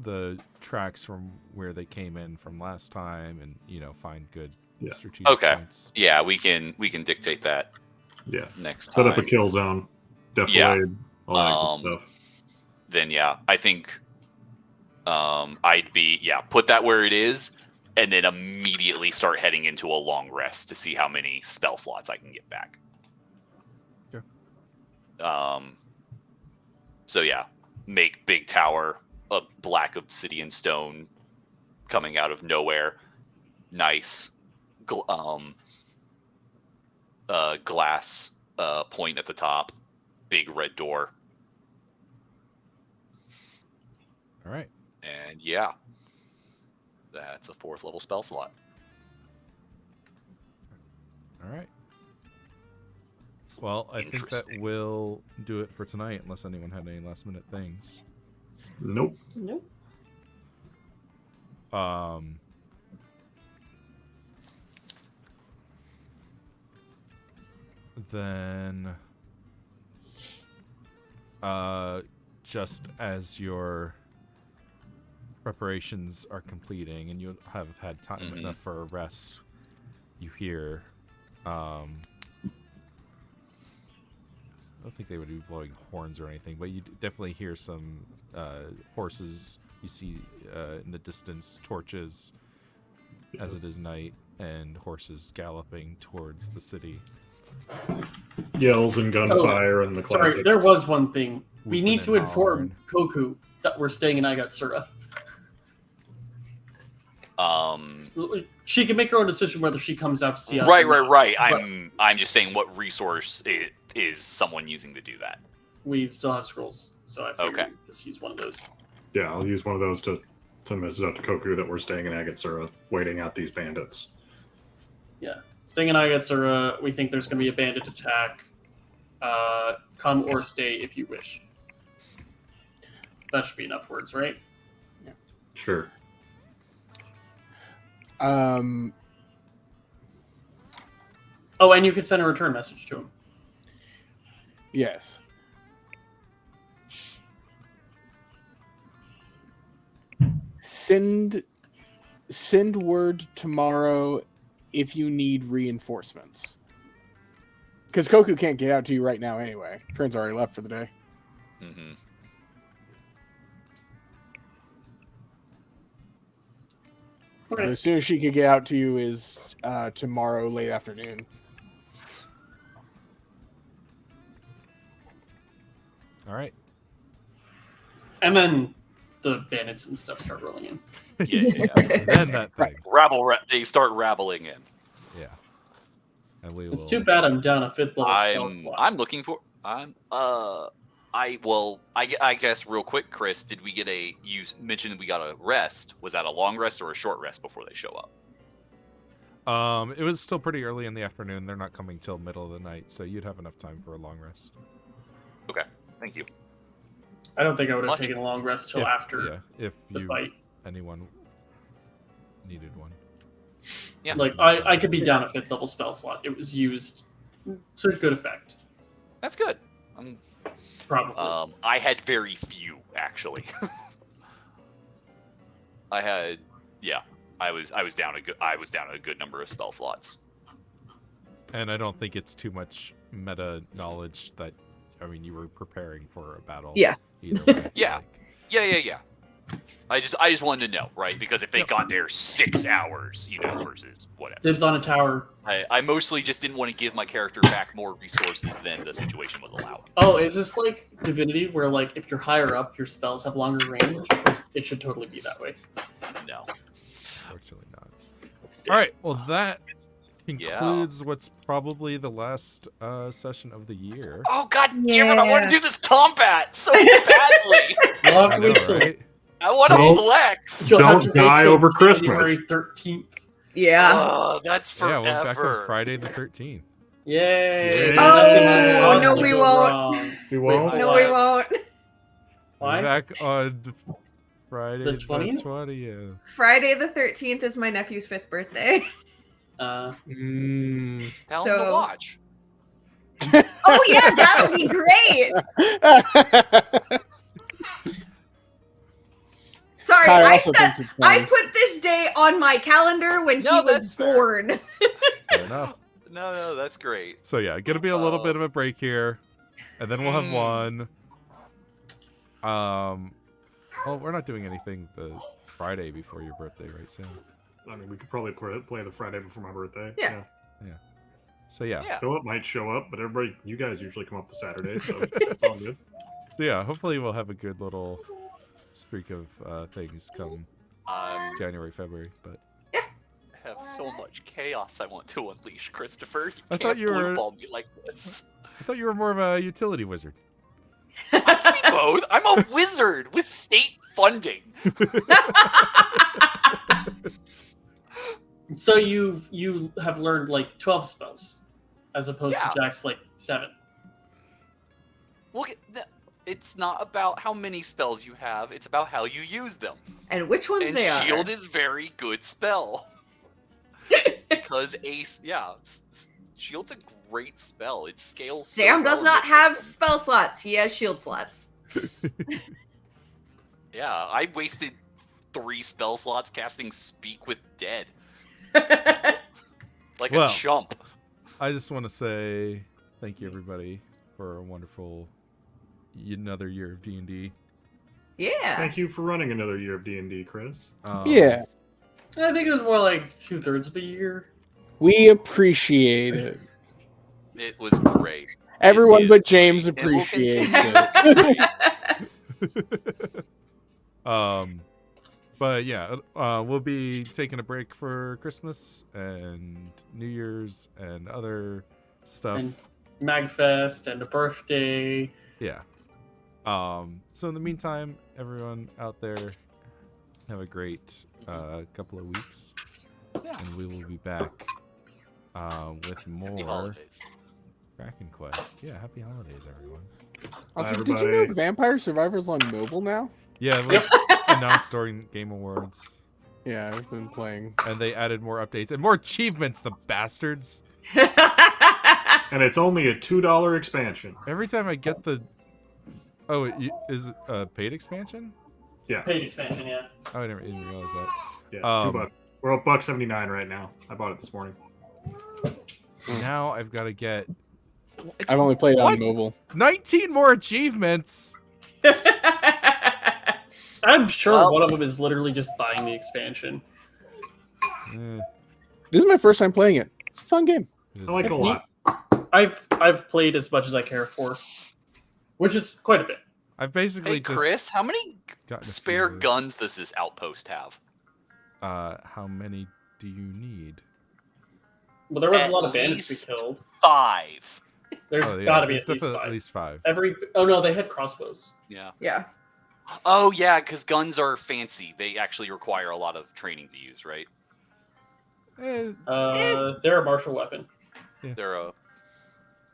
the tracks from where they came in from last time, and find good strategic points. Yeah, we can dictate that. Yeah. Next time. Set up a kill zone. Defilade. All that good stuff. Then I think I'd be put that where it is, and then immediately start heading into a long rest to see how many spell slots I can get back. Okay. So make big tower a black obsidian stone coming out of nowhere. Nice glass point at the top. Big red door. All right. And that's a 4th level spell slot. All right. Well, I think that will do it for tonight, unless anyone had any last minute things. Nope. Then just as your preparations are completing and you have had time enough for a rest, you hear I don't think they would be blowing horns or anything, but you definitely hear some horses. You see in the distance torches as it is night, and horses galloping towards the city. Yells and gunfire and the classic. Sorry, there was one thing. We Whooping need to and inform Koku that we're staying in Agatsura. She can make her own decision whether she comes out to see us. Right. I'm just saying, what resource is someone using to do that? We still have scrolls, so I figured we'd just use one of those. Yeah, I'll use one of those to message out to Koku that we're staying in Agatsura, waiting out these bandits. Yeah, staying in Agatsura. We think there's going to be a bandit attack. Come or stay if you wish. That should be enough words, right? Yeah. Sure. Oh, and you could send a return message to him. Yes. Send word tomorrow if you need reinforcements. Because Koku can't get out to you right now anyway. Train's already left for the day. Mm-hmm. Okay. The soonest she could get out to you is tomorrow late afternoon. All right. And then the bandits and stuff start rolling in. Yeah. And then that thing. They start rabbling in. Yeah. And we will. It's too bad I'm down a 5th level spell slot. I'm looking for. I guess real quick, Chris, did we get you mentioned we got a rest. Was that a long rest or a short rest before they show up? It was still pretty early in the afternoon. They're not coming till middle of the night, so you'd have enough time for a long rest. Okay, thank you. I don't think I would have Much- taken a long rest till after Yeah, if the you fight. anyone needed one. Yeah. Like, I could be down a 5th level spell slot. It was used to good effect. That's good. Probably. I had very few actually. I was down a good number of spell slots. And I don't think it's too much meta knowledge that, I mean, you were preparing for a battle. Yeah. Either way. Yeah. Yeah. I just wanted to know, right? Because if they got there 6 hours, versus whatever. Dibs on a tower. I mostly just didn't want to give my character back more resources than the situation was allowing. Oh, is this like Divinity, where like if you're higher up, your spells have longer range? It should totally be that way. No. Fortunately not. All right. Well, that concludes what's probably the last session of the year. Oh god damn it! I want to do this combat so badly. We'll have I to know, wait till right? I want to Don't- flex. you'll have Don't to wait die till over Christmas. January 13th. Yeah. Oh, that's Yeah, forever. we're back on Friday the 13th. Yay! Oh, Nothing no, can we go won't. wrong. We won't. Wait, No, why? we won't. Why? We're back on Friday The 20th? 20th. Friday the 13th is my nephew's 5th birthday. Tell him to So- watch. Oh yeah, that would be great. Sorry, Kai I also thinks said it's I funny. put this day on my calendar when No, he that's was fair. born. Fair enough. No, that's great. So yeah, gonna be a little bit of a break here, and then we'll have one. Oh, we're not doing anything the Friday before your birthday, right, Sam? I mean, we could probably play the Friday before my birthday. Yeah. So yeah. Yeah. Philip might show up, but you guys usually come up to Saturday, so it's all good. So yeah, hopefully we'll have a good little streak of things come January, February. But I have so much chaos I want to unleash, Christopher. You I can't thought you were- blue ball me like this. I thought you were more of a utility wizard. I can be both. I'm a wizard with state funding. So you have learned like 12 spells, as opposed Yeah. to Jack's like 7. Look, it's not about how many spells you have. It's about how you use them. And which ones And they are. shield is very good spell. Because shield's a great spell. It scales. so Sam well does in not this have system. spell slots. He has shield slots. Yeah, I wasted 3 spell slots casting Speak with Dead like Well. a chump. I just want to say thank you everybody for a wonderful another year of D&D. Yeah. Thank you for running another year of D&D, Chris. Yeah. I think it was more like 2/3 of a year. We appreciate it. It was great. Everyone It but is James great, and will appreciates continue it. to be great. But yeah, we'll be taking a break for Christmas and New Year's and other stuff. And Magfest and a birthday. Yeah. So in the meantime, everyone out there, have a great couple of weeks. Yeah. And we will be back with Happy more holidays. KrakenQuest. Yeah, happy holidays, everyone. Also, Bye, did you know everybody. Vampire Survivors on mobile now? Yeah, it was announced during Game Awards. Yeah, I've been playing. And they added more updates and more achievements, the bastards. And it's only a $2 expansion. Every time I get the... Oh, is it a paid expansion? Paid expansion, yeah. Oh, I never even realized that. Yeah, it's $2. We're at $1.79 right now. I bought it this morning. Now I've got to get I've only played it What? on mobile. 19 more achievements. I'm sure Well- one of them is literally just buying the expansion. This is my first time playing it. It's a fun game. I like it a It's lot. I've played as much as I care for, which is quite a bit. I've basically Hey, just Chris, how many gotten a spare few- guns does this outpost have? How many do you need? Well, there was At a lot of bandits least we killed. 5. There's Oh, yeah, got to be there's at least definitely 5. at least 5. Oh no, they had crossbows. Yeah. Yeah. Oh yeah, because guns are fancy. They actually require a lot of training to use, right? They're a martial weapon. They're a.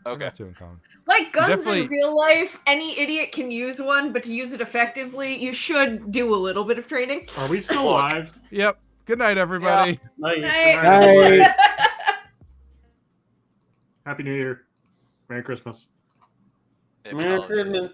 They're Okay. not too uncommon. Like guns definitely- in real life, any idiot can use one, but to use it effectively, you should do a little bit of training. Are we still Look. live? Yep. Good night, everybody. Nice. Night. Happy New Year. Merry Christmas. Happy Merry holidays. Christmas.